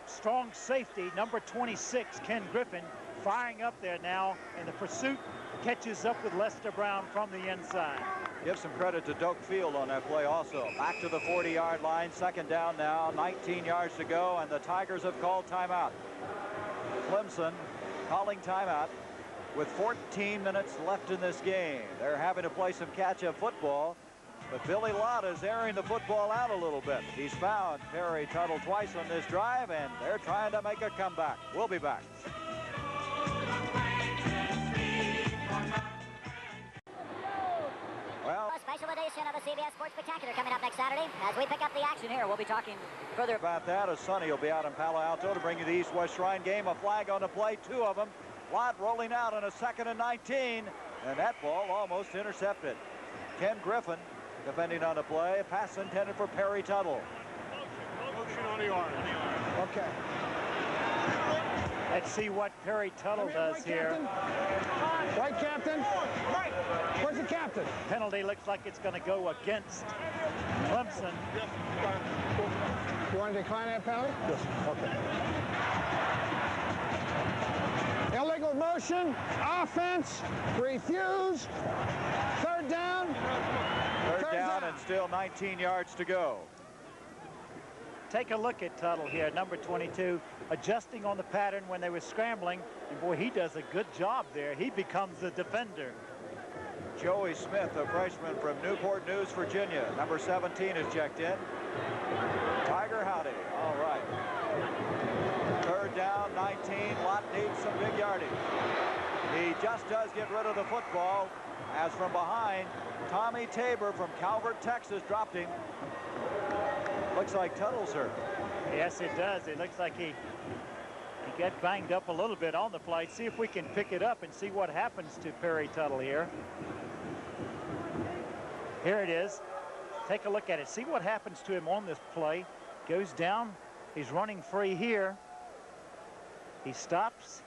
strong safety, number 26, Ken Griffin, firing up there now, and the pursuit catches up with Lester Brown from the inside. Give some credit to Doak Field on that play also. Back to the 40-yard line, second down now, 19 yards to go, and the Tigers have called timeout. Clemson calling timeout with 14 minutes left in this game. They're having to play some catch-up football, but Billy Lott is airing the football out a little bit. He's found Perry Tuttle twice on this drive, and they're trying to make a comeback. We'll be back. Well, special edition of the CBS Sports Spectacular coming up next Saturday. As we pick up the action here, we'll be talking further about that as Sonny will be out in Palo Alto to bring you the East-West Shrine game. A flag on the play, 2 of them. Lott rolling out on a 2nd and 19, and that ball almost intercepted. Ken Griffin defending on the play. A pass intended for Perry Tuttle. Motion on the arm. Okay. Let's see what Perry Tuttle does here. White captain. Where's the captain? Penalty looks like it's going to go against Clemson. You want to decline that penalty? Yes. Okay. Illegal motion. Offense. Refused. 3rd down. Third down and still 19 yards to go. Take a look at Tuttle here, number 22, adjusting on the pattern when they were scrambling. And boy, he does a good job there. He becomes the defender. Joey Smith, a freshman from Newport News, Virginia. Number 17 is checked in. Tiger Howdy. All right. 3rd down, 19. Lott needs some big yardage. He just does get rid of the football as from behind, Tommy Tabor from Calvert, Texas, dropped him. Looks like Tuttle's hurt. Yes, it does. It looks like he got banged up a little bit on the play. See if we can pick it up and see what happens to Perry Tuttle here. Here it is. Take a look at it. See what happens to him on this play. Goes down. He's running free here. He stops.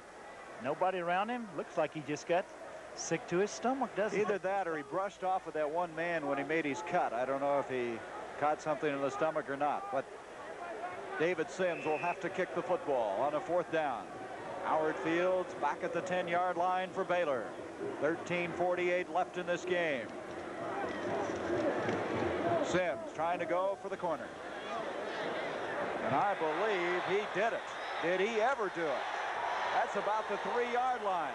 Nobody around him. Looks like he just got sick to his stomach, doesn't he? Either that or he brushed off with that one man when he made his cut. I don't know if he caught something in the stomach or not, but David Sims will have to kick the football on a 4th down. Howard Fields back at the 10-yard line for Baylor. 13:48 left in this game. Sims trying to go for the corner. And I believe he did it. Did he ever do it? That's about the 3-yard line.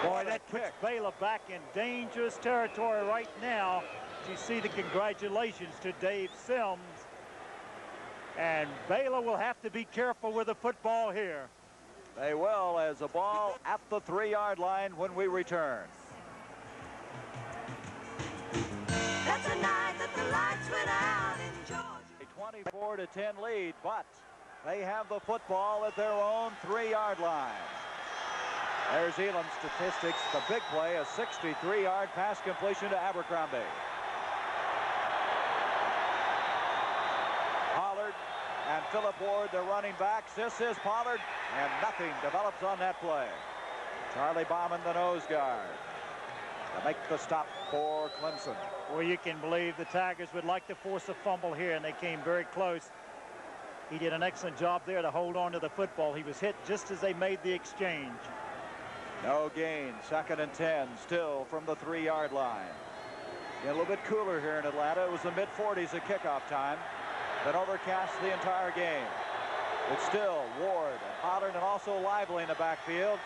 Boy, that puts Baylor back in dangerous territory right now. You see the congratulations to Dave Sims. And Baylor will have to be careful with the football here. They will, as a ball at the 3-yard line when we return. That's a night that the lights went out in Georgia. A 24-10 lead, but they have the football at their own 3-yard line. There's Elam's statistics. The big play, a 63-yard pass completion to Abercrombie. Pollard and Phillip Ward, the running backs. This is Pollard, and nothing develops on that play. Charlie Bauman, the nose guard, to make the stop for Clemson. Well, you can believe the Tigers would like to force a fumble here, and they came very close. He did an excellent job there to hold on to the football. He was hit just as they made the exchange. No gain. 2nd and 10, still from the 3-yard line. A little bit cooler here in Atlanta. It was the mid-40s at kickoff time. Been overcast the entire game. It's still Ward and Pollard and also Lively in the backfield.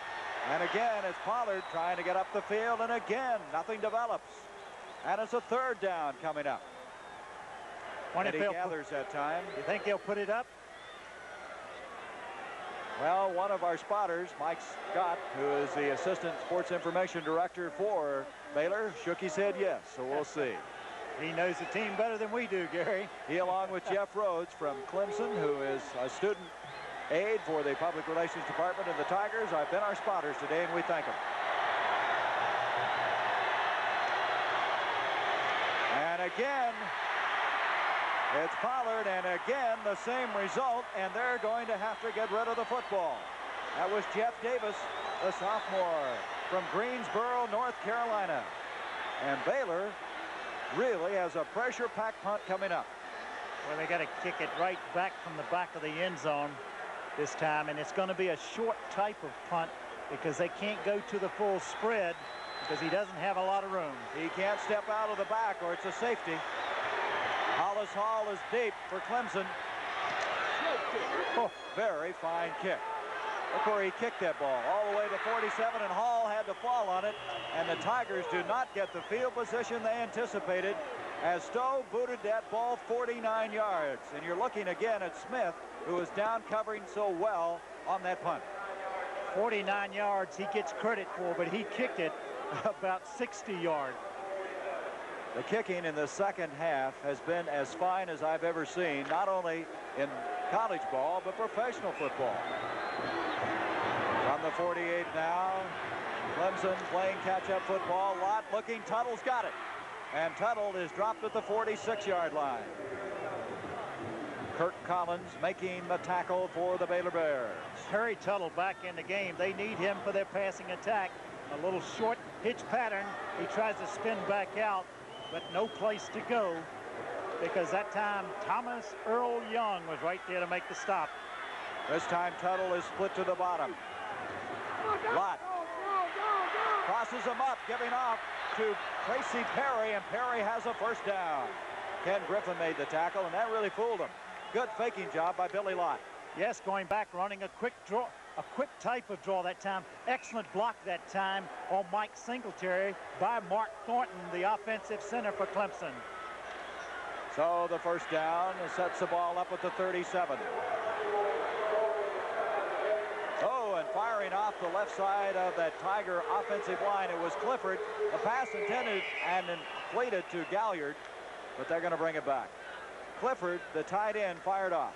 And again, it's Pollard trying to get up the field, and again, nothing develops. And it's a 3rd down coming up. And he gathers that time. You think they'll put it up? Well, one of our spotters, Mike Scott, who is the Assistant Sports Information Director for Baylor, shook his head yes, so we'll see. He knows the team better than we do, Gary. He, along with Jeff Rhodes from Clemson, who is a student aide for the Public Relations Department of the Tigers, have been our spotters today, and we thank them. And again, it's Pollard, and again the same result, and they're going to have to get rid of the football. That was Jeff Davis, the sophomore from Greensboro, North Carolina. And Baylor really has a pressure-packed punt coming up. Well, they got to kick it right back from the back of the end zone this time, and it's going to be a short type of punt because they can't go to the full spread because he doesn't have a lot of room. He can't step out of the back or it's a safety. Hollis Hall is deep for Clemson. Oh, very fine kick. Look where he kicked that ball, all the way to 47, and Hall had to fall on it, and the Tigers do not get the field position they anticipated as Stowe booted that ball 49 yards. And you're looking again at Smith, who is down covering so well on that punt. 49 yards he gets credit for, but he kicked it about 60 yards. The kicking in the second half has been as fine as I've ever seen, not only in college ball, but professional football. From the 48 now, Clemson playing catch-up football. Lott looking, Tuttle's got it. And Tuttle is dropped at the 46-yard line. Kirk Collins making the tackle for the Baylor Bears. Harry Tuttle back in the game. They need him for their passing attack. A little short hitch pattern. He tries to spin back out, but no place to go, because that time Thomas Earl Young was right there to make the stop. This time Tuttle is split to the bottom. Lott crosses him up, giving off to Tracy Perry, and Perry has a first down. Ken Griffin made the tackle, and that really fooled him. Good faking job by Billy Lott. Yes, going back, running a quick draw, a quick type of draw that time. Excellent block that time on Mike Singletary by Mark Thornton, the offensive center for Clemson. So the first down sets the ball up at the 37. Oh, and firing off the left side of that Tiger offensive line, it was Clifford. The pass intended and inflated to Galliard, but they're going to bring it back. Clifford, the tight end, fired off.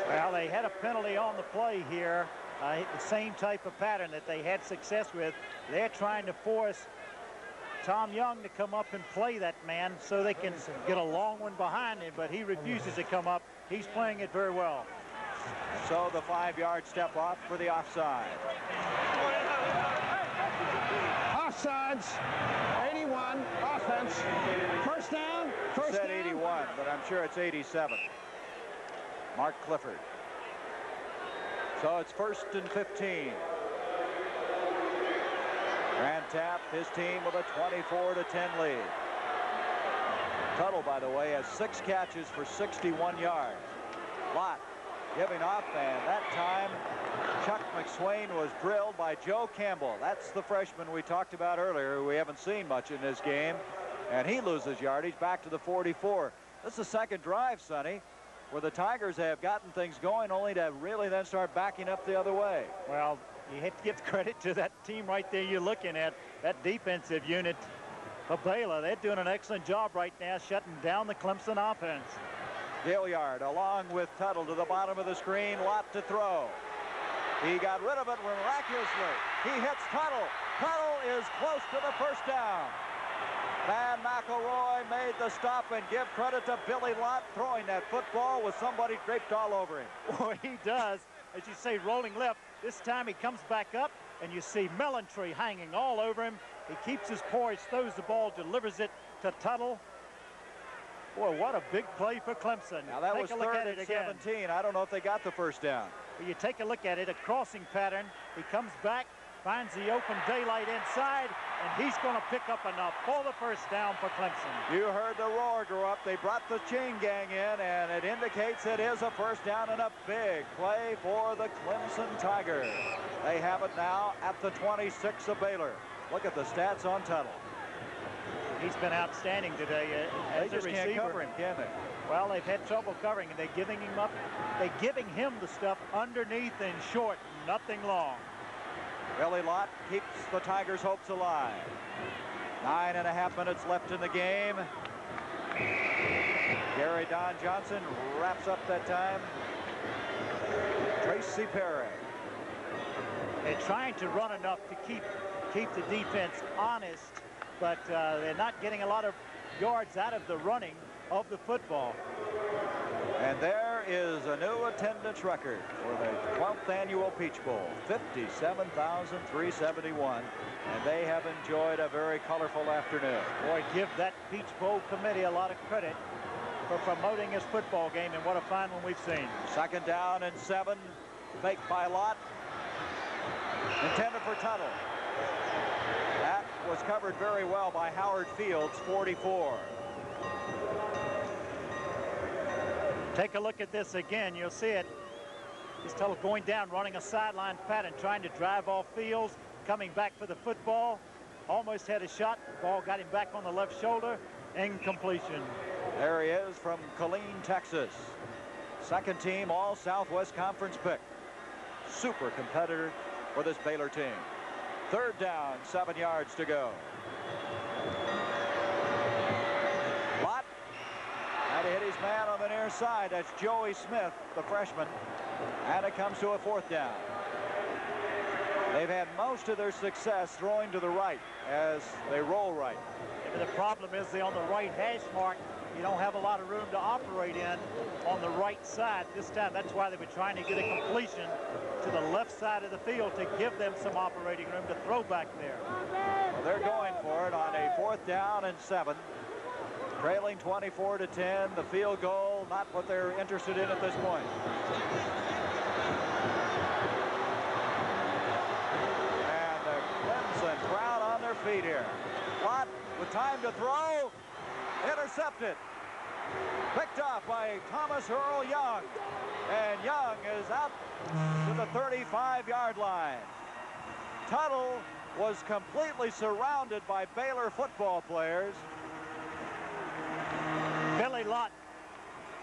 Well, they had a penalty on the play here. The same type of pattern that they had success with. They're trying to force Tom Young to come up and play that man so they can get a long one behind him, but he refuses to come up. He's playing it very well. So the 5-yard step off for the offside. Offsides, 81, offense. First down, first Said down. 81, but I'm sure it's 87. Mark Clifford. So it's 1st and 15. Grant Tapp, his team with a 24-10 lead. Tuttle, by the way, has 6 catches for 61 yards. Lott giving off, and that time Chuck McSwain was drilled by Joe Campbell. That's the freshman we talked about earlier, who we haven't seen much in this game, and he loses yardage back to the 44. This is the second drive, Sonny, where the Tigers have gotten things going, only to really then start backing up the other way. Well, you have to give credit to that team right there you're looking at, that defensive unit of Baylor. They're doing an excellent job right now shutting down the Clemson offense. Gilliard along with Tuttle to the bottom of the screen. Lott to throw. He got rid of it miraculously. He hits Tuttle. Tuttle is close to the first down. Van McElroy made the stop, and give credit to Billy Lott throwing that football with somebody draped all over him. Boy, he does. As you say, rolling left. This time he comes back up, and you see Mellentree hanging all over him. He keeps his poise, throws the ball, delivers it to Tuttle. Boy, what a big play for Clemson. Now that was 3rd and 17. I don't know if they got the first down. But you take a look at it, a crossing pattern. He comes back, finds the open daylight inside, and he's going to pick up enough for the first down for Clemson. You heard the roar go up. They brought the chain gang in, and it indicates it is a first down and a big play for the Clemson Tigers. They have it now at the 26 of Baylor. Look at the stats on Tuttle. He's been outstanding today as they just a receiver. Can't cover him, can they? Well, they've had trouble covering, and they're giving him up. They're giving him the stuff underneath and short, nothing long. Billy Lott keeps the Tigers' hopes alive. 9.5 minutes left in the game. Gary Don Johnson wraps up that time. Tracy Perry. They're trying to run enough to keep the defense honest, but they're not getting a lot of yards out of the running of the football. And there is a new attendance record for the 12th annual Peach Bowl, 57,371, and they have enjoyed a very colorful afternoon. Boy, give that Peach Bowl committee a lot of credit for promoting this football game, and what a fine one we've seen. 2nd down and 7, fake by Lott, intended for Tuttle. That was covered very well by Howard Fields, 44. Take a look at this again. You'll see it. He's Tuttle going down, running a sideline pattern, trying to drive off Fields, coming back for the football. Almost had a shot. Ball got him back on the left shoulder. Incompletion. There he is from Killeen, Texas. 2nd team All Southwest Conference pick. Super competitor for this Baylor team. 3rd down, 7 yards to go. side. That's Joey Smith, the freshman. And it comes to a 4th down. They've had most of their success throwing to the right as they roll right. And the problem is they're on the right hash mark. You don't have a lot of room to operate in on the right side this time. That's why they were trying to get a completion to the left side of the field to give them some operating room to throw back there. Well, they're going for it on a 4th down and 7. Trailing 24-10. The field goal, not what they're interested in at this point. And the Clemson crowd on their feet here. Lott with time to throw. Intercepted. Picked off by Thomas Earl Young. And Young is out to the 35-yard line. Tuttle was completely surrounded by Baylor football players. Billy Lott,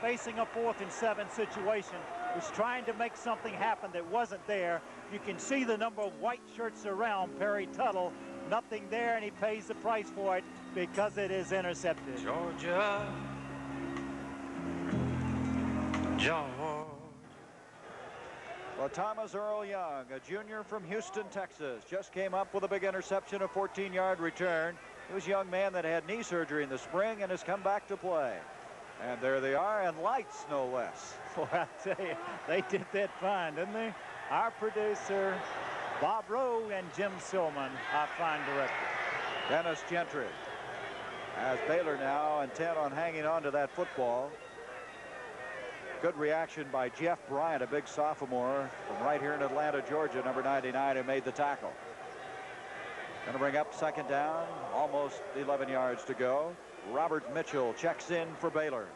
facing a 4th and 7 situation, was trying to make something happen that wasn't there. You can see the number of white shirts around Perry Tuttle. Nothing there, and he pays the price for it because it is intercepted. Georgia. Well, Thomas Earl Young, a junior from Houston, Texas, just came up with a big interception, a 14-yard return. He was a young man that had knee surgery in the spring and has come back to play. And there they are, and lights no less. Boy, I tell you, they did that fine, didn't they? Our producer, Bob Rowe, and Jim Silman, our fine director. Dennis Gentry. As Baylor now intent on hanging on to that football. Good reaction by Jeff Bryant, a big sophomore from right here in Atlanta, Georgia, number 99, who made the tackle. Going to bring up 2nd down, almost 11 yards to go. Robert Mitchell checks in for Baylor.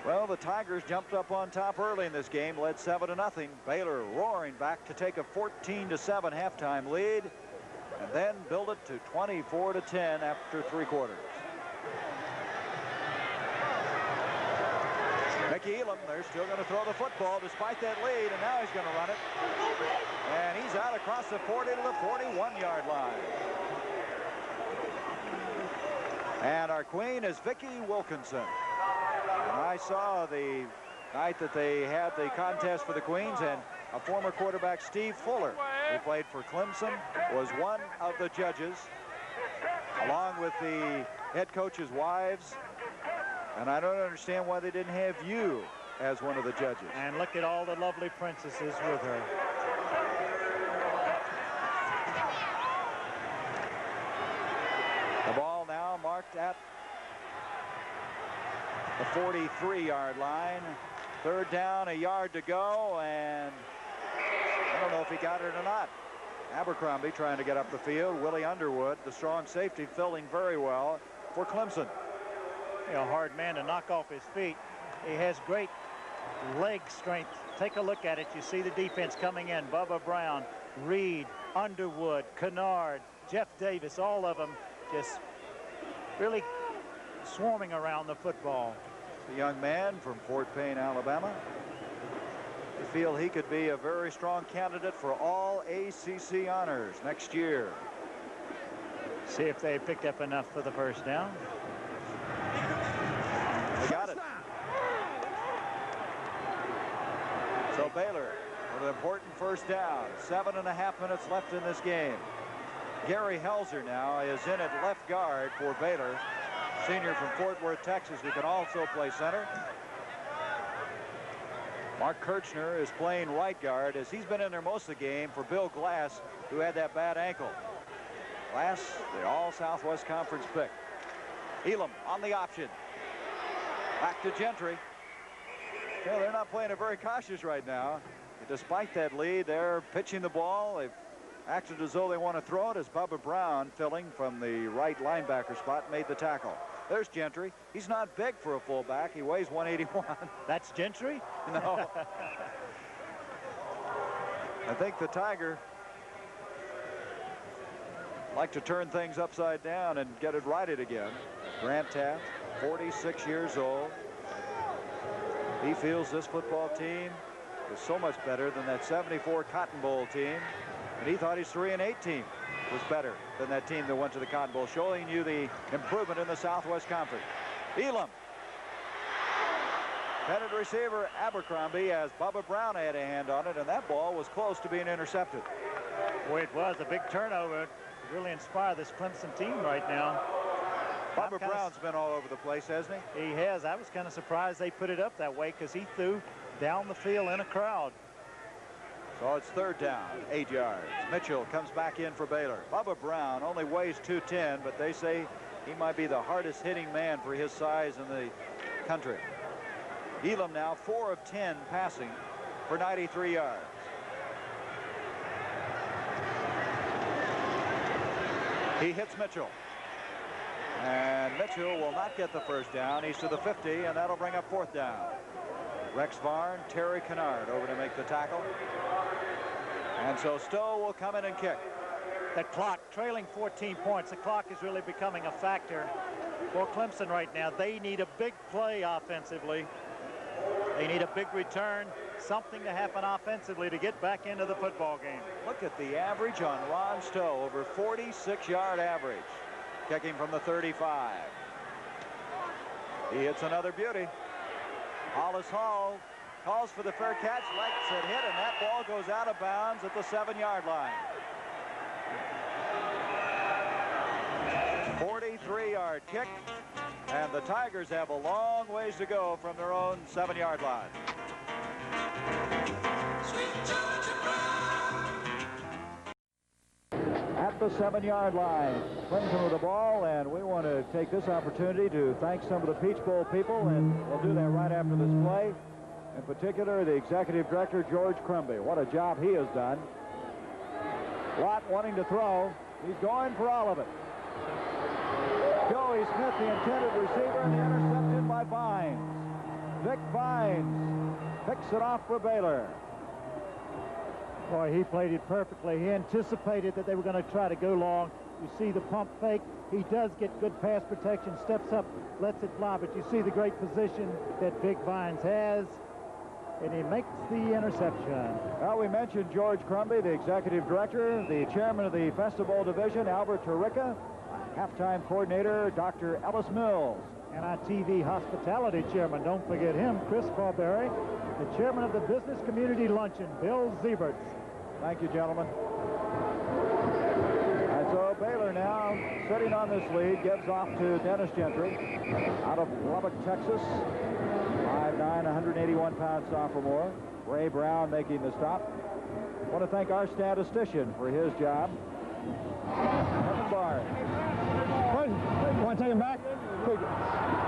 Well, the Tigers jumped up on top early in this game, led 7-0. Baylor roaring back to take a 14-7 halftime lead, and then build it to 24-10 after 3 quarters. Mickey Elam, they're still going to throw the football despite that lead, and now he's going to run it. And he's out across the 40 to the 41-yard line. And our queen is Vicki Wilkinson. And I saw the night that they had the contest for the queens, and a former quarterback, Steve Fuller, who played for Clemson, was one of the judges, along with the head coach's wives. And I don't understand why they didn't have you as one of the judges. And look at all the lovely princesses with her. The ball now marked at the 43-yard line. 3rd down, a yard to go, and I don't know if he got it or not. Abercrombie trying to get up the field. Willie Underwood, the strong safety, filling very well for Clemson. A hard man to knock off his feet. He has great leg strength. Take a look at it. You see the defense coming in. Bubba Brown, Reed, Underwood, Kennard, Jeff Davis, all of them just really swarming around the football. A young man from Fort Payne, Alabama. I feel he could be a very strong candidate for all ACC honors next year. See if they picked up enough for the 1st down. They got it. So Baylor with an important 1st down. 7.5 minutes left in this game. Gary Helzer now is in at left guard for Baylor. Senior from Fort Worth, Texas, who can also play center. Mark Kirchner is playing right guard, as he's been in there most of the game for Bill Glass, who had that bad ankle. Glass, the All-Southwest Conference pick. Elam on the option. Back to Gentry. Well, they're not playing it very cautious right now. Despite that lead, they're pitching the ball. They've acted as though they want to throw it, as Bubba Brown, filling from the right linebacker spot, made the tackle. There's Gentry. He's not big for a fullback. He weighs 181. That's Gentry? No. I think the Tiger like to turn things upside down and get it righted again. Grant Taft, 46 years old. He feels this football team is so much better than that 74 Cotton Bowl team. And he thought his 3-8 team was better than that team that went to the Cotton Bowl, showing you the improvement in the Southwest Conference. Elam Headed receiver Abercrombie, as Bubba Brown had a hand on it, and that ball was close to being intercepted. Boy, it was a big turnover. It really inspired this Clemson team right now. Bubba Brown's been all over the place, hasn't he? He has. I was kind of surprised they put it up that way because he threw down the field in a crowd. So it's 3rd down, 8 yards. Mitchell comes back in for Baylor. Bubba Brown only weighs 210, but they say he might be the hardest hitting man for his size in the country. Elam now 4 of 10 passing for 93 yards. He hits Mitchell. And Mitchell will not get the 1st down. He's to the 50, and that'll bring up 4th down. Rex Varn, Terry Kennard over to make the tackle. And so Stowe will come in and kick. The clock trailing 14 points. The clock is really becoming a factor for Clemson right now. They need a big play offensively. They need a big return, something to happen offensively to get back into the football game. Look at the average on Ron Stowe, over 46-yard average. Kicking from the 35. He hits another beauty. Hollis Hall calls for the fair catch, lets it hit, and that ball goes out of bounds at the 7-yard line. 43-yard kick, and the Tigers have a long ways to go from their own 7-yard line. At the 7-yard line, Clemson with the ball, and we want to take this opportunity to thank some of the Peach Bowl people, and we'll do that right after this play. In particular, the executive director, George Crumby. What a job he has done. Lott wanting to throw. He's going for all of it. Joey Smith, the intended receiver, and intercepted by Vines. Vic Vines picks it off for Baylor. Boy, he played it perfectly. He anticipated that they were going to try to go long. You see the pump fake. He does get good pass protection, steps up, lets it fly, but you see the great position that Vic Vines has, and he makes the interception. Well, we mentioned George Crumby, the executive director, the chairman of the Festival Division, Albert Tarica, halftime coordinator, Dr. Ellis Mills. And our TV hospitality chairman, don't forget him, Chris Barberry, the chairman of the Business Community Luncheon, Bill Zieberts. Thank you, gentlemen. And so Baylor now, sitting on this lead, gives off to Dennis Gentry out of Lubbock, Texas. 5'9", 181-pound sophomore. Ray Brown making the stop. I want to thank our statistician for his job. Kevin Barr. Want to take him back?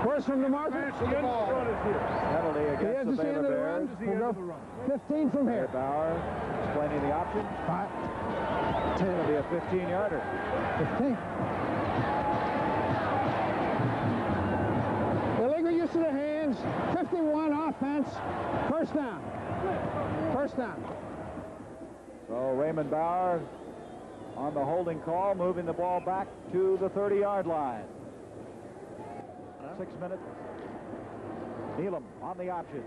Where's from the marker? Penalty against the Baylor Bears. We'll go 15 from here. Bauer explaining the option. 10 will be a 15-yarder. 15. Illegal use of the hands. 51 offense. 1st down. 1st down. So Raymond Bauer on the holding call, moving the ball back to the 30-yard line. 6 minutes. Needham on the option.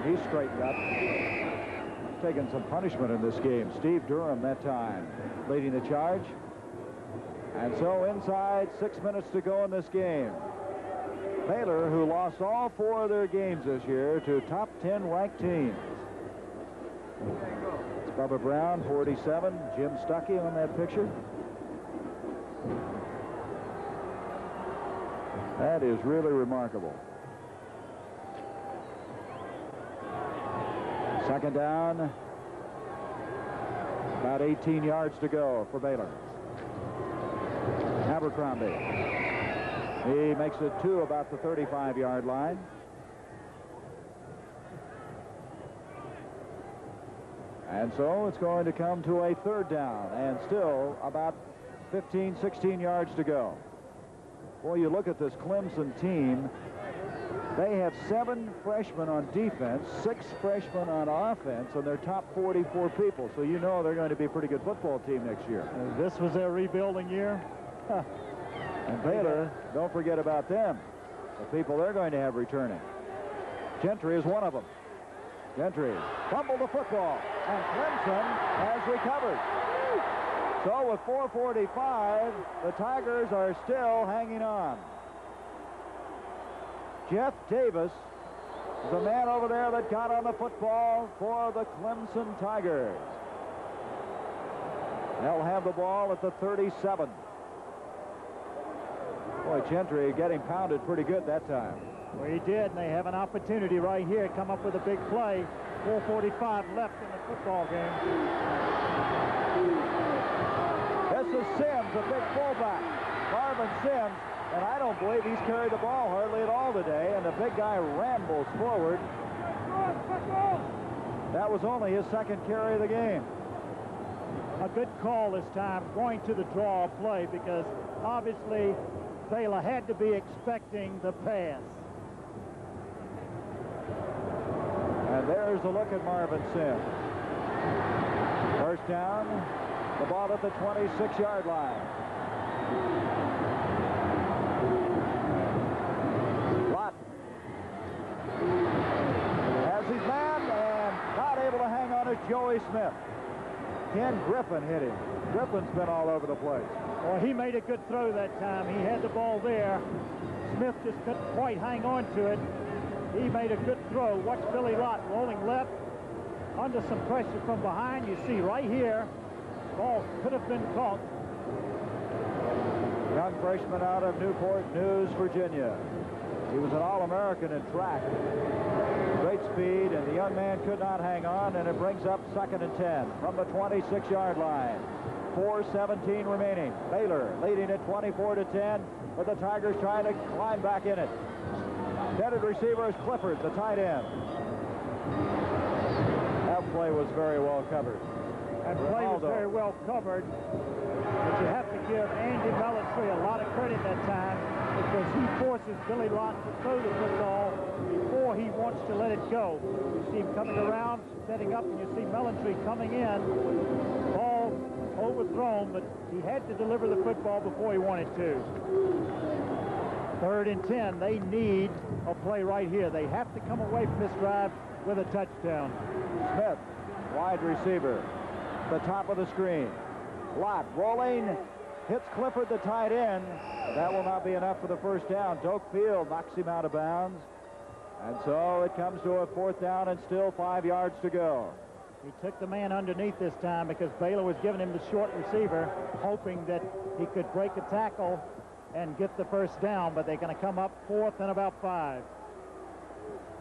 He's straightened up. He's taken some punishment in this game. Steve Durham that time leading the charge. And so inside 6 minutes to go in this game. Baylor, who lost all 4 of their games this year to top 10 ranked teams. It's Bubba Brown, 47. Jim Stuckey on that picture. That is really remarkable. 2nd down. About 18 yards to go for Baylor. Abercrombie. He makes it to about the 35-yard line. And so it's going to come to a 3rd down and still about 15, 16 yards to go. Boy, you look at this Clemson team. They have 7 freshmen on defense, 6 freshmen on offense, and their top 44 people. So you know they're going to be a pretty good football team next year. And this was their rebuilding year. And Baylor, don't forget about them. The people they're going to have returning. Gentry is one of them. Gentry fumbled the football, and Clemson has recovered. So with 4:45, the Tigers are still hanging on. Jeff Davis The man over there that got on the football for the Clemson Tigers. They'll have the ball at the 37. Boy, Gentry getting pounded pretty good that time. Well, he did, and they have an opportunity right here. Come up with a big play. 4:45 left in the football game. This is Sims, a big fullback. Marvin Sims, and I don't believe he's carried the ball hardly at all today, and the big guy rambles forward. That was only his second carry of the game. A good call this time, going to the draw play, because obviously Baylor had to be expecting the pass. And there's a look at Marvin Sims. First down, the ball at the 26-yard line. Lott has his man and not able to hang on to Joey Smith. Ken Griffin hit him. Griffin's been all over the place. Well, he made a good throw that time. He had the ball there. Smith just couldn't quite hang on to it. He made a good throw. Watch Billy Lott rolling left under some pressure from behind. You see right here, ball could have been caught. Young freshman out of Newport News, Virginia. He was an All-American in track. Great speed, and the young man could not hang on, and it brings up 2nd and 10 from the 26-yard line. 4:17 remaining. Baylor leading at 24-10, but the Tigers trying to climb back in it. Headed receiver is Clifford, the tight end. That play was very well covered. That play was very well covered, but you have to give Andy Mellontree a lot of credit that time, because he forces Billy Lott to throw the football before he wants to let it go. You see him coming around, setting up, and you see Mellontree coming in. Ball overthrown, but he had to deliver the football before he wanted to. 3rd and 10. They need a play right here. They have to come away from this drive with a touchdown. Smith, wide receiver, the top of the screen. Lott rolling, hits Clifford, the tight end. That will not be enough for the first down. Doak Field knocks him out of bounds. And so it comes to a 4th down and still 5 yards to go. He took the man underneath this time because Baylor was giving him the short receiver, hoping that he could break a tackle and get the first down, but they're going to come up 4th and about 5.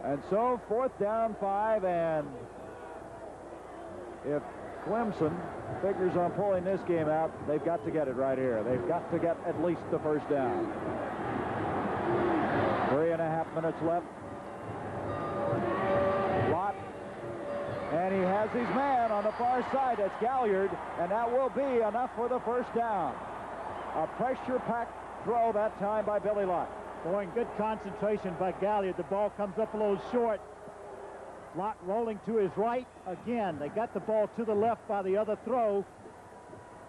And so 4th down, 5, and if Clemson figures on pulling this game out, they've got to get it right here. They've got to get at least the first down. 3.5 minutes left. Lott, and he has his man on the far side. That's Galliard, and that will be enough for the first down. A pressure-packed throw that time by Billy Lott. Boy, good concentration by Galliard. The ball comes up a little short. Lott rolling to his right. Again, they got the ball to the left by the other throw,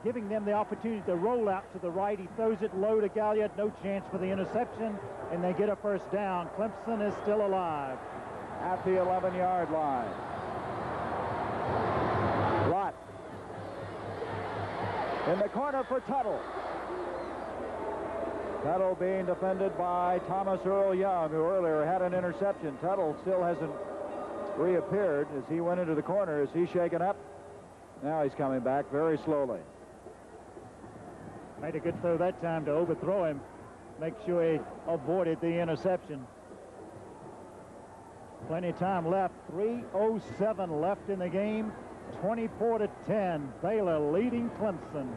giving them the opportunity to roll out to the right. He throws it low to Galliard. No chance for the interception, and they get a first down. Clemson is still alive. At the 11-yard line. Lott in the corner for Tuttle. Tuttle being defended by Thomas Earl Young, who earlier had an interception. Tuttle still hasn't reappeared as he went into the corner. Is he shaken up? Now he's coming back very slowly. Made a good throw that time to overthrow him. Make sure he avoided the interception. Plenty of time left. 3:07 left in the game. 24-10. Baylor leading Clemson.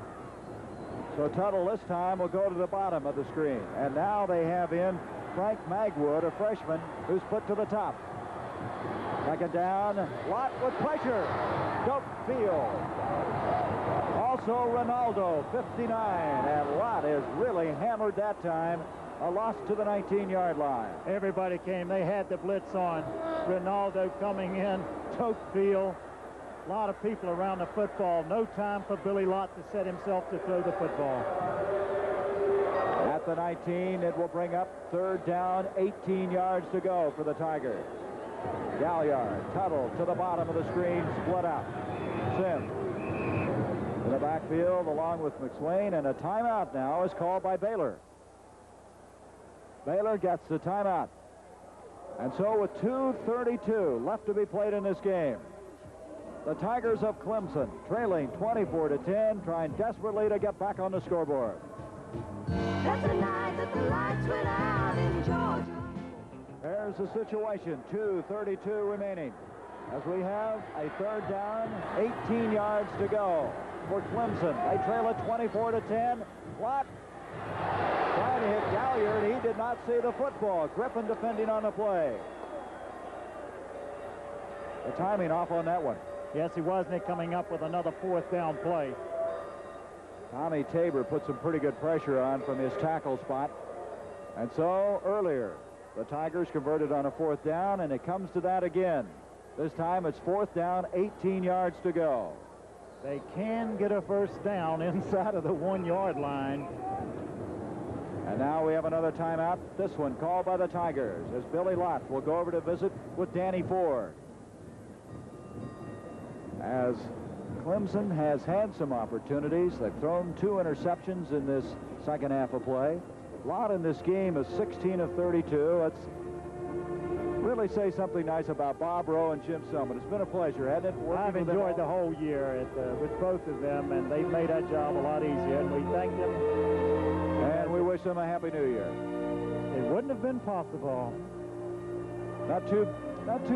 So Tuttle this time will go to the bottom of the screen. And now they have in Frank Magwood, a freshman, who's put to the top. 2nd down. Lott with pressure. Doak Field. Also Ronaldo, 59. And Lott is really hammered that time. A loss to the 19-yard line. Everybody came. They had the blitz on. Ronaldo coming in. Doak Field. A lot of people around the football. No time for Billy Lott to set himself to throw the football. At the 19, it will bring up 3rd down, 18 yards to go for the Tigers. Galliard, Tuttle to the bottom of the screen, split out. Sims in the backfield along with McSwain, and a timeout now is called by Baylor. Baylor gets the timeout. And so with 2:32 left to be played in this game, the Tigers of Clemson trailing 24-10, trying desperately to get back on the scoreboard. That's the night that the lights went out in Georgia. There's the situation, 2:32 remaining, as we have a third down, 18 yards to go for Clemson. They trail it 24-10. Lott trying to hit Galliard. He did not see the football. Griffin defending on the play. The timing off on that one. Yes, he wasn't coming up with another fourth down play. Tommy Tabor put some pretty good pressure on from his tackle spot. And so earlier, the Tigers converted on a fourth down, and it comes to that again. This time it's fourth down, 18 yards to go. They can get a first down inside of the 1-yard line. And now we have another timeout. This one called by the Tigers as Billy Lott will go over to visit with Danny Ford. As Clemson has had some opportunities. They've thrown 2 interceptions in this second half of play. Lott in this game is 16 of 32. Let's really say something nice about Bob Rowe and Jim Selman. It's been a pleasure, hasn't it? I've enjoyed the whole year with both of them, and they've made our job a lot easier, and we thank them. And we wish them a Happy New Year. It wouldn't have been possible. Not too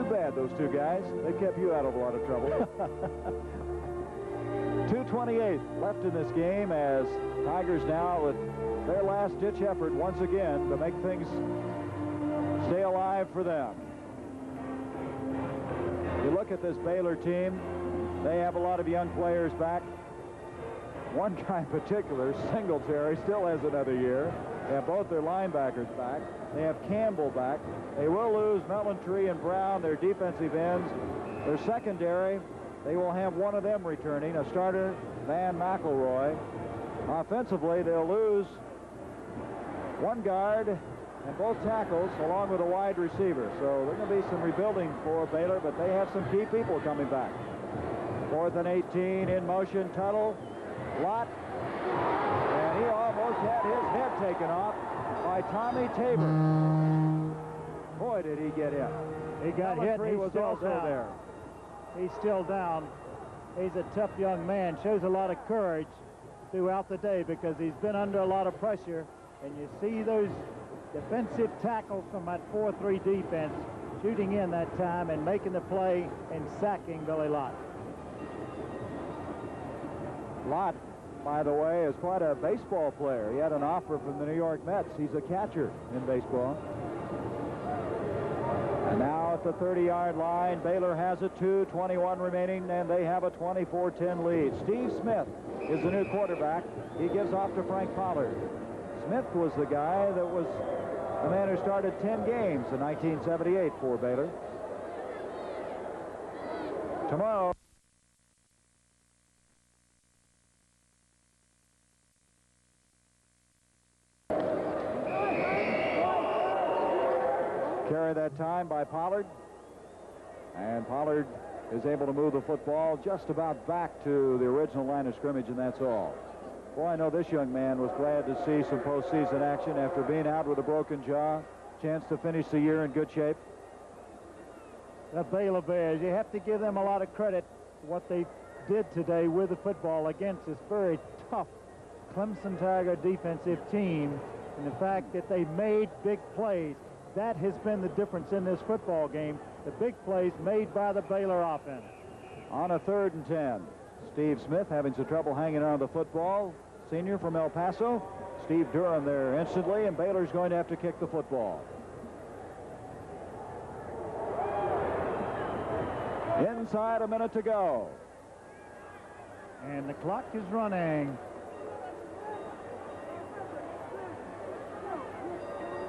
bad, those 2 guys. They kept you out of a lot of trouble. 2:28 left in this game as Tigers now with their last-ditch effort once again to make things stay alive for them. You look at this Baylor team, they have a lot of young players back. One guy in particular, Singletary, still has another year. They have both their linebackers back. They have Campbell back. They will lose Melantree and Brown, their defensive ends. Their secondary, they will have one of them returning, a starter, Van McElroy. Offensively, they'll lose one guard and both tackles along with a wide receiver. So there's going to be some rebuilding for Baylor, but they have some key people coming back. 4th and 18 in motion. Tuttle, Lott, and he almost had his head taken off by Tommy Tabor. Boy, did he get hit. He got hit, and he was also down. there. He's still down. He's a tough young man, shows a lot of courage throughout the day because he's been under a lot of pressure, and you see those defensive tackles from that 4-3 defense shooting in that time and making the play and sacking Billy Lott. Lott, by the way, is quite a baseball player. He had an offer from the New York Mets. He's a catcher in baseball. And now at the 30-yard line, Baylor has it, 2:21 remaining, and they have a 24-10 lead. Steve Smith is the new quarterback. He gives off to Frank Pollard. Smith was the guy that was the man who started 10 games in 1978 for Baylor. Tomorrow. Carry that time by Pollard. And Pollard is able to move the football just about back to the original line of scrimmage, and that's all. Boy, I know this young man was glad to see some postseason action after being out with a broken jaw. Chance to finish the year in good shape. The Baylor Bears, you have to give them a lot of credit for what they did today with the football against this very tough Clemson Tiger defensive team, and the fact that they made big plays. That has been the difference in this football game, the big plays made by the Baylor offense. On a 3rd and 10, Steve Smith having some trouble hanging on the football. Senior from El Paso. Steve Durham there instantly, and Baylor's going to have to kick the football. Inside a minute to go. And the clock is running.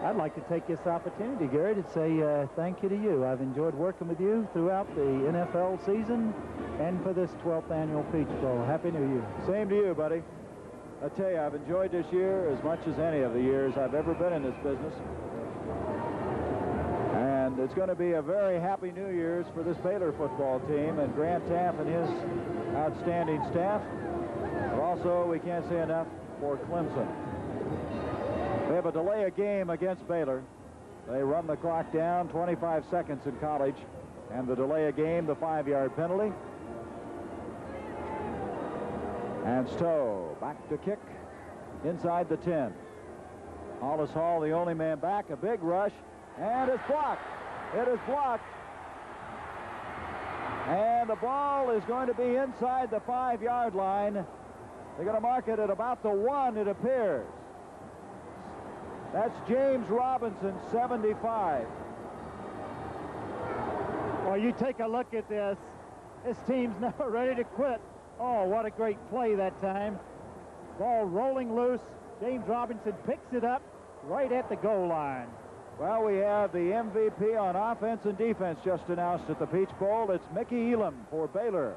I'd like to take this opportunity, Gary, to say thank you to you. I've enjoyed working with you throughout the NFL season and for this 12th annual Peach Bowl. Happy New Year. Same to you, buddy. I tell you, I've enjoyed this year as much as any of the years I've ever been in this business. And it's going to be a very happy New Year's for this Baylor football team and Grant Taff and his outstanding staff. But also, we can't say enough for Clemson. They have a delay of game against Baylor. They run the clock down, 25 seconds in college, and the delay of game, the 5-yard penalty. And Stowe back to kick inside the 10. Hollis Hall, the only man back, a big rush, and it's blocked. It is blocked. And the ball is going to be inside the 5-yard line. They're going to mark it at about the 1, it appears. That's James Robinson, 75. Well, you take a look at this. This team's never ready to quit. Oh, what a great play that time. Ball rolling loose. James Robinson picks it up right at the goal line. Well, we have the MVP on offense and defense just announced at the Peach Bowl. It's Mickey Elam for Baylor.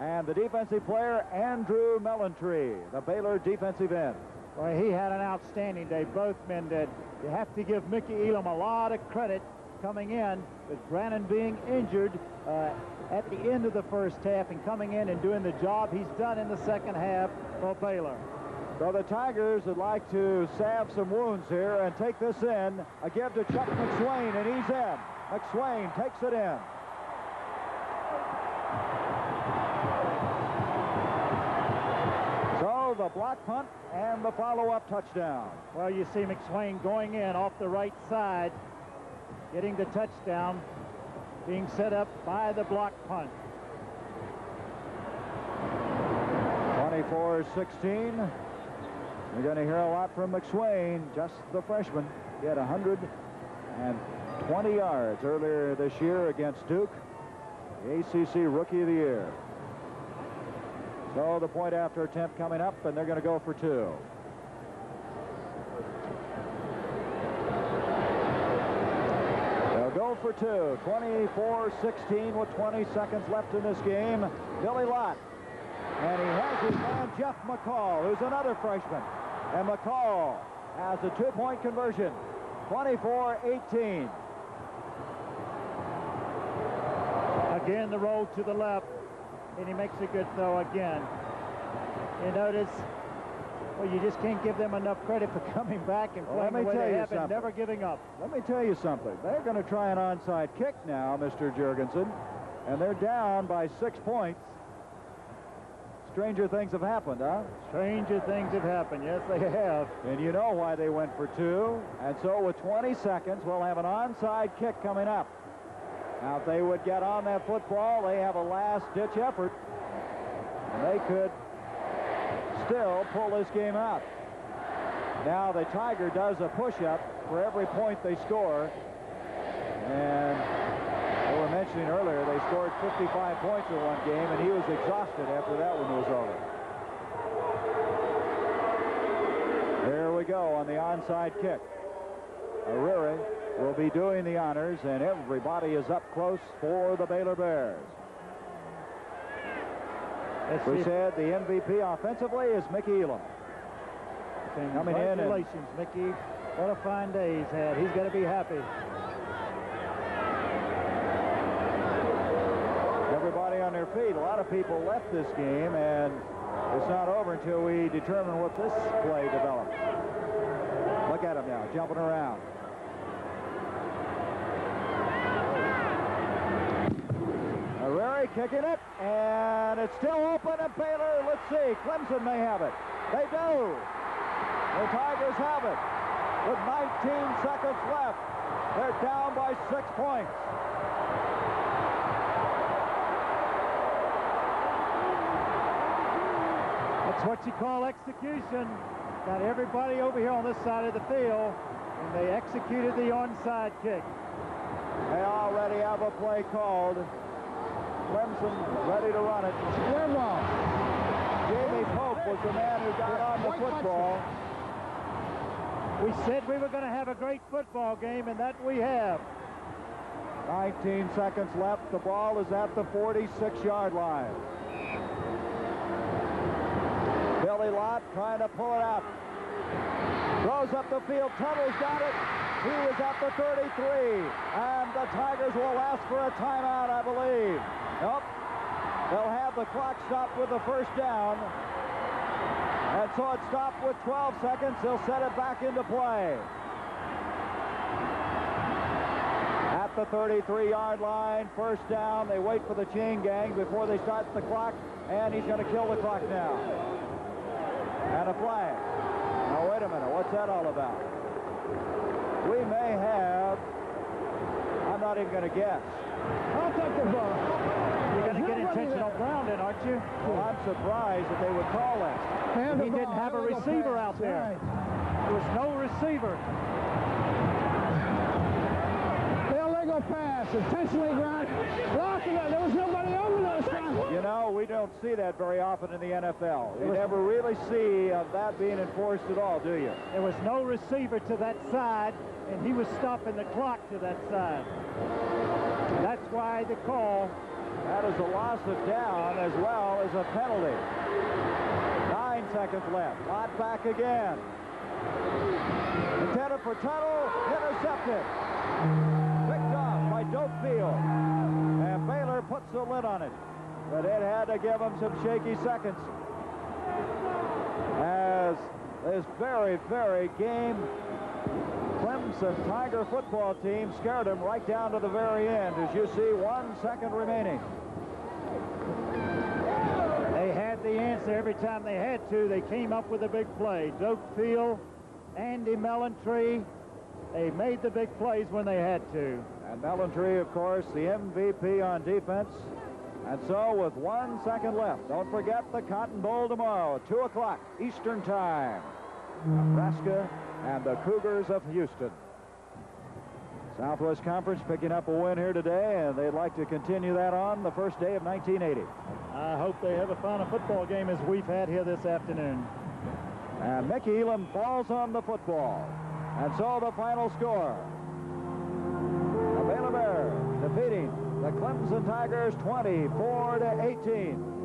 And the defensive player, Andrew Mellentree, the Baylor defensive end. Well, he had an outstanding day. Both men did. You have to give Mickey Elam a lot of credit coming in, with Brannon being injured at the end of the first half and coming in and doing the job he's done in the second half for Baylor. So the Tigers would like to salve some wounds here and take this in. A give to Chuck McSwain, and he's in. McSwain takes it in. So the block punt and the follow-up touchdown. Well, you see McSwain going in off the right side, getting the touchdown, being set up by the block punt. 24-16. We're going to hear a lot from McSwain, just the freshman. He had 120 yards earlier this year against Duke, the ACC Rookie of the Year. So the point after attempt coming up, and they're going to go for 2. They'll go for 2. 24-16 with 20 seconds left in this game. Billy Lott. And he has his man, Jeff McCall, who's another freshman. And McCall has a 2-point conversion, 24-18. Again, the roll to the left, and he makes a good throw again. You notice, well, you just can't give them enough credit for coming back and playing the way they have and never giving up. Let me tell you something. They're going to try an onside kick now, Mr. Jurgensen, and they're down by 6 points. Stranger things have happened, huh? Stranger things have happened. Yes, they have. And you know why they went for 2. And so with 20 seconds, we'll have an onside kick coming up. Now, if they would get on that football, they have a last-ditch effort. And they could still pull this game out. Now, the Tiger does a push-up for every point they score. And they were mentioning earlier, they scored 55 points in one game, and he was exhausted after that one was over. There we go on the onside kick. Ariri will be doing the honors, and everybody is up close for the Baylor Bears. We said the MVP offensively is Mickey Elam. Coming in. Congratulations, Mickey. What a fine day he's had. He's going to be happy. Everybody on their feet. A lot of people left this game, and it's not over until we determine what this play develops. Look at him now, jumping around. Ariri kicking it, and it's still open, and Baylor, let's see, Clemson may have it. They do. The Tigers have it. With 19 seconds left, they're down by 6 points. That's what you call execution. Got everybody over here on this side of the field, and they executed the onside kick. They already have a play called. Clemson ready to run it. Jamie Pope was the man who got on the football. We said we were going to have a great football game, and that we have. 19 seconds left. The ball is at the 46-yard line. Billy Lott trying to pull it out. Throws up the field. Tuttle's got it. He was at the 33. And the Tigers will ask for a timeout, I believe. Nope. They'll have the clock stopped with the first down. And so it stopped with 12 seconds. They'll set it back into play. the 33-yard line. First down. They wait for the chain gang before they start the clock, and he's going to kill the clock now. And a flag. Now, wait a minute. What's that all about? We may have, I'm not even going to guess. I'll take the ball. You're going to get intentional grounding, aren't you? Well, I'm surprised that they would call that. He didn't have a receiver out there. There was no receiver. The illegal pass, intentionally grounded. Lost it. There was nobody over there this time. You know, we don't see that very often in the NFL. You never really see of that being enforced at all, do you? There was no receiver to that side, and he was stopping the clock to that side. That's why the call. That is a loss of down as well as a penalty. 9 seconds left. Watt back again. Intended for tunnel. Intercepted. Picked off by Dope Field. And Baylor puts the lid on it. But it had to give him some shaky seconds. As this very, very game Clemson Tiger football team scared him right down to the very end. As you see, 1 second remaining. They had the answer every time they had to. They came up with a big play. Doak Field, Andy Mellentree, they made the big plays when they had to. And Mellentree, of course, the MVP on defense. And so with 1 second left, don't forget the Cotton Bowl tomorrow, 2 o'clock Eastern Time. Nebraska and the Cougars of Houston. Southwest Conference picking up a win here today, and they'd like to continue that on the first day of 1980. I hope they have a fun football game as we've had here this afternoon. And Mickey Elam falls on the football. And so the final score. The Baylor Bears defeating the Clemson Tigers 24-18.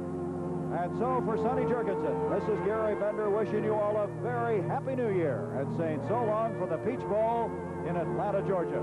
And so for Sonny Jurgensen, this is Gary Bender wishing you all a very happy new year and saying so long from the Peach Bowl in Atlanta, Georgia.